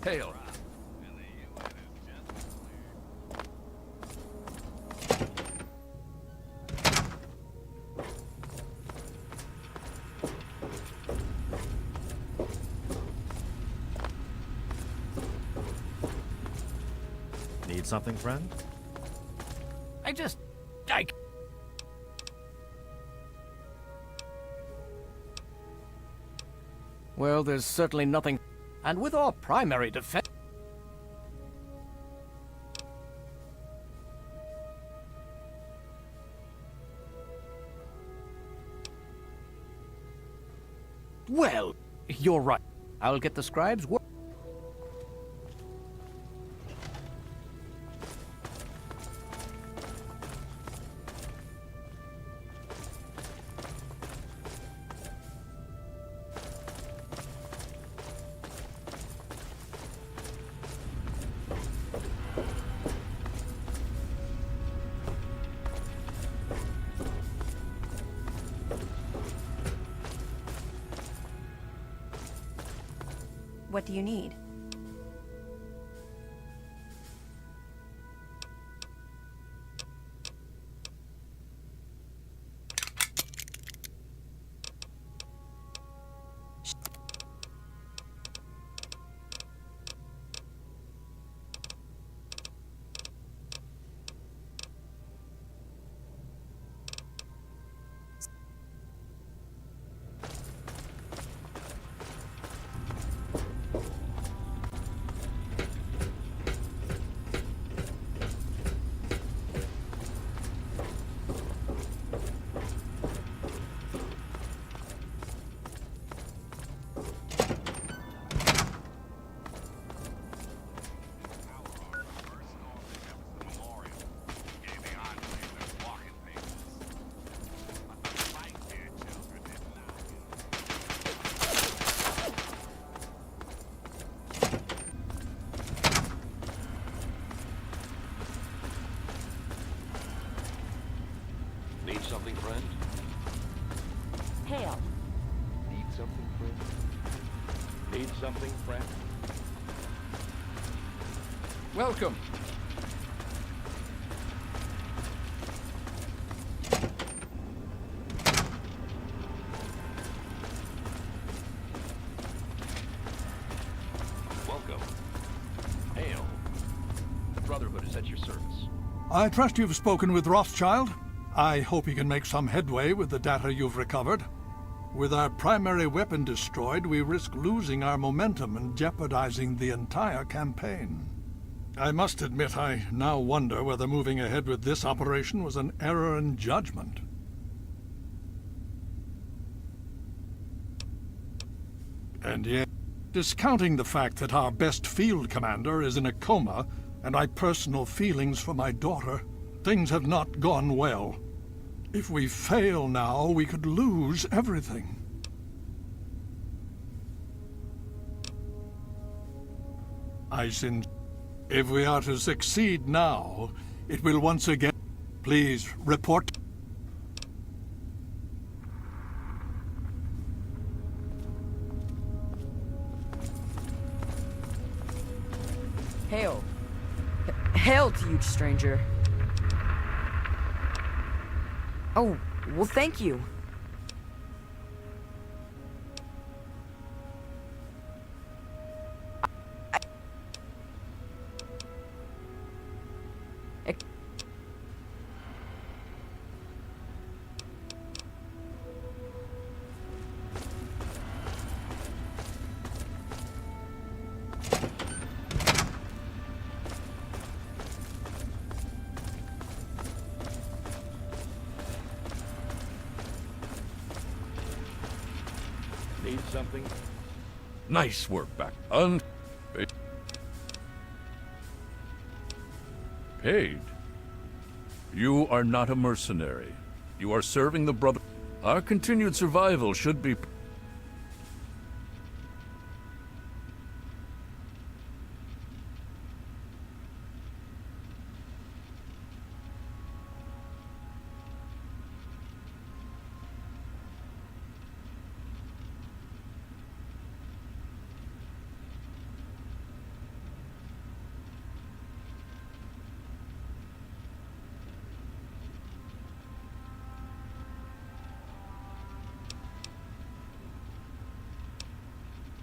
Hail. Need something, friend? I... Well, there's certainly nothing... And with our primary defense... Well, you're right. I'll get the scribes... What do you need? Need something, friend? Hail. Need something, friend? Need something, friend? Welcome. Welcome. Hail. The Brotherhood is at your service. I trust you've spoken with Rothschild. I hope he can make some headway with the data you've recovered. With our primary weapon destroyed, we risk losing our momentum and jeopardizing the entire campaign. I must admit, I now wonder whether moving ahead with this operation was an error in judgment. And yet, discounting the fact that our best field commander is in a coma, and my personal feelings for my daughter, things have not gone well. If we fail now, we could lose everything. If we are to succeed now, it will once again... Please, report... Hail. Hail to you, stranger. Oh, well, thank you. Need something? Nice work back. Paid. You are not a mercenary. You are serving the brother. Our continued survival should be...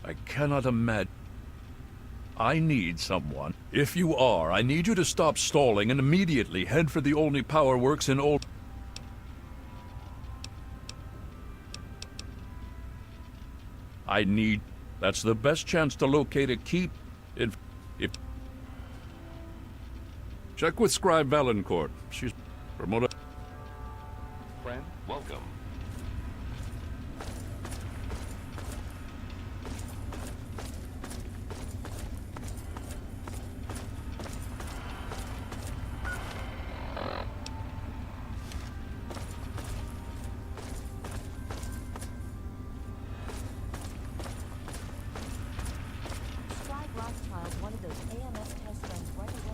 I cannot imagine. I need someone. If you are, I need you to stop stalling and immediately head for the Olney Power Works in Old... I need... That's the best chance to locate a key... If... Check with Scribe Valancourt. She's promoted... Friend, welcome. Scribe Rothschild wanted those AMS test done right away.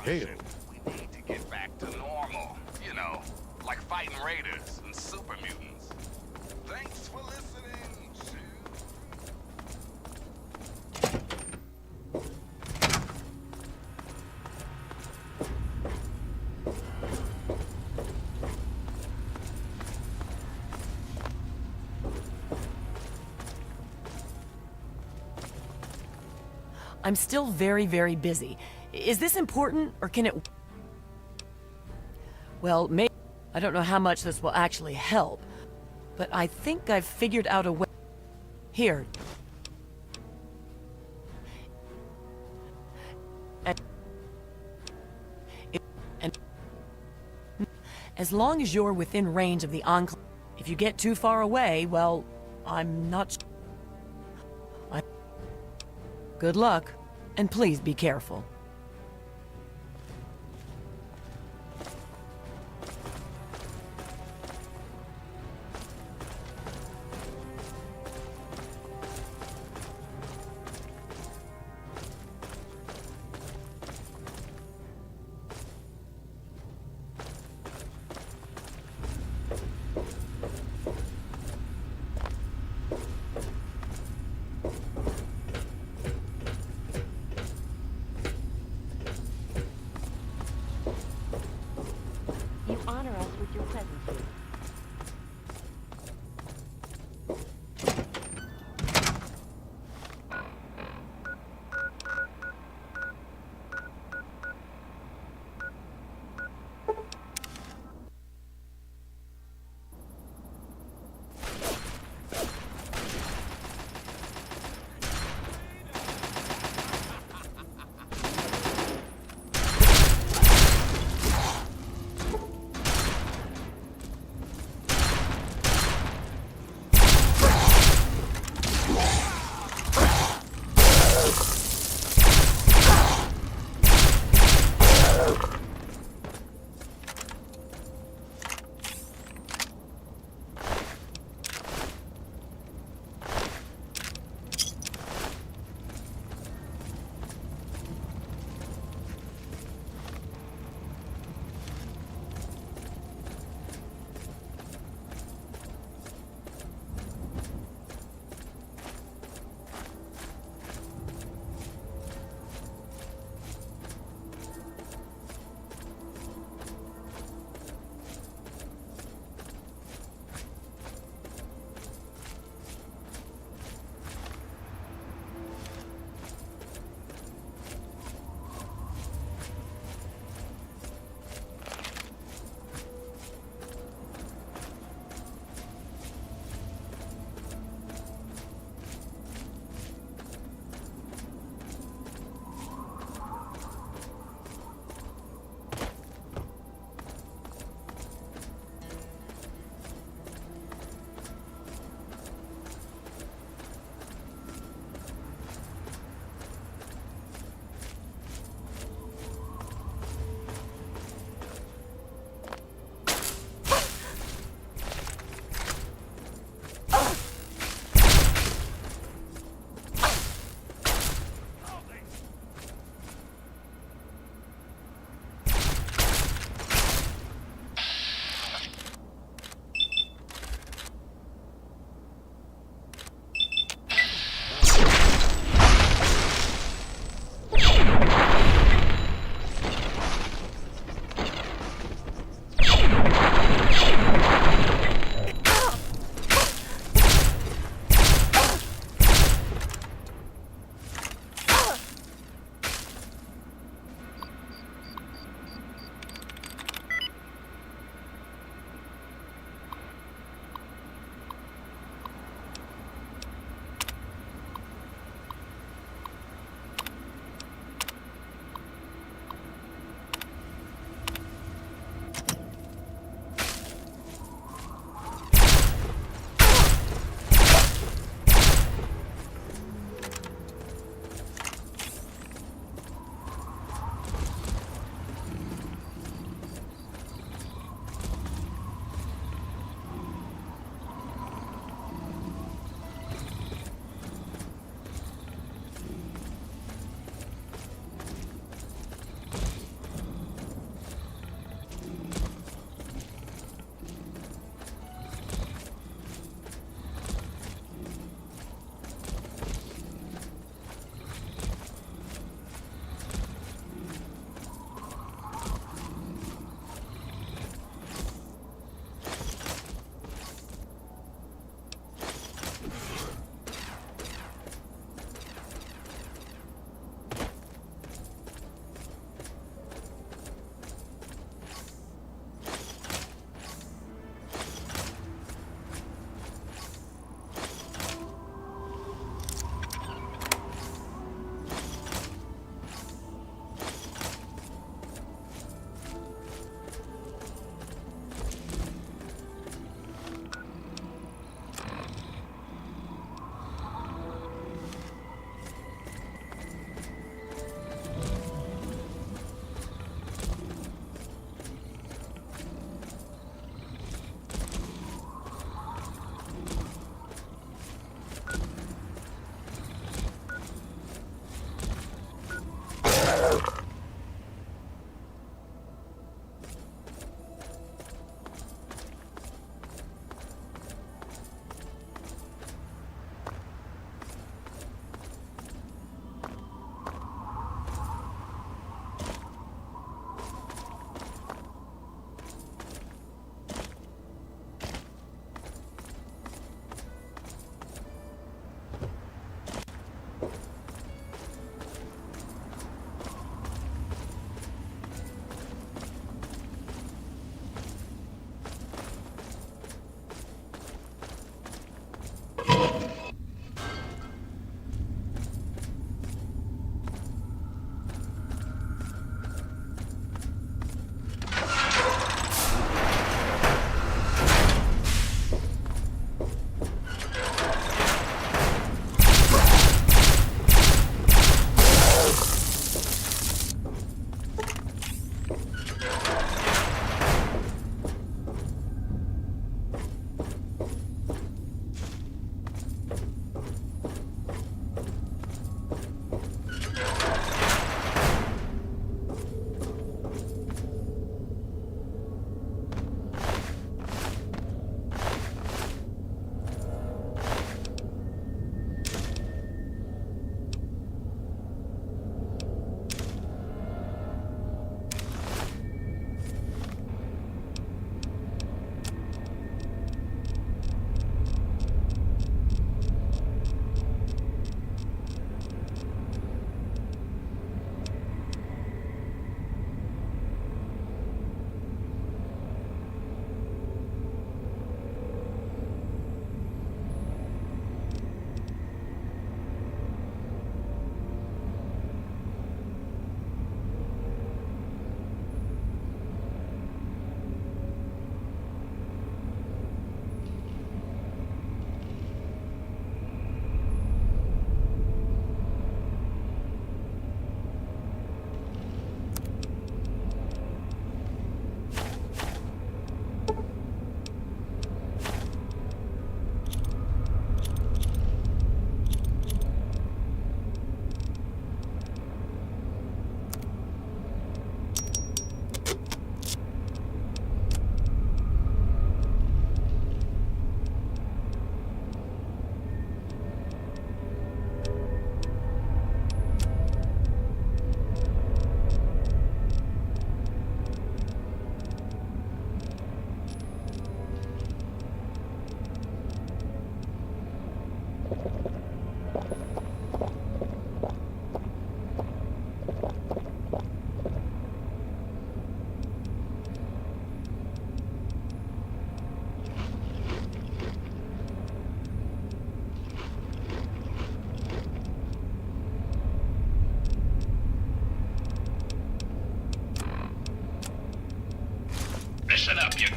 Hail. We need to get back to normal. You know, like fighting raiders and super mutants. Thanks for listening. I'm still very, very busy. Is this important, or can it... Well, maybe... I don't know how much this will actually help, but I think I've figured out a way... Here. And as long as you're within range of the Enclave, if you get too far away, well, I'm not... Good luck, and please be careful. You honor us with your presence here.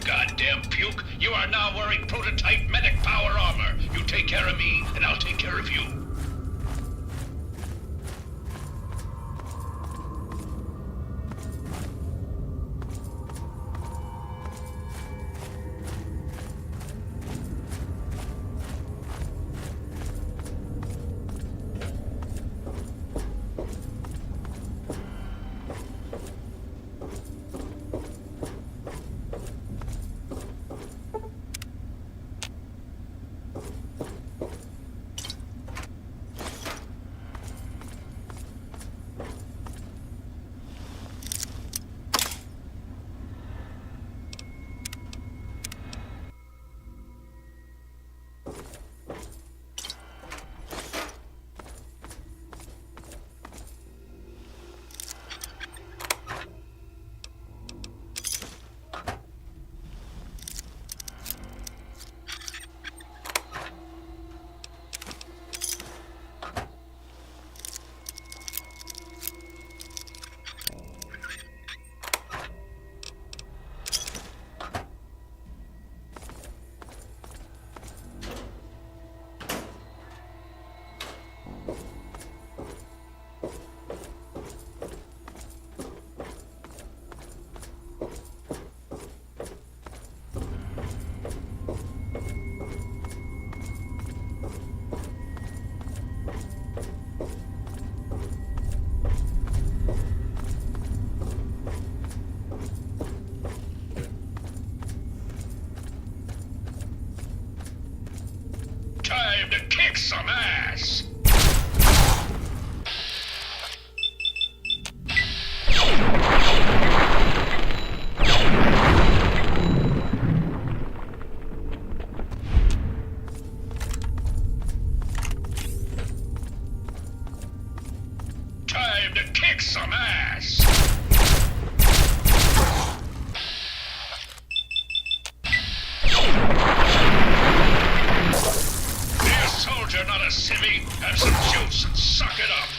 goddamn puke. You are now wearing prototype medic power armor. You take care of me, and I'll take care of you. Time to kick some ass! Time to kick some ass! Be a soldier, not a civvy. Have some juice and suck it up.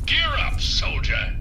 Gear up, soldier!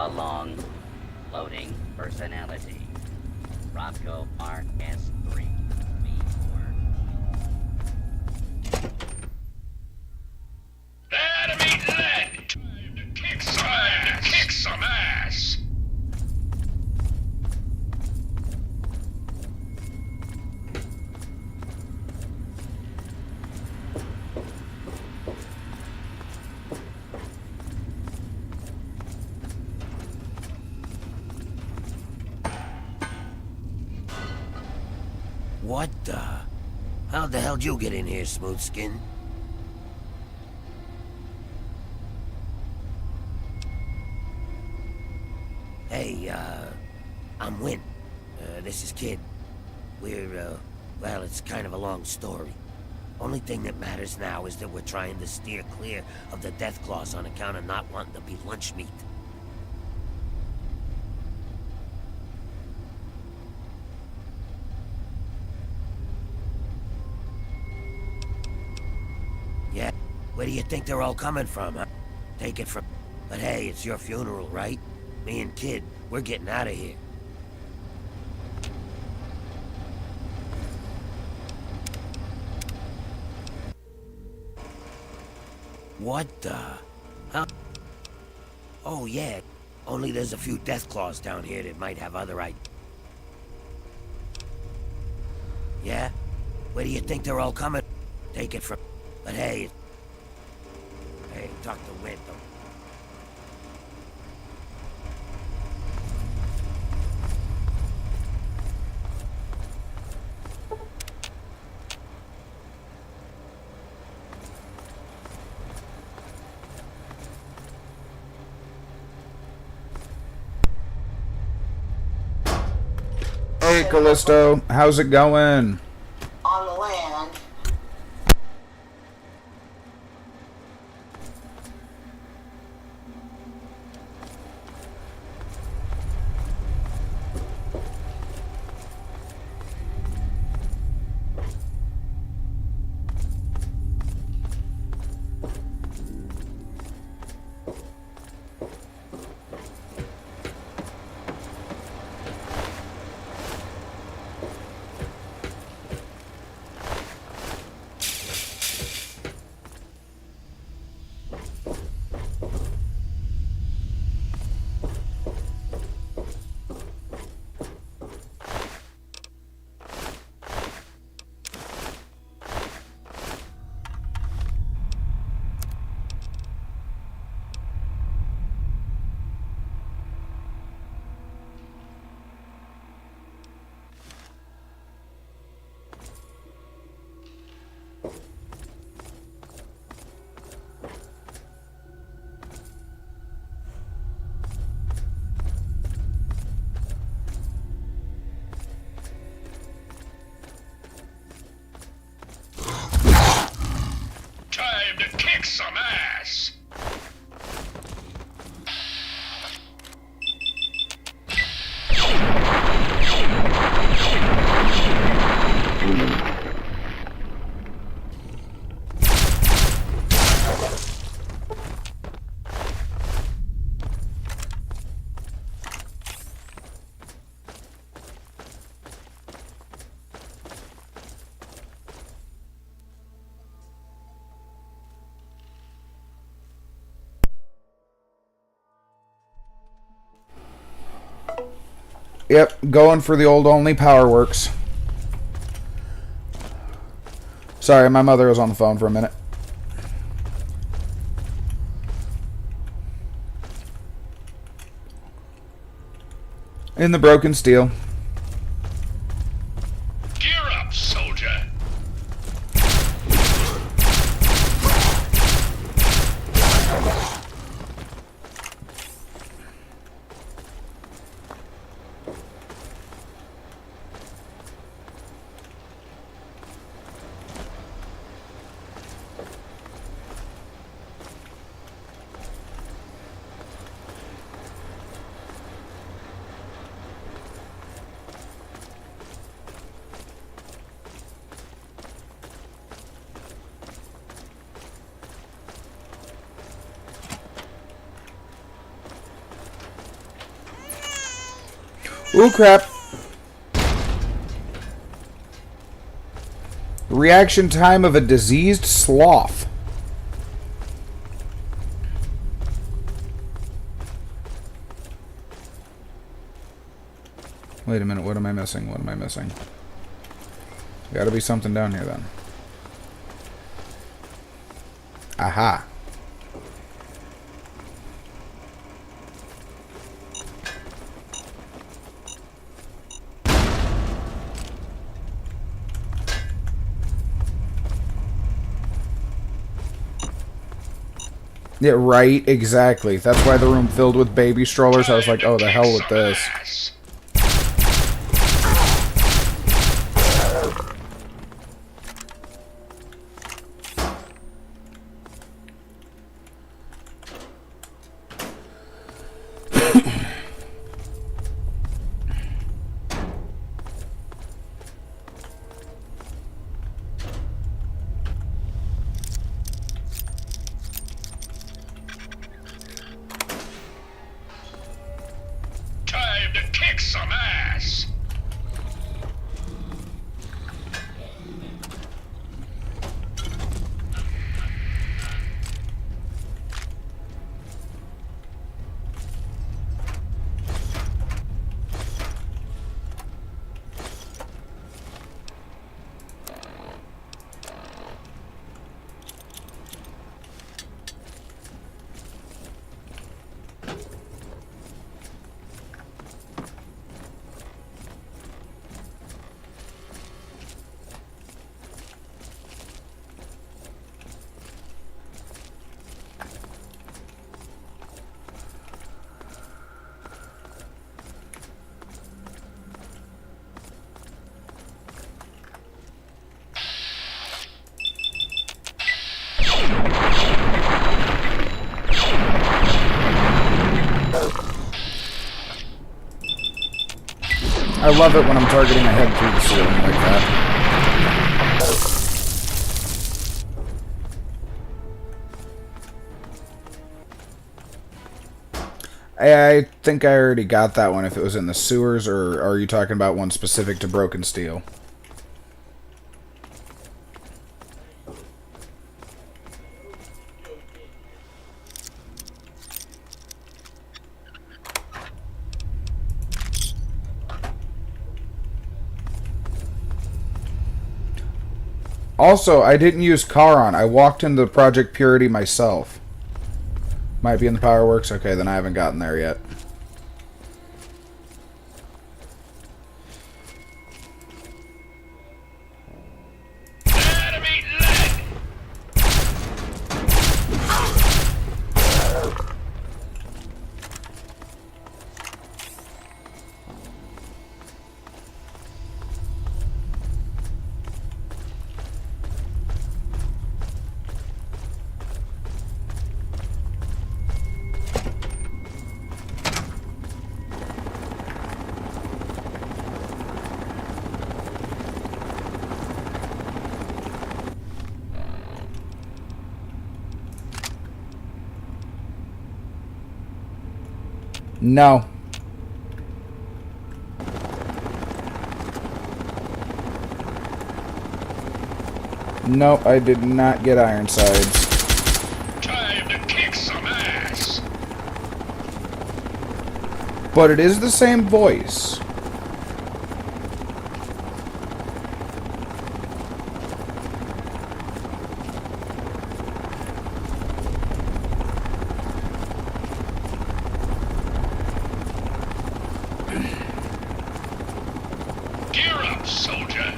long loading personality. Roscoe RS3. Enemy lead! Time to kick some ass! What the? How the hell'd you get in here, Smoothskin? Hey, I'm Win. This is Kid. We're, well, it's kind of a long story. Only thing that matters now is that we're trying to steer clear of the Deathclaws on account of not wanting to be lunch meat. Yeah, where do you think they're all coming from, huh? Take it from... But hey, it's your funeral, right? Me and Kid, we're getting out of here. What the? Huh? Oh, yeah. Only there's a few Deathclaws down here that might have other ideas. Yeah? Where do you think they're all coming? Take it from... But hey... Hey, talk to Win, though. Hey, Callisto, how's it going? On the land. Time to kick some ass! Yep, going for the old only power works. Sorry, my mother was on the phone for a minute. In the broken steel. Gear up, soldier! Ooh, crap. Reaction time of a diseased sloth. Wait a minute, what am I missing? What am I missing? Gotta be something down here then. Aha. Yeah, right, exactly. That's why the room filled with baby strollers. I was like, oh, the hell with this. Time to kick some ass! I love it when I'm targeting a head through the ceiling like that. I think I already got that one if it was in the sewers, or are you talking about one specific to Broken Steel? Also, I didn't use Charon. I walked into Project Purity myself. Might be in the Power Works? Okay, then I haven't gotten there yet. No. Nope, I did not get Ironsides. Time to kick some ass! But it is the same voice. Gear up, soldier!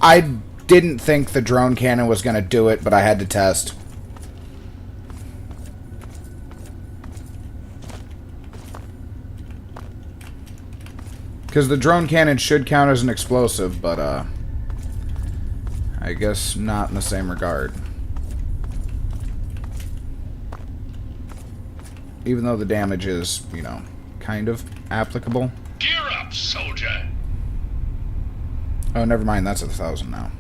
I didn't think the drone cannon was going to do it, but I had to test. Because the drone cannon should count as an explosive, but, I guess not in the same regard. Even though the damage is, you know, kind of applicable. Gear up, soldier! Oh, never mind. That's 1,000 now.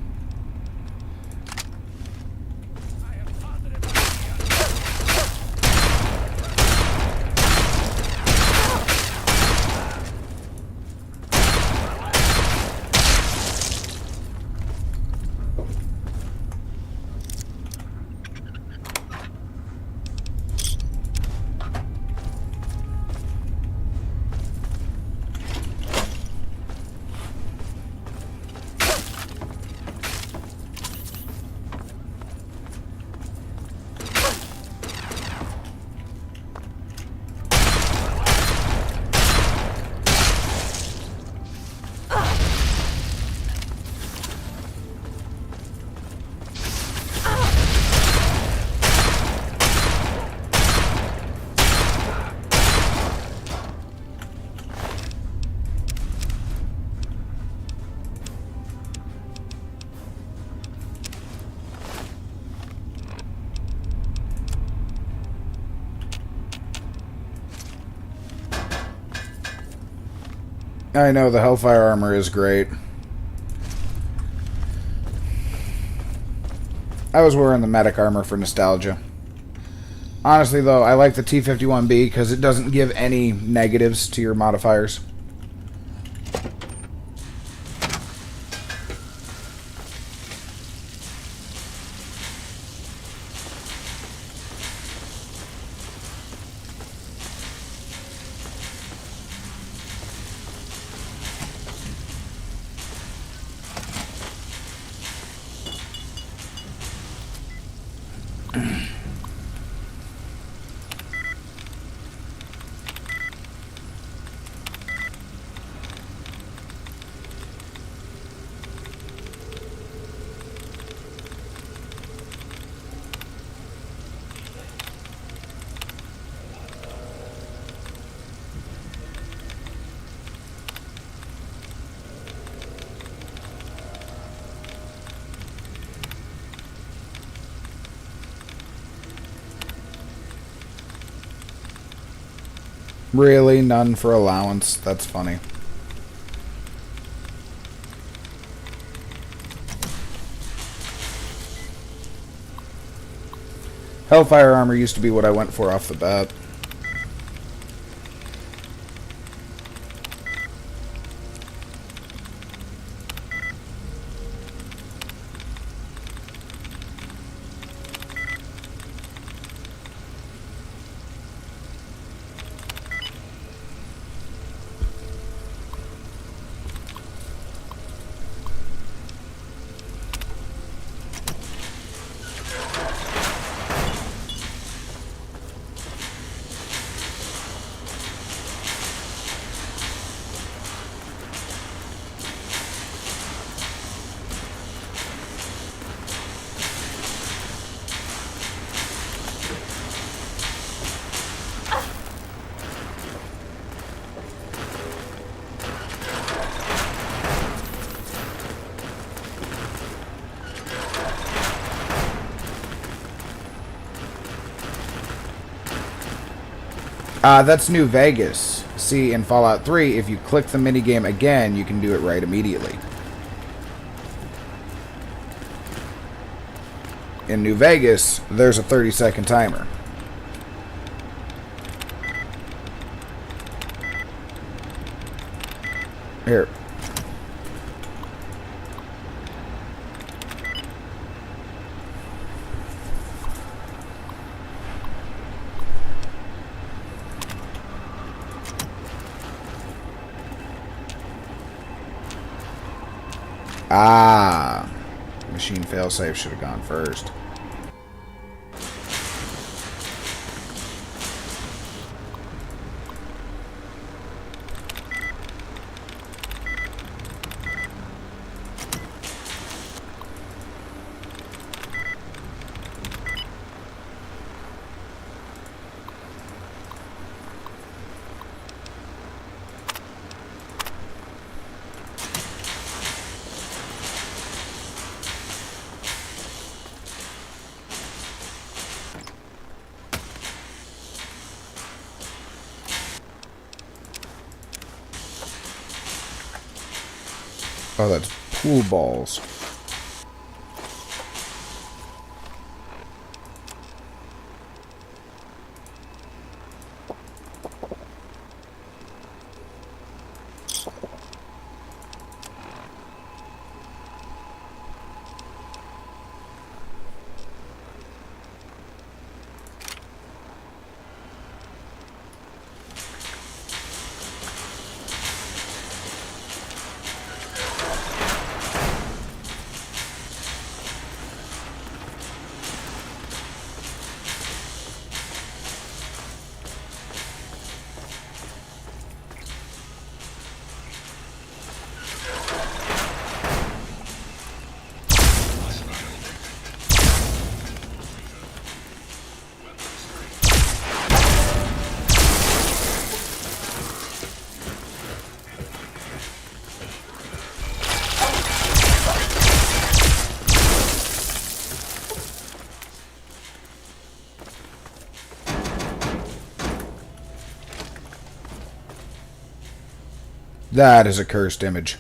I know, the Hellfire armor is great. I was wearing the medic armor for nostalgia. Honestly, though, I like the T-51B because it doesn't give any negatives to your modifiers. Really? None for allowance? That's funny. Hellfire armor used to be what I went for off the bat. That's New Vegas. See, in Fallout 3, if you click the minigame again, you can do it right immediately. In New Vegas, there's a 30-second timer. Here. Ah, machine failsafe should have gone first. Oh, that's pool balls. That is a cursed image.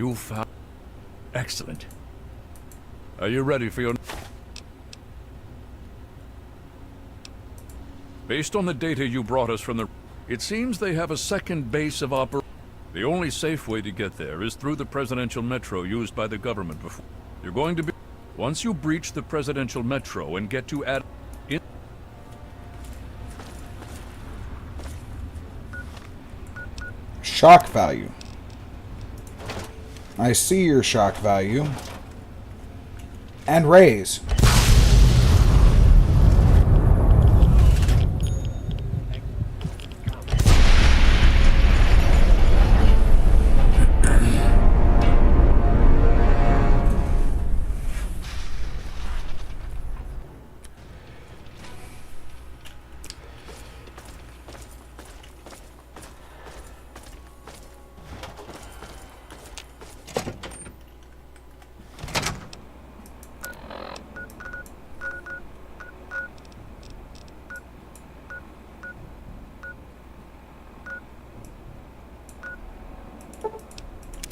You found... Excellent. Are you ready for your... Based on the data you brought us from the... It seems they have a second base of operation. The only safe way to get there is through the presidential metro used by the government before. You're going to be... Once you breach the presidential metro and get to Ad... Shock value. I see your shock value. And raise.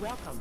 Welcome.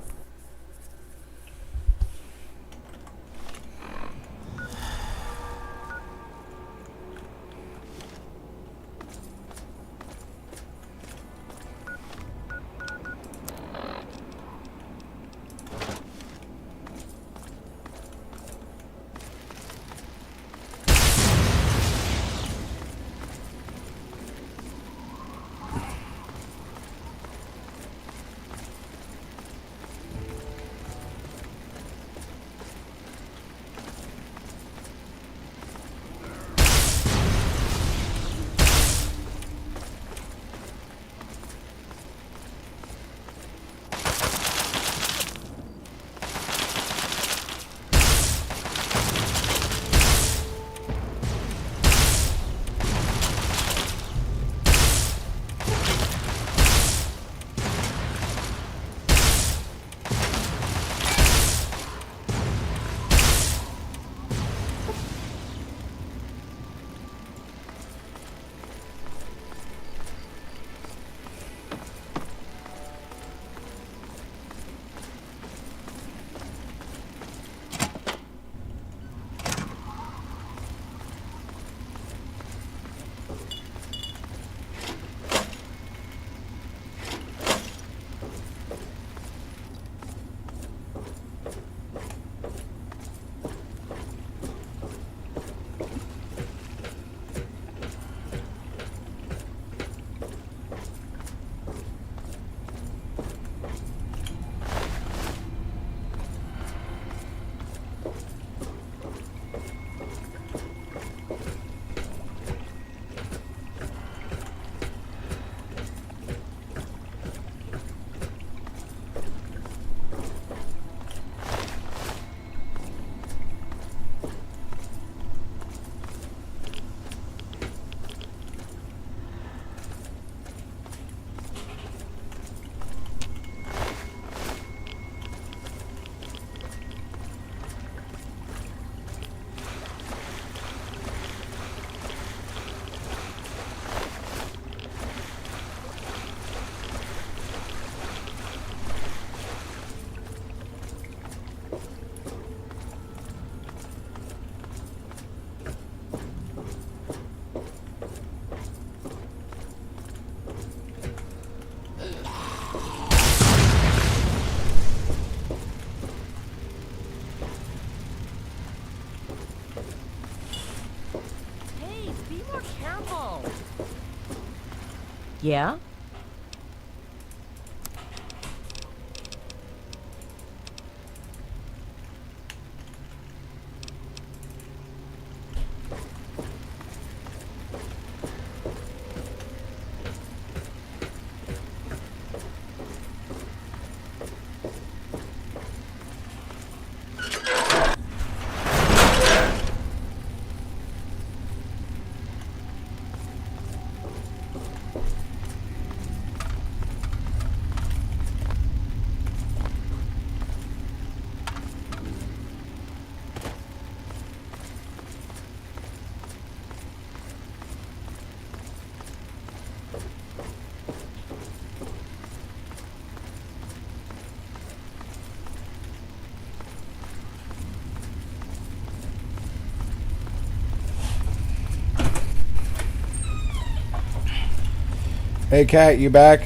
Yeah? Hey, Cat, you back?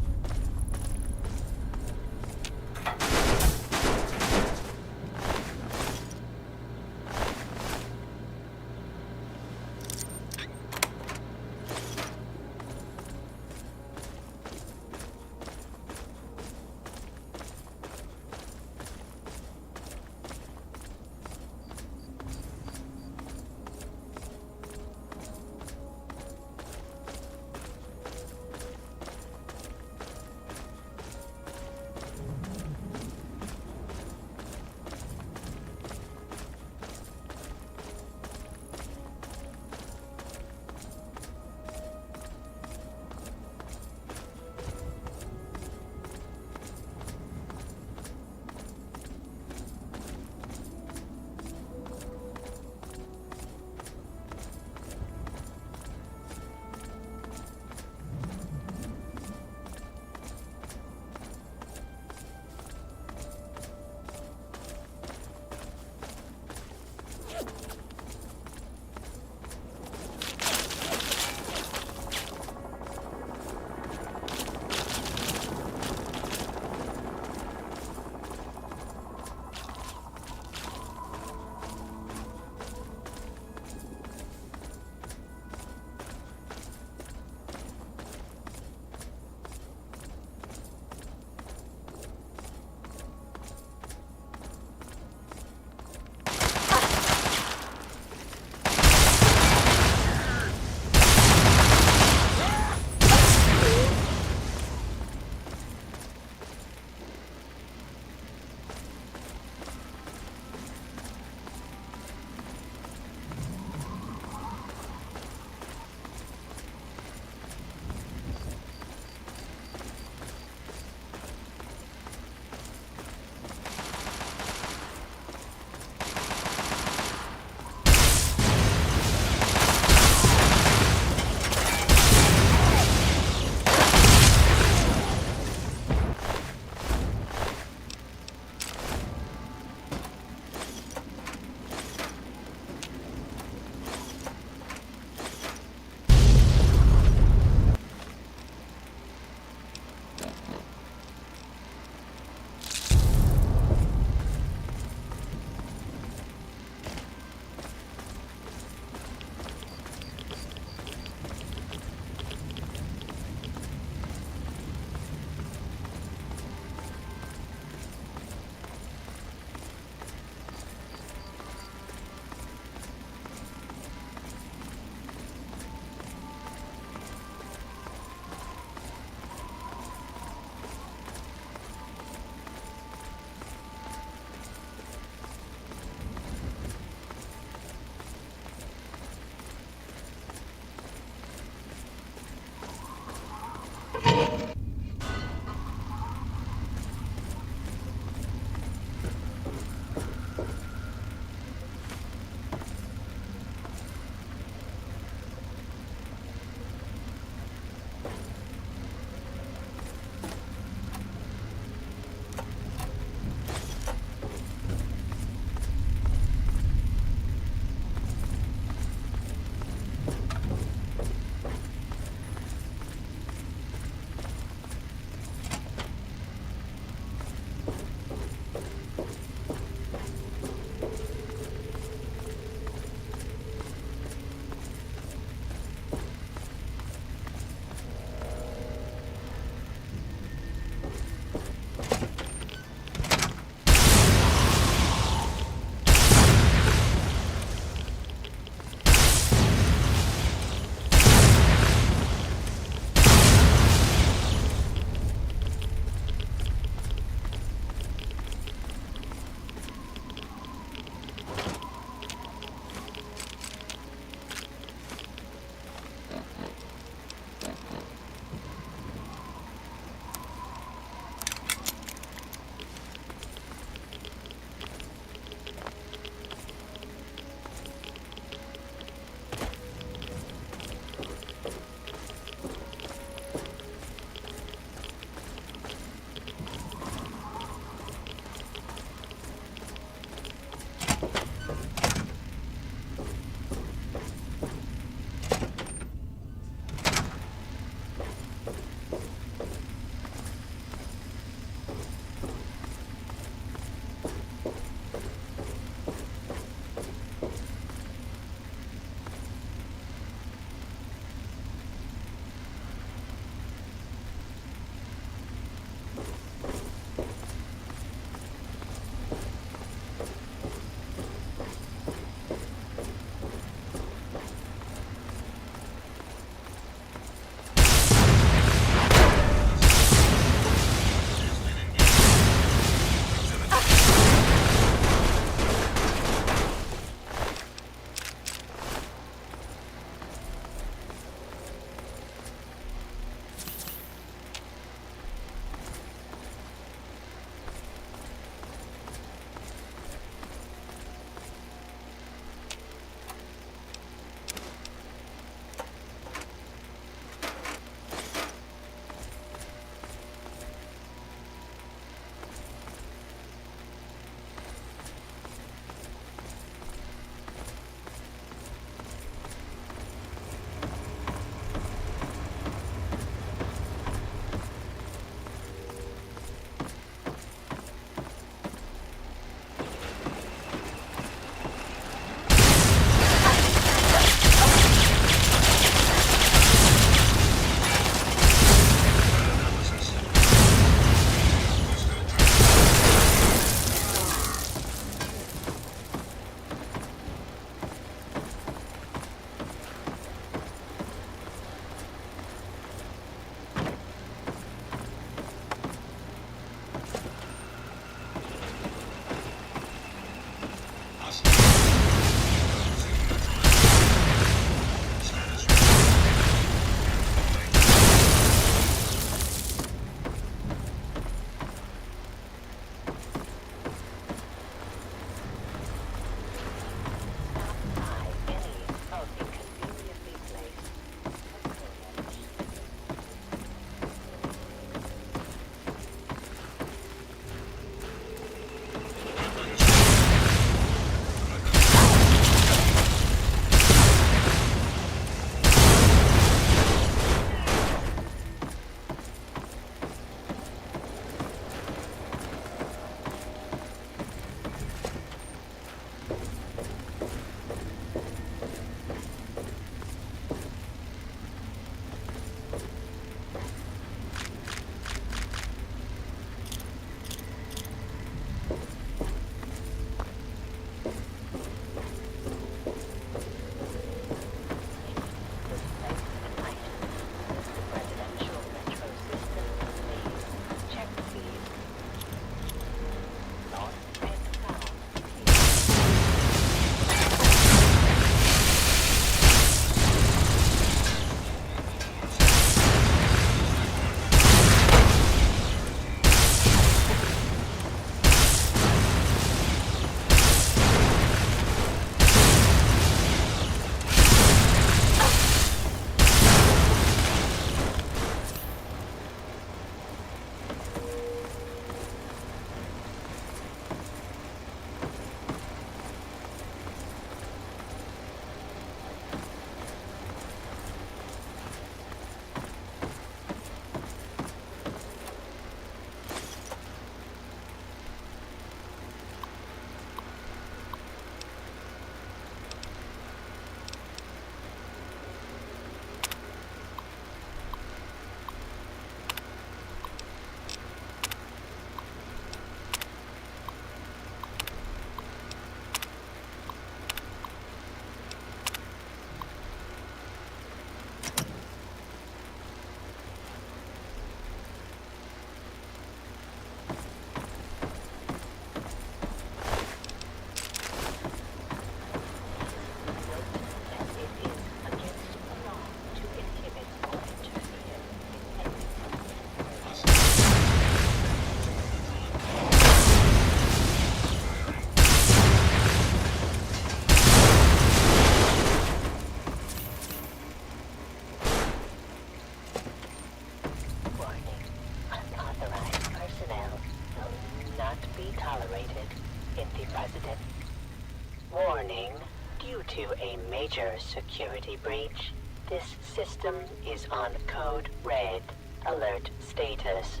to a major security breach. This system is on code red. Alert status.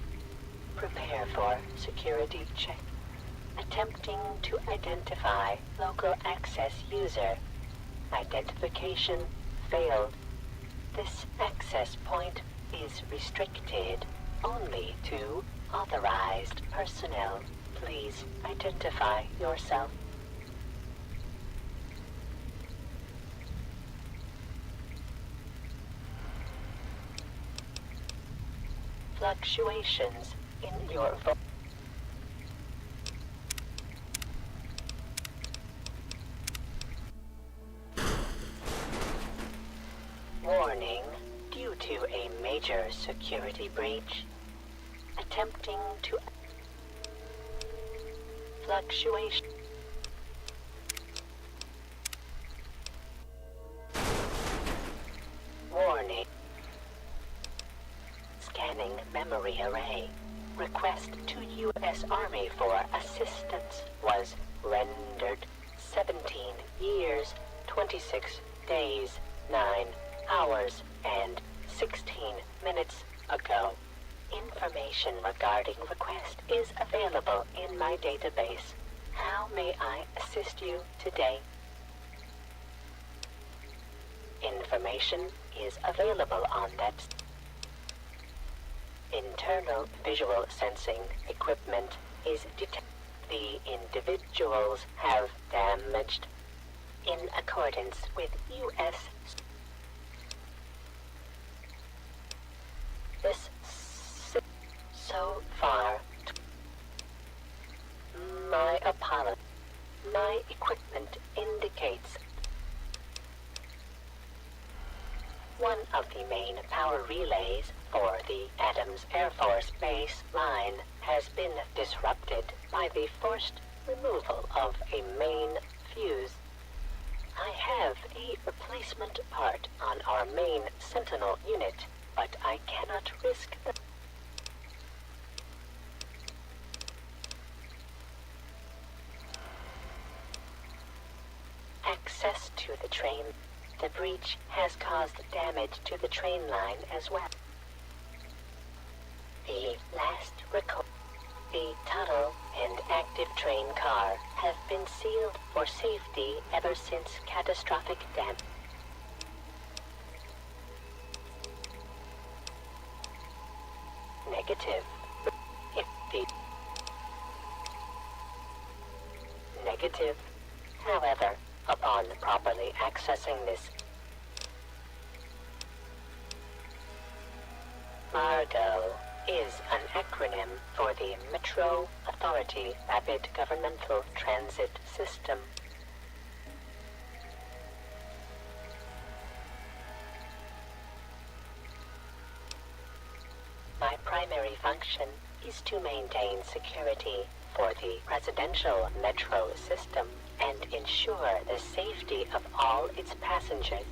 Prepare for security check. Attempting to identify local access user. Identification failed. This access point is restricted only to authorized personnel. Please identify yourself. Fluctuations in your voice. Warning, due to a major security breach, attempting to fluctuation. Warning. Scanning memory array. Request to U.S. Army for assistance was rendered 17 years, 26 days, 9 hours, and 16 minutes ago. Information regarding request is available in my database. How may I assist you today? Information is available on that. Internal visual sensing equipment is detected. The individuals have damaged in accordance with U.S. This so far. My apologies. My equipment indicates one of the main power relays for the Adams Air Force Base line has been disrupted by the forced removal of a main fuse. I have a replacement part on our main Sentinel unit, but I cannot risk the access to the train. The breach has caused damage to the train line as well. The last record. The tunnel and active train car have been sealed for safety ever since catastrophic damage. Negative. If the negative. However, upon properly accessing this, MARGO is an acronym for the Metro Authority Rapid Governmental Transit System. My primary function is to maintain security for the presidential metro system and ensure the safety of all its passengers.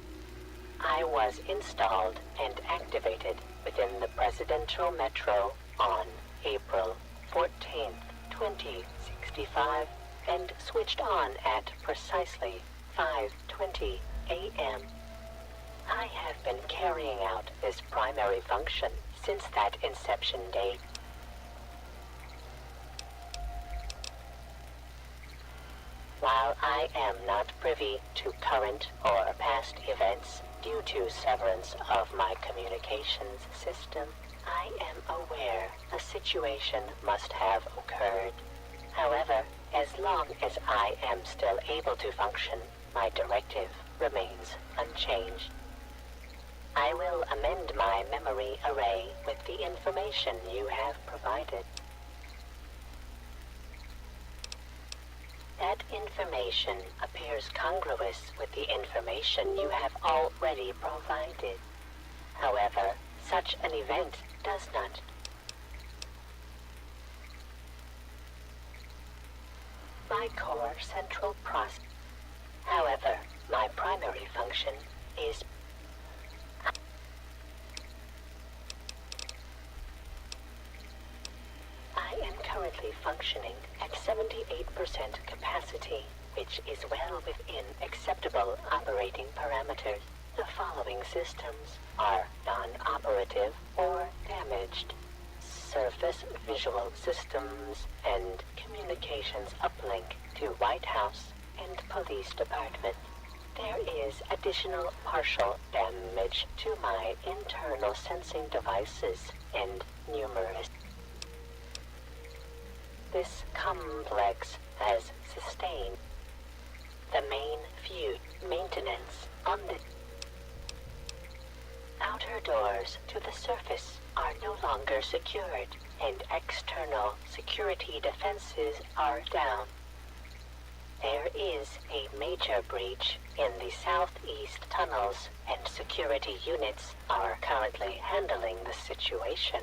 I was installed and activated within the presidential metro on April 14th, 2065, and switched on at precisely 5:20 a.m. I have been carrying out this primary function since that inception date. While I am not privy to current or past events due to severance of my communications system, I am aware a situation must have occurred. However, as long as I am still able to function, my directive remains unchanged. I will amend my memory array with the information you have provided. That information appears congruous with the information you have already provided. However, such an event does not. My core central process. However, my primary function is I am currently functioning at 78% capacity, which is well within acceptable operating parameters. The following systems are non-operative or damaged: surface visual systems and communications uplink to White House and Police Department. There is additional partial damage to my internal sensing devices and numerous. This complex has sustained the main fuse maintenance on the outer doors to the surface are no longer secured, and external security defenses are down. There is a major breach in the southeast tunnels, and security units are currently handling the situation.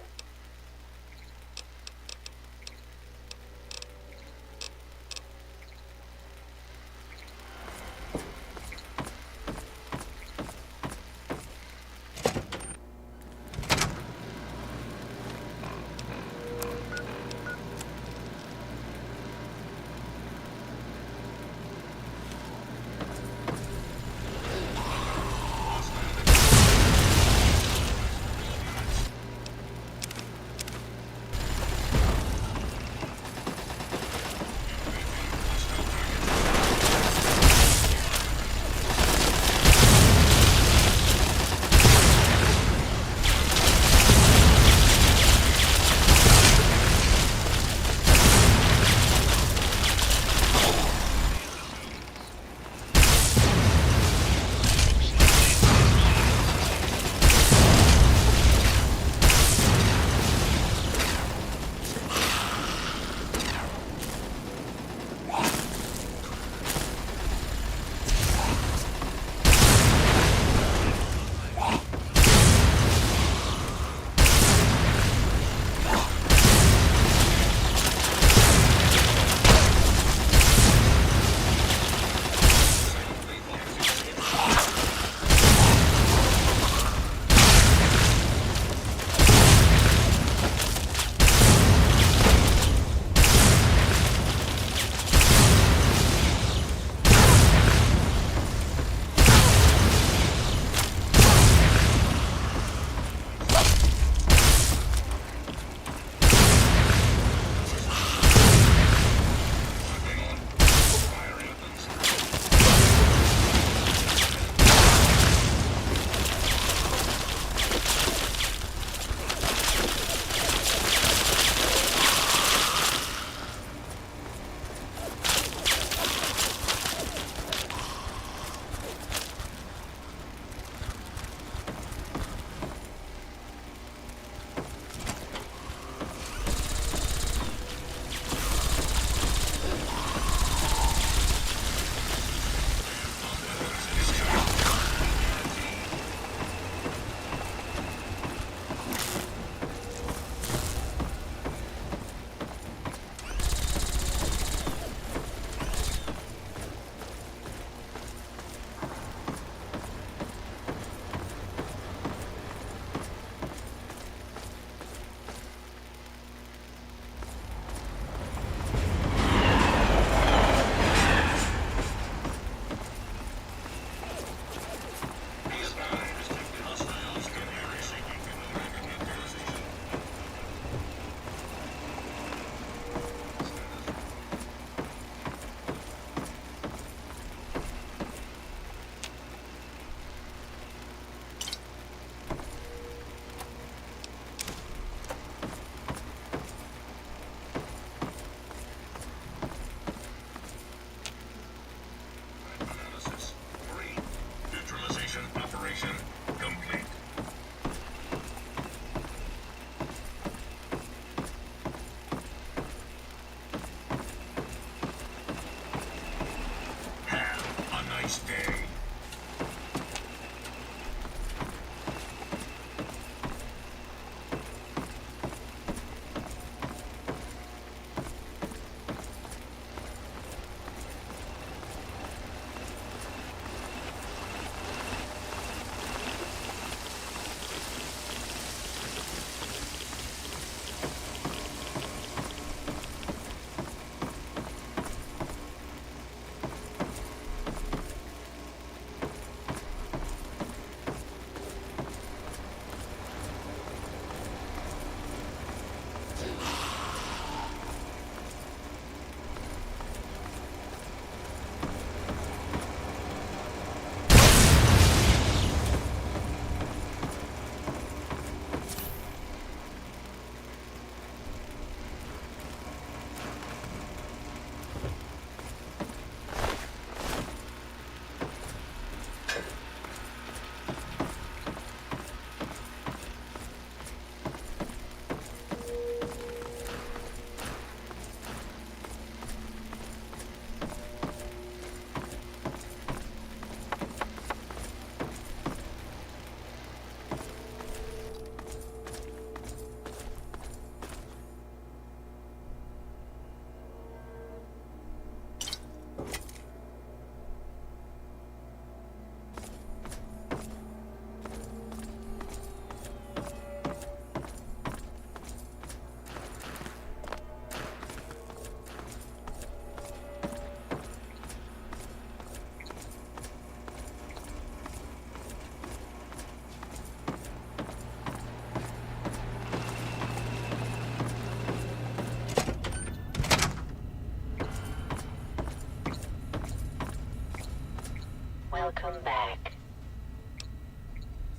Welcome back.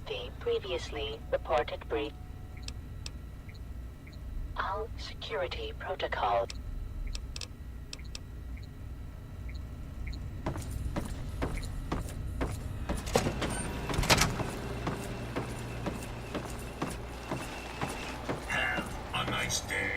The previously reported breach. All security protocol. Have a nice day.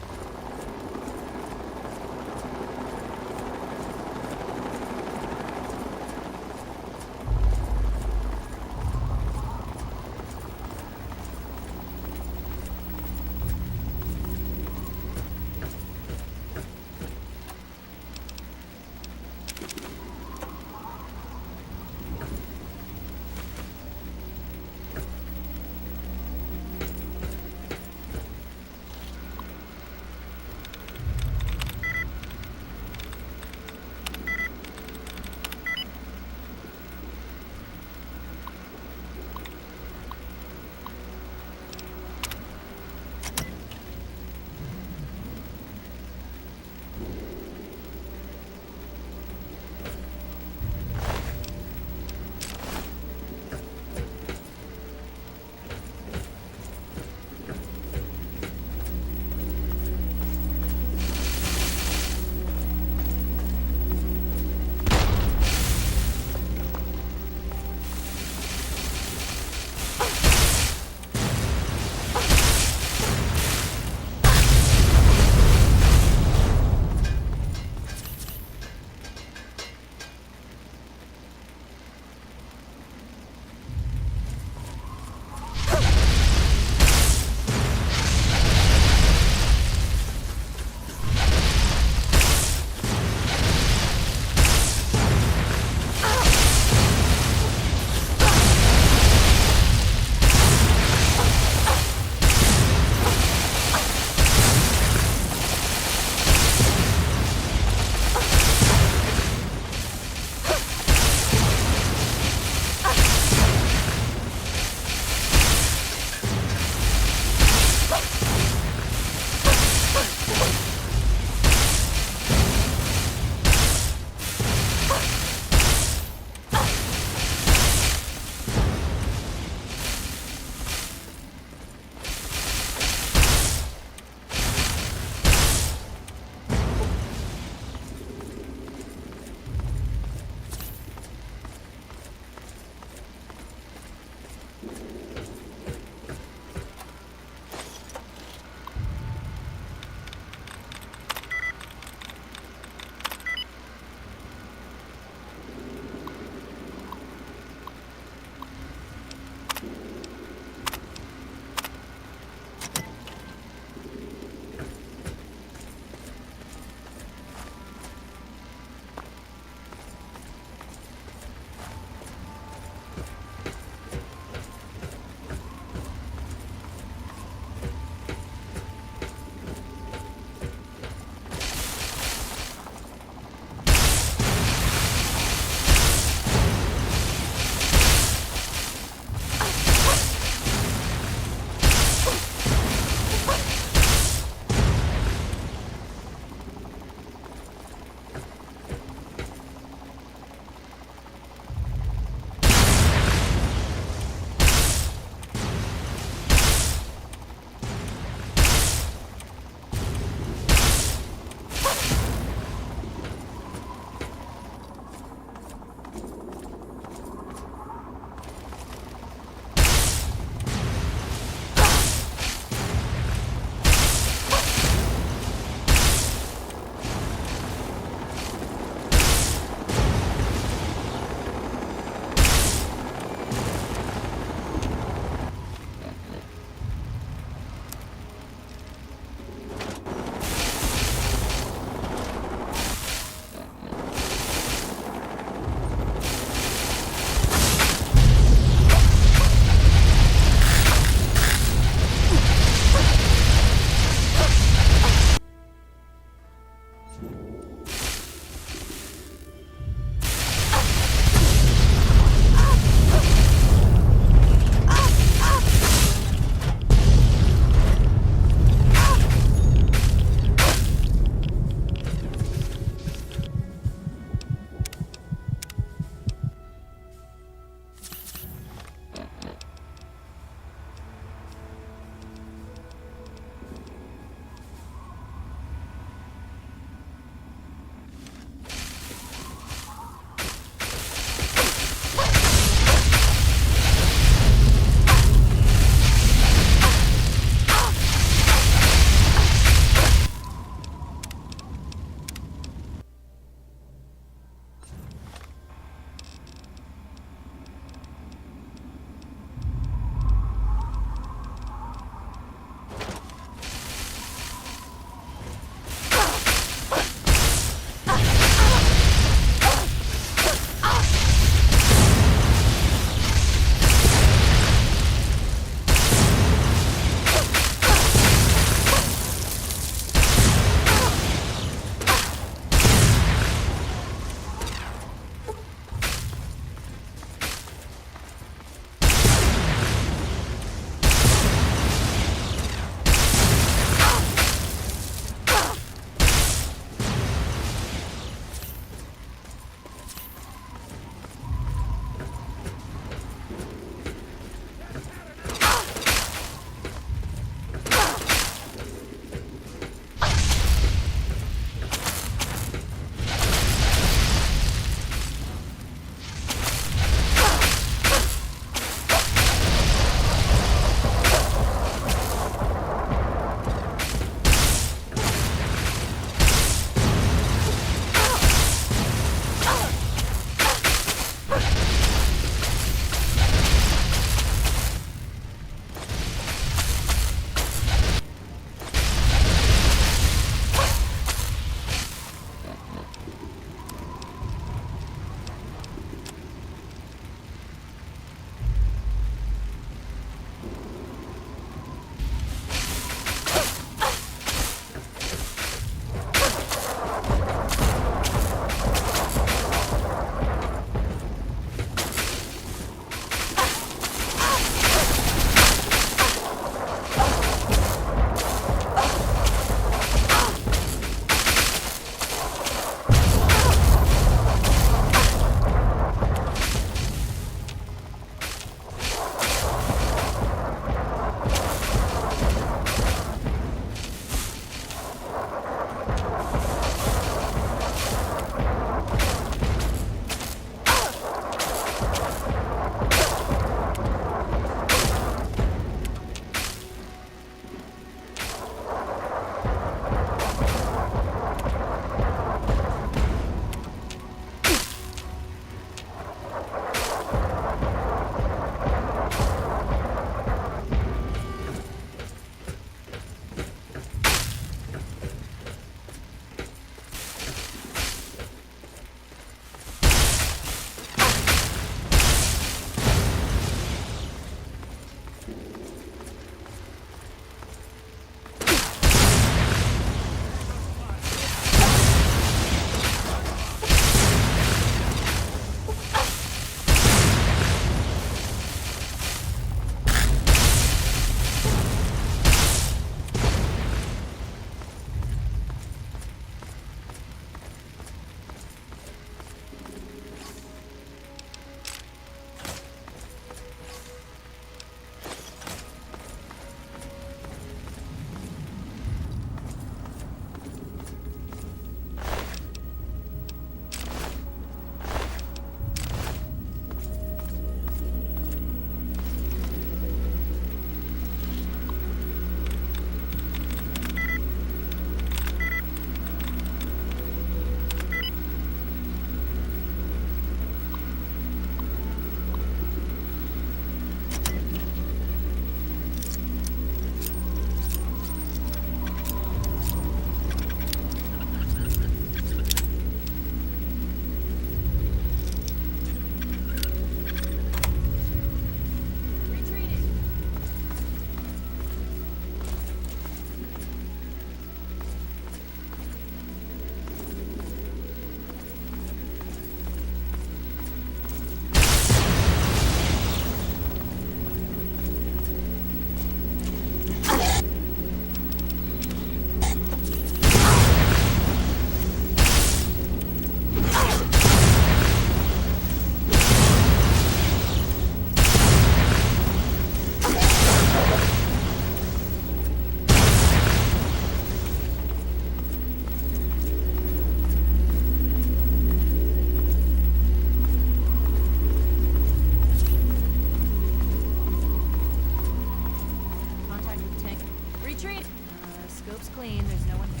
clean. There's no one here.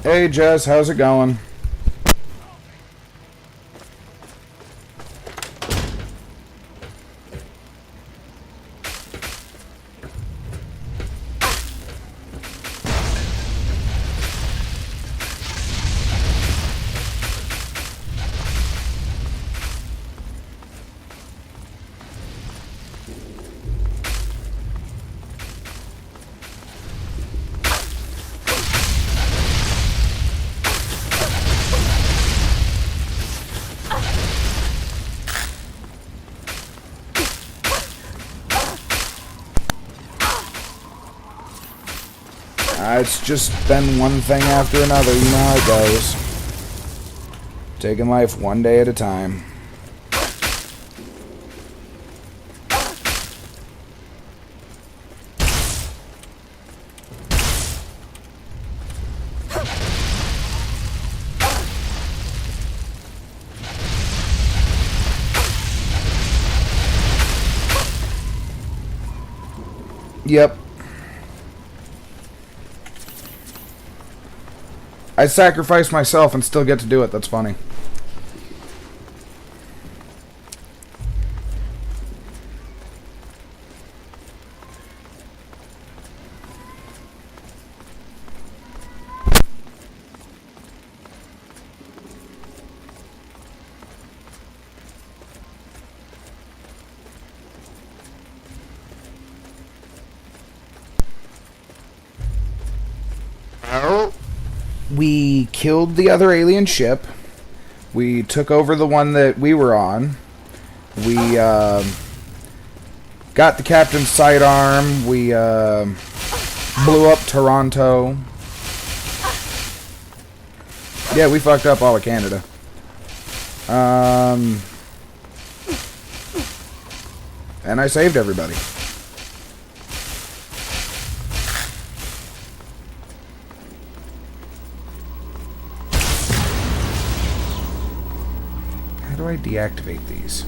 Hey Jess, how's it going? It's just been one thing after another, you know how it goes. Taking life one day at a time. Yep. I sacrifice myself and still get to do it. That's funny. We killed the other alien ship. We took over the one that we were on. We got the captain's sidearm. We blew up Toronto. Yeah, we fucked up all of Canada. And I saved everybody. How do I deactivate these?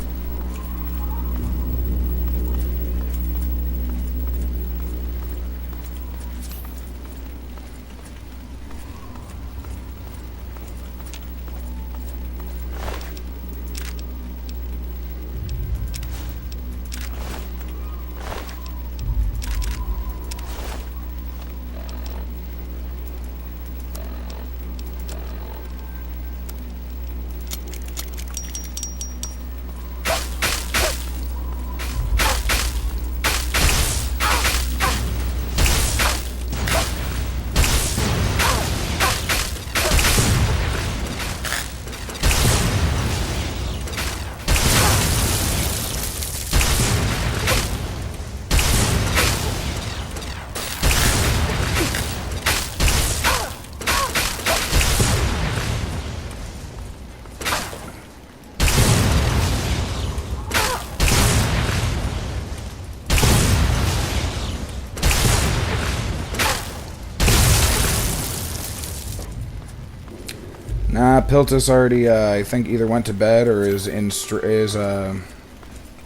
Nah, Piltus already, I think, either went to bed or is in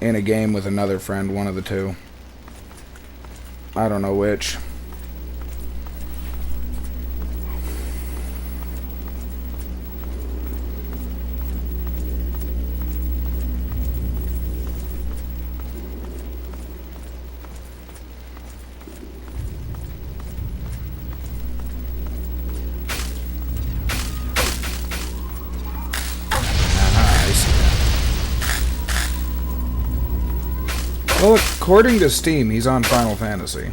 a game with another friend, one of the two. I don't know which. Well, according to Steam, he's on Final Fantasy.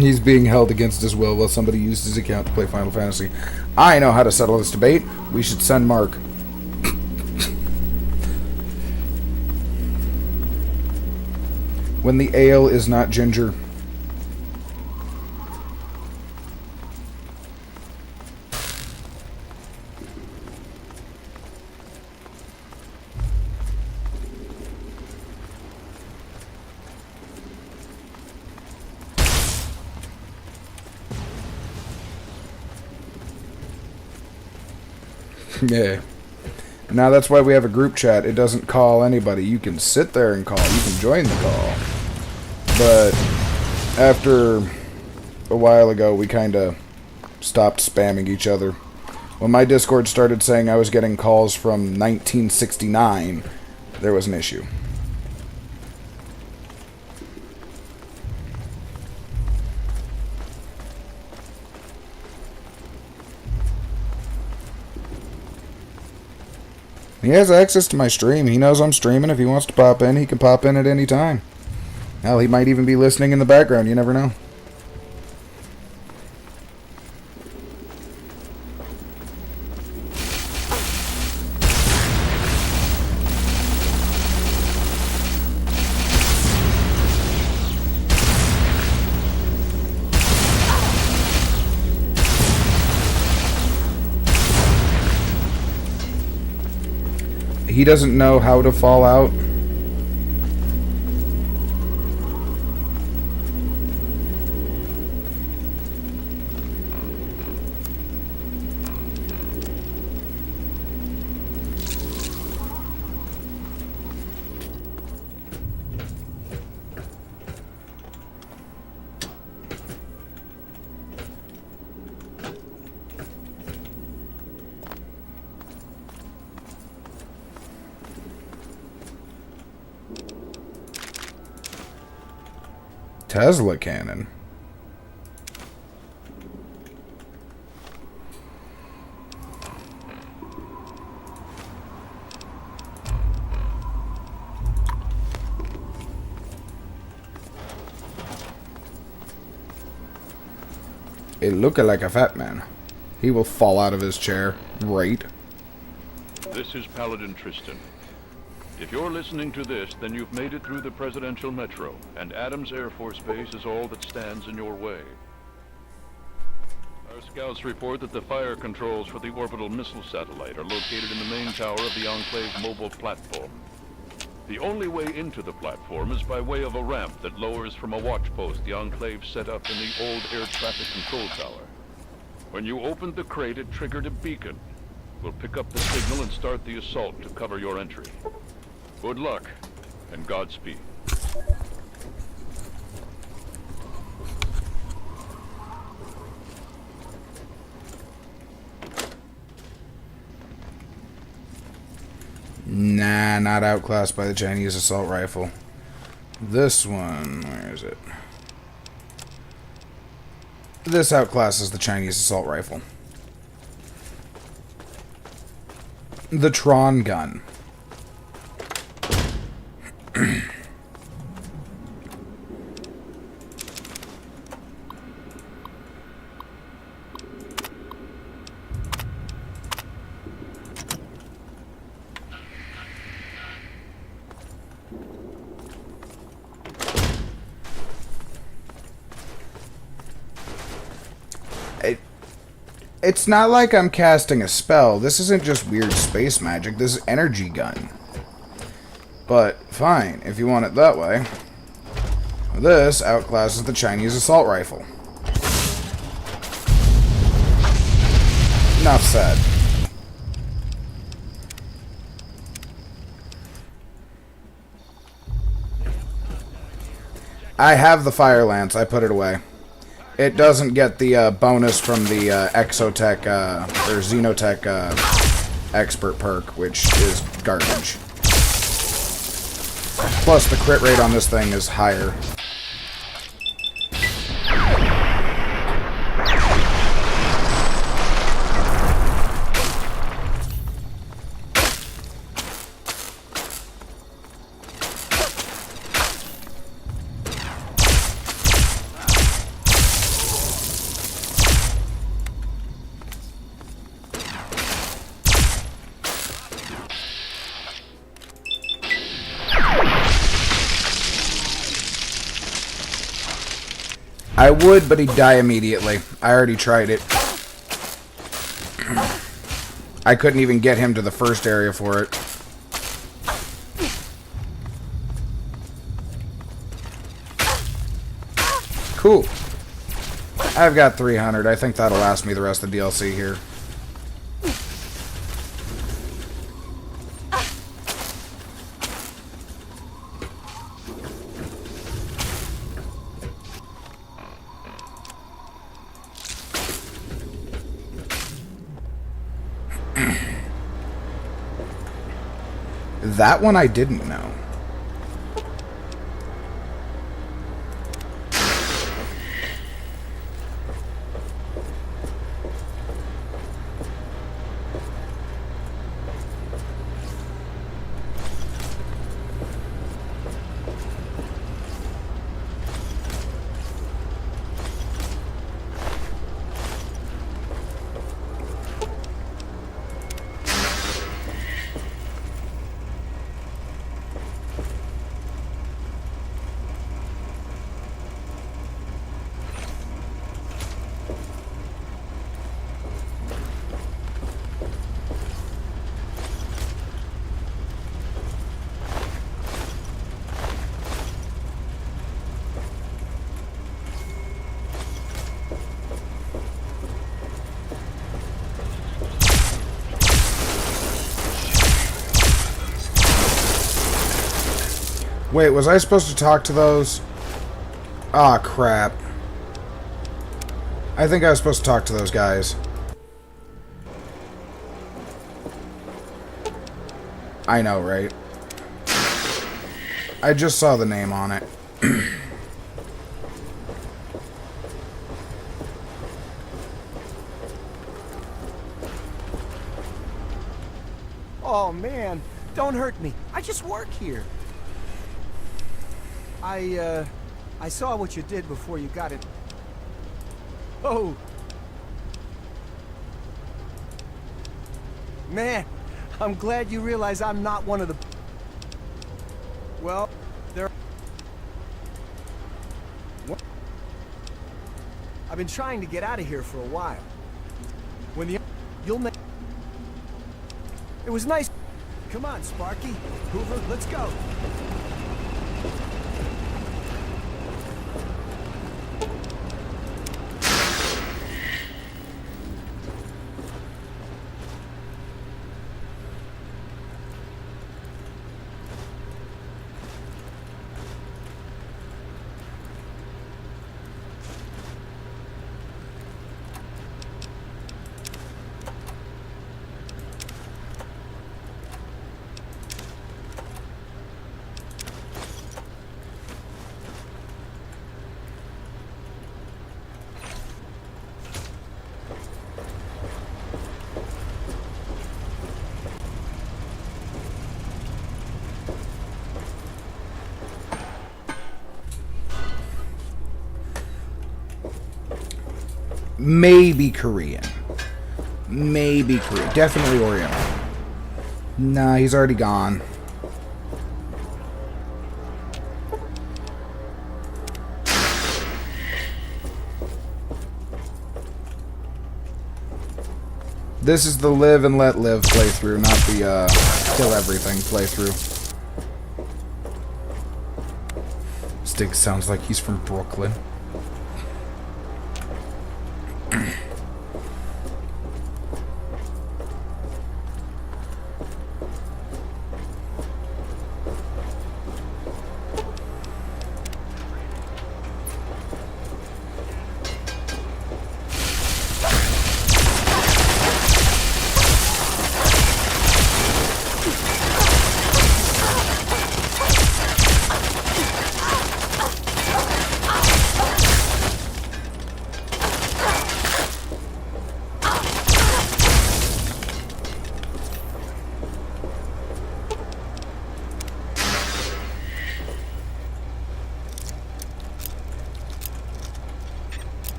He's being held against his will while somebody used his account to play Final Fantasy. I know how to settle this debate. We should send Mark. When the ale is not ginger. Yeah. Now that's why we have a group chat. It doesn't call anybody. You can sit there and call. You can join the call. But after a while ago, we kind of stopped spamming each other. When my Discord started saying I was getting calls from 1969, there was an issue. He has access to my stream. He knows I'm streaming. If he wants to pop in, he can pop in at any time. Hell, he might even be listening in the background. You never know. He doesn't know how to fall out. Tesla cannon. It looked like a fat man. He will fall out of his chair. Right. This is Paladin Tristan. If you're listening to this, then you've made it through the Presidential Metro, and Adams Air Force Base is all that stands in your way. Our scouts report that the fire controls for the orbital missile satellite are located in the main tower of the Enclave mobile platform. The only way into the platform is by way of a ramp that lowers from a watch post the Enclave set up in the old air traffic control tower. When you opened the crate, it triggered a beacon. We'll pick up the signal and start the assault to cover your entry. Good luck, and Godspeed. Nah, not outclassed by the Chinese assault rifle. This one, where is it? This outclasses the Chinese assault rifle. The Tron gun. It's not like I'm casting a spell. This isn't just weird space magic. This is energy gun. But, fine, if you want it that way. This outclasses the Chinese assault rifle. Enough said. I have the Fire Lance. I put it away. It doesn't get the bonus from the Exotech or Xenotech expert perk, which is garbage. Plus, the crit rate on this thing is higher. I would, but he'd die immediately. I already tried it. I couldn't even get him to the first area for it. Cool. I've got 300. I think that'll last me the rest of the DLC here. That one I didn't know. Wait, was I supposed to talk to those? Aw, crap. I think I was supposed to talk to those guys. I know, right? I just saw the name on it. Oh, man. Don't hurt me. I just work here. I saw what you did before you got it. Oh. Man, I'm glad you realize I'm not one of the... Well, there... What? I've been trying to get out of here for a while. When the... You'll make... It was nice... Come on, Sparky. Hoover, let's go. Maybe Korean. Maybe Korean. Definitely Oriental. Nah, he's already gone. This is the live and let live playthrough, not the kill everything playthrough. Stig sounds like he's from Brooklyn.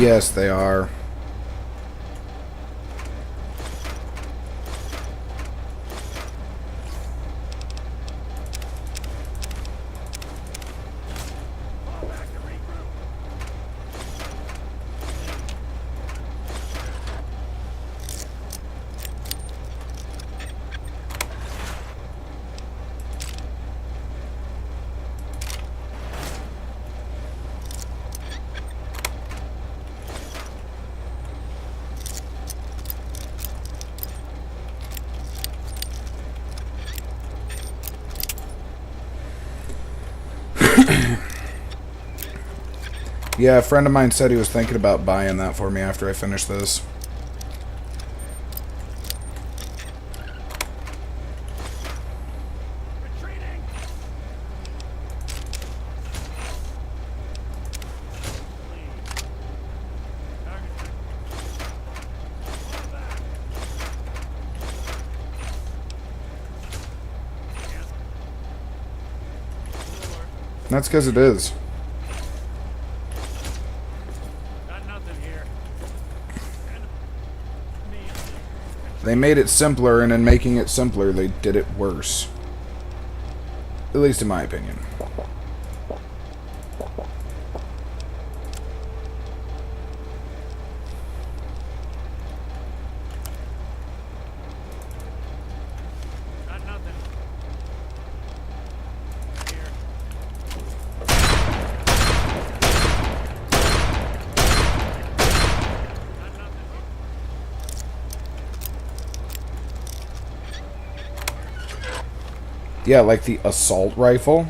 Yes, they are. Yeah, a friend of mine said he was thinking about buying that for me after I finish this. That's because it is. They made it simpler, and in making it simpler, they did it worse. At least in my opinion. Yeah, like the assault rifle.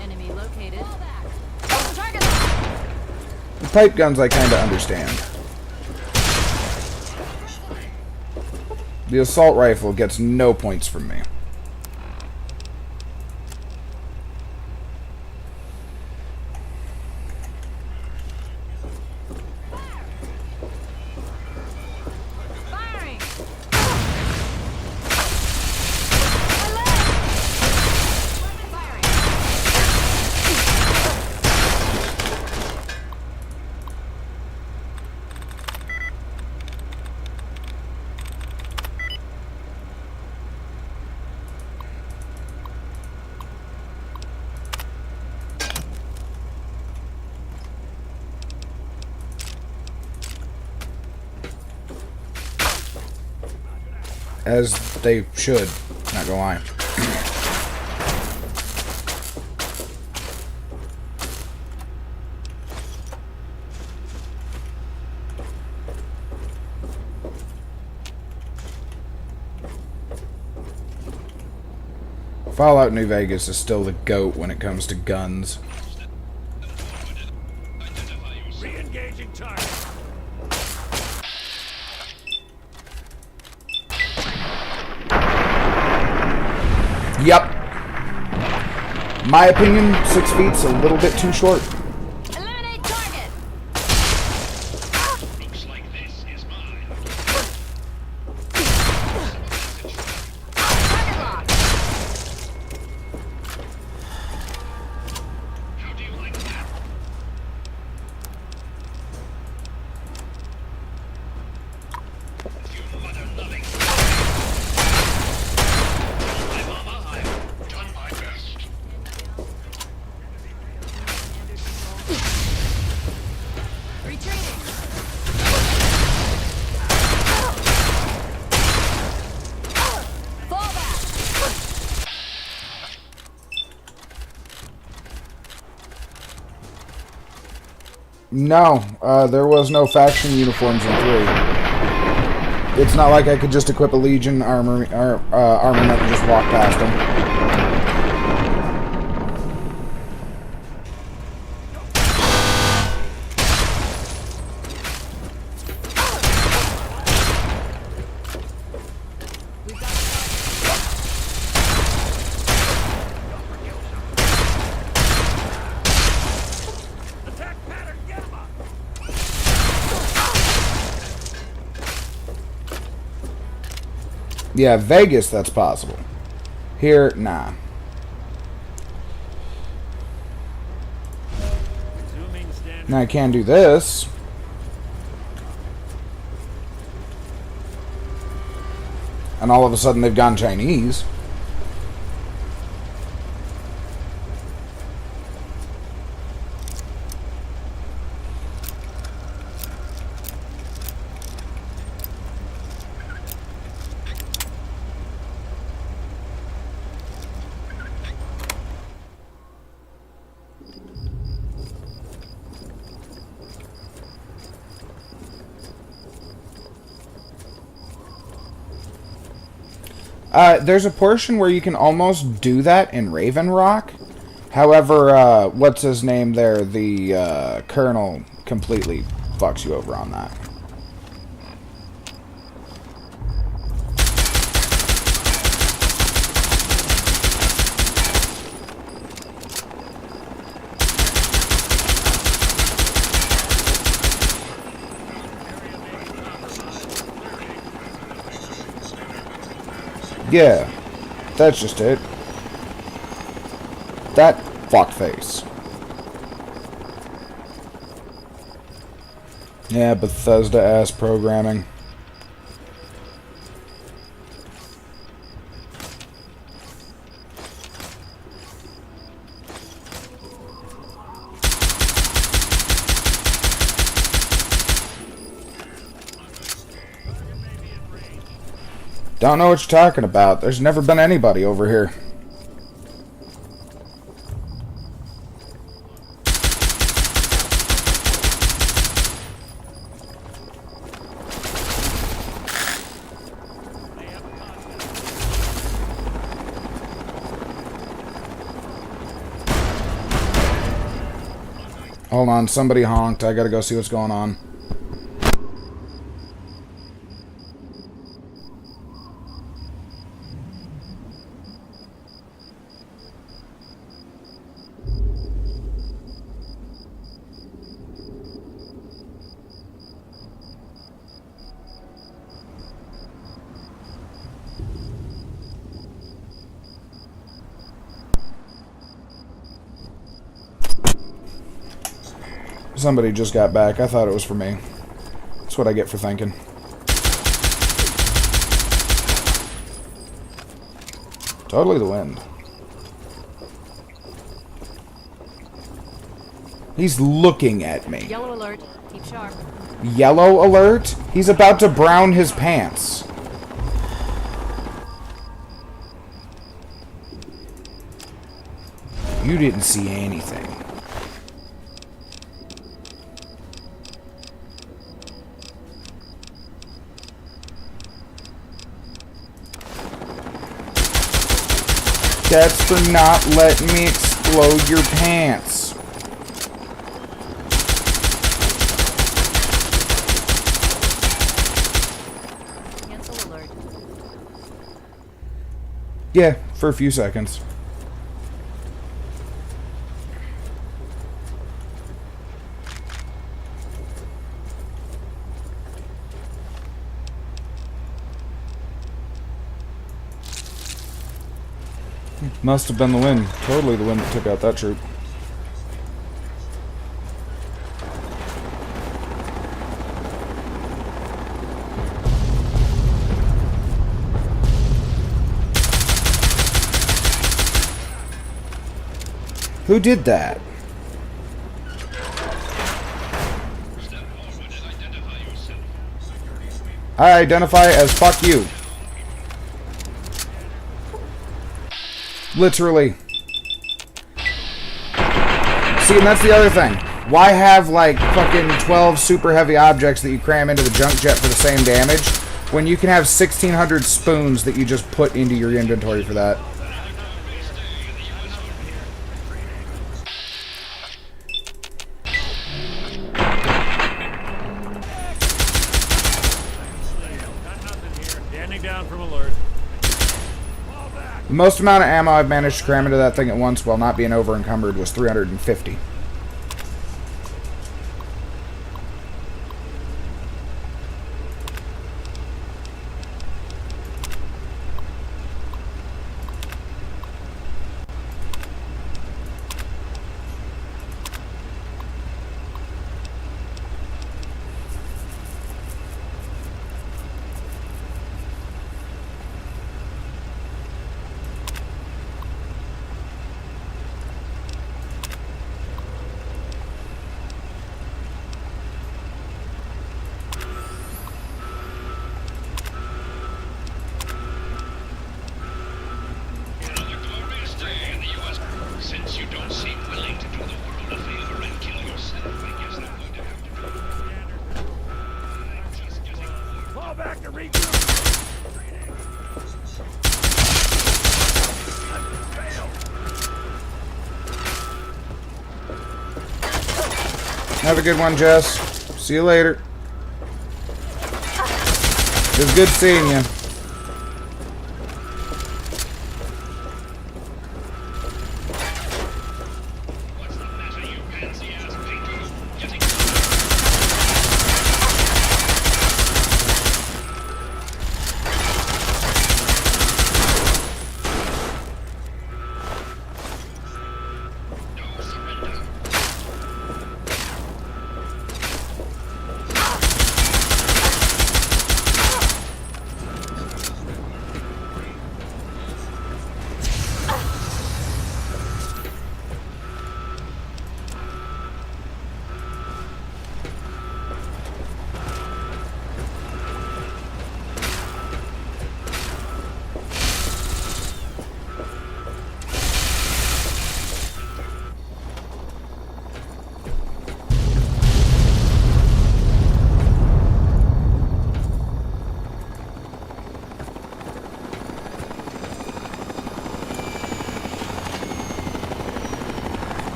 Enemy located. The pipe guns I kinda understand. The assault rifle gets no points from me. As they should, not gonna lie. Fallout New Vegas is still the GOAT when it comes to guns. Re-engaging target. Yep. My opinion, 6 feet's a little bit too short. Eliminate target. Looks like this is mine. How do you like that? No, there was no faction uniforms in 3. It's not like I could just equip a Legion armament and just walk past them. Yeah, Vegas, that's possible. Here, nah. Now I can do this. And all of a sudden they've gone Chinese. There's a portion where you can almost do that in Raven Rock. However, what's his name there? The Colonel completely fucks you over on that. Yeah, that's just it. That fuckface. Yeah, Bethesda-ass programming. Don't know what you're talking about. There's never been anybody over here. Hold on, somebody honked. I gotta go see what's going on. Somebody just got back. I thought it was for me. That's what I get for thinking. Totally the wind. He's looking at me. Yellow alert. Keep sharp. Yellow alert? He's about to brown his pants. You didn't see anything. That's for not letting me explode your pants. Cancel alert. Yeah, for a few seconds. Must have been the wind. Totally the wind that took out that troop. Who did that? I identify as fuck you. Literally. See, and that's the other thing. Why have, like, fucking 12 super heavy objects that you cram into the junk jet for the same damage, when you can have 1,600 spoons that you just put into your inventory for that? Standing down from alert. The most amount of ammo I've managed to cram into that thing at once while not being over encumbered was 350. Since you don't seem willing to do the world a favor and kill yourself, I guess I'm going to have to do that. Fall back to regroup. Have a good one, Jess. See you later. It was good seeing you.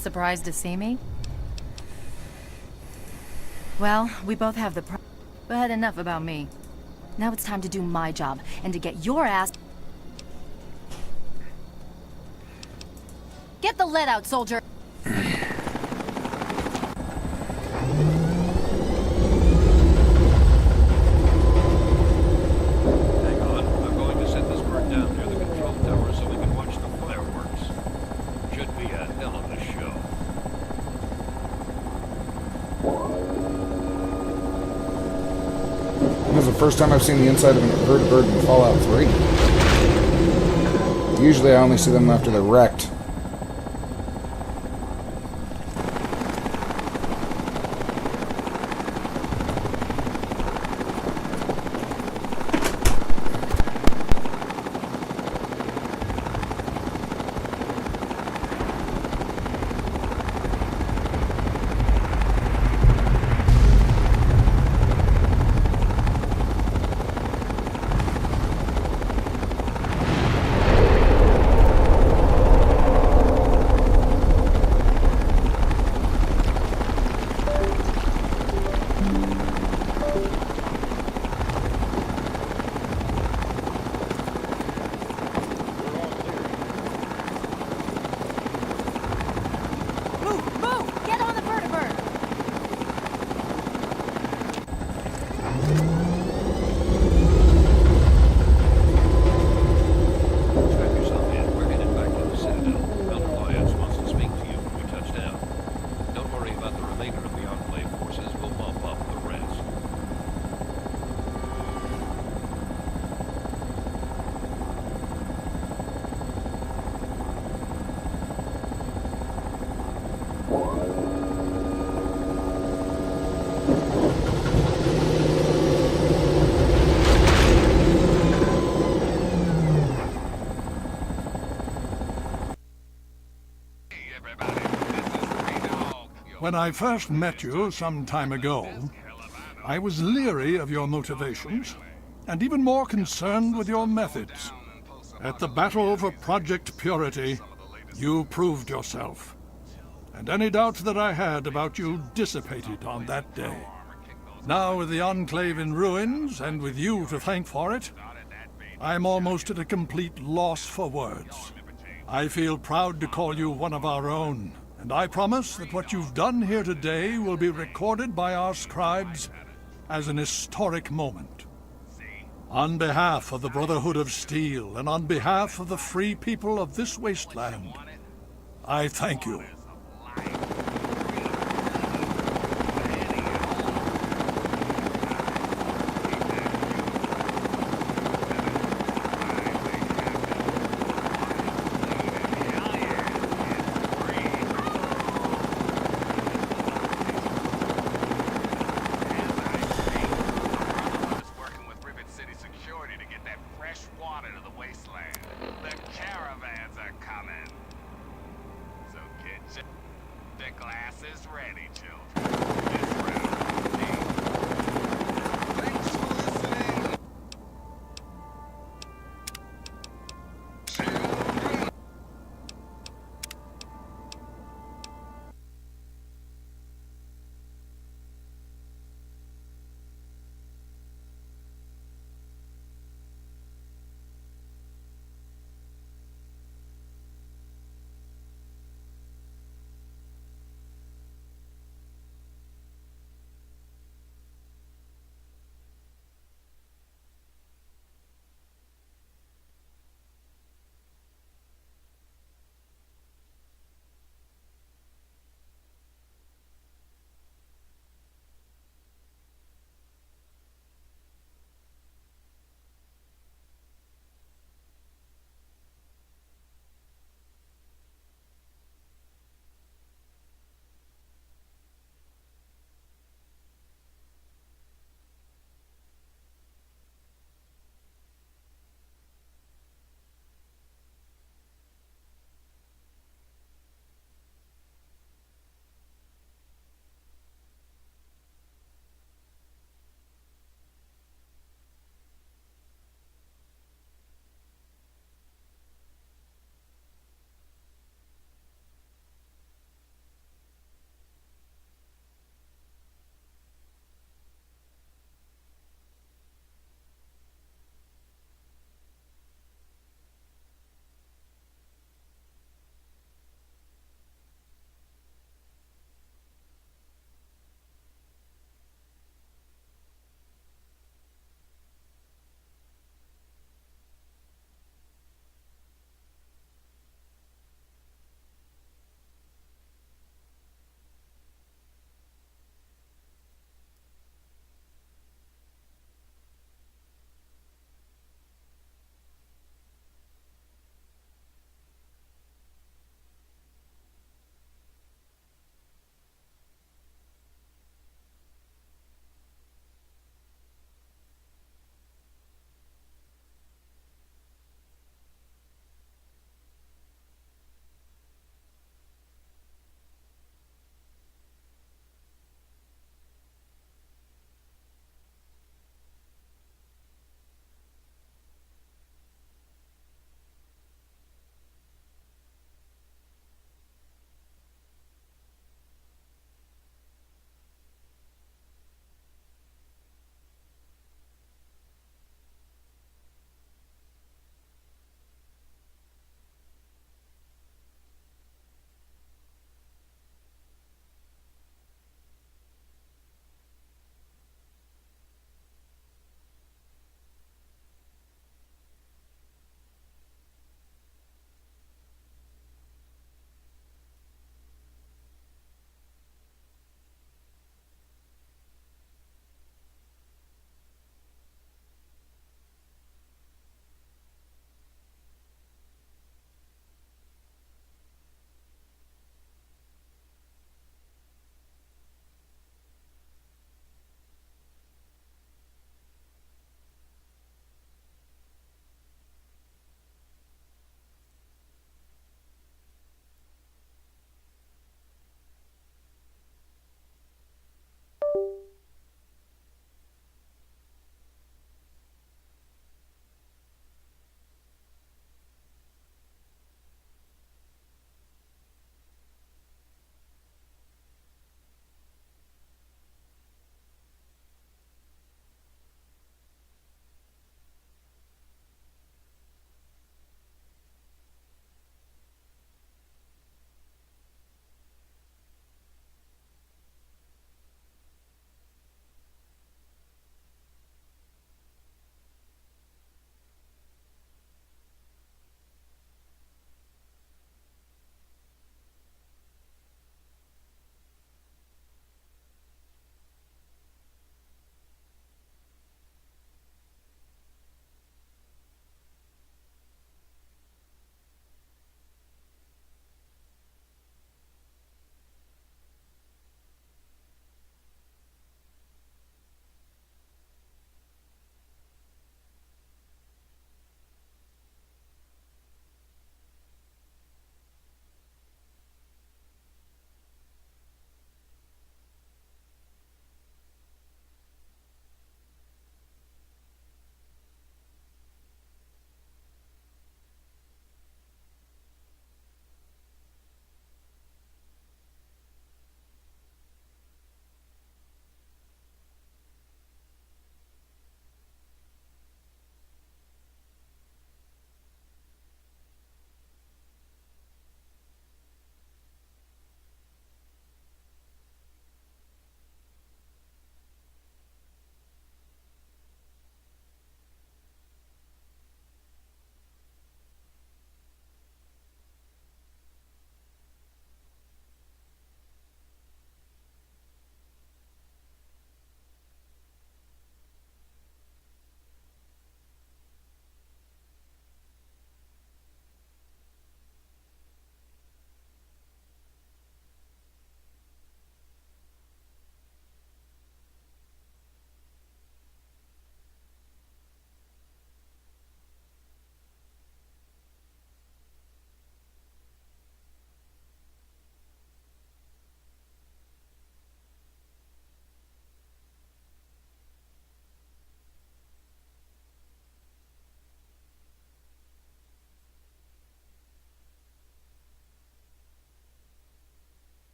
Surprised to see me? Well, we both have the but enough about me. Now it's time to do my job, and to get your ass... Get the lead out, soldier! This is the first time I've seen the inside of an inverted bird in Fallout 3. Usually I only see them after they're wrecked. When I first met you some time ago, I was leery of your motivations, and even more concerned with your methods. At the battle for Project Purity, you proved yourself. And any doubts that I had about you dissipated on that day. Now with the Enclave in ruins, and with you to thank for it, I'm almost at a complete loss for words. I feel proud to call you one of our own, and I promise that what you've done here today will be recorded by our scribes as an historic moment. On behalf of the Brotherhood of Steel, and on behalf of the free people of this wasteland, I thank you. Water to the wasteland. The caravans are coming. So get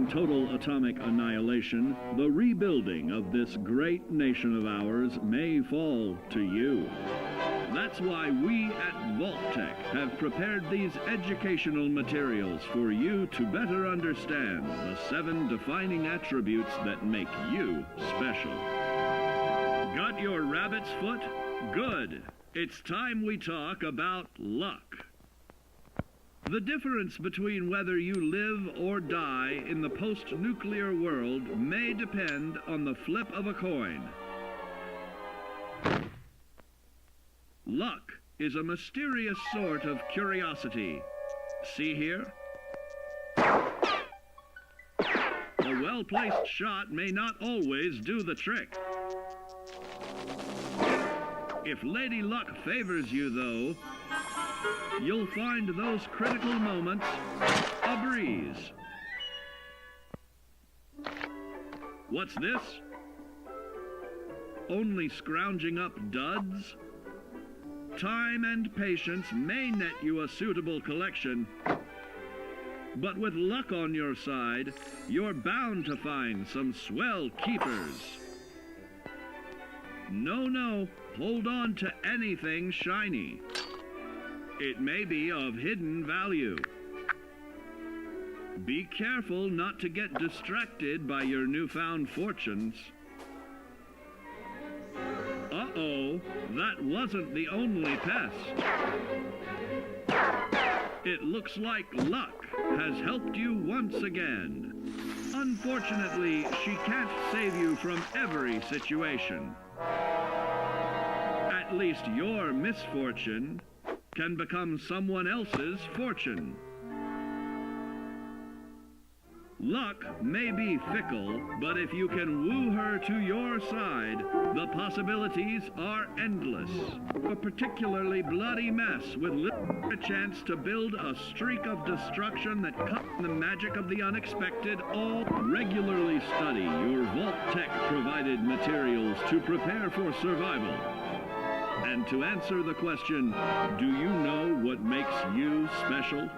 from total atomic annihilation, the rebuilding of this great nation of ours may fall to you. That's why we at Vault-Tec have prepared these educational materials for you to better understand the 7 defining attributes that make you special. Got your rabbit's foot? Good. It's time we talk about luck. The difference between whether you live or die in the post-nuclear world may depend on the flip of a coin. Luck is a mysterious sort of curiosity. See here? A well-placed shot may not always do the trick. If Lady Luck favors you, though, you'll find those critical moments a breeze. What's this? Only scrounging up duds? Time and patience may net you a suitable collection, but with luck on your side, you're bound to find some swell keepers. No, hold on to anything shiny. It may be of hidden value. Be careful not to get distracted by your newfound fortunes. Uh-oh, that wasn't the only pest. It looks like luck has helped you once again. Unfortunately, she can't save you from every situation. At least your misfortune can become someone else's fortune. Luck may be fickle, but if you can woo her to your side, the possibilities are endless. A particularly bloody mess with a chance to build a streak of destruction that cuts the magic of the unexpected. All regularly study your Vault-Tec provided materials to prepare for survival. And to answer the question, do you know what makes you special?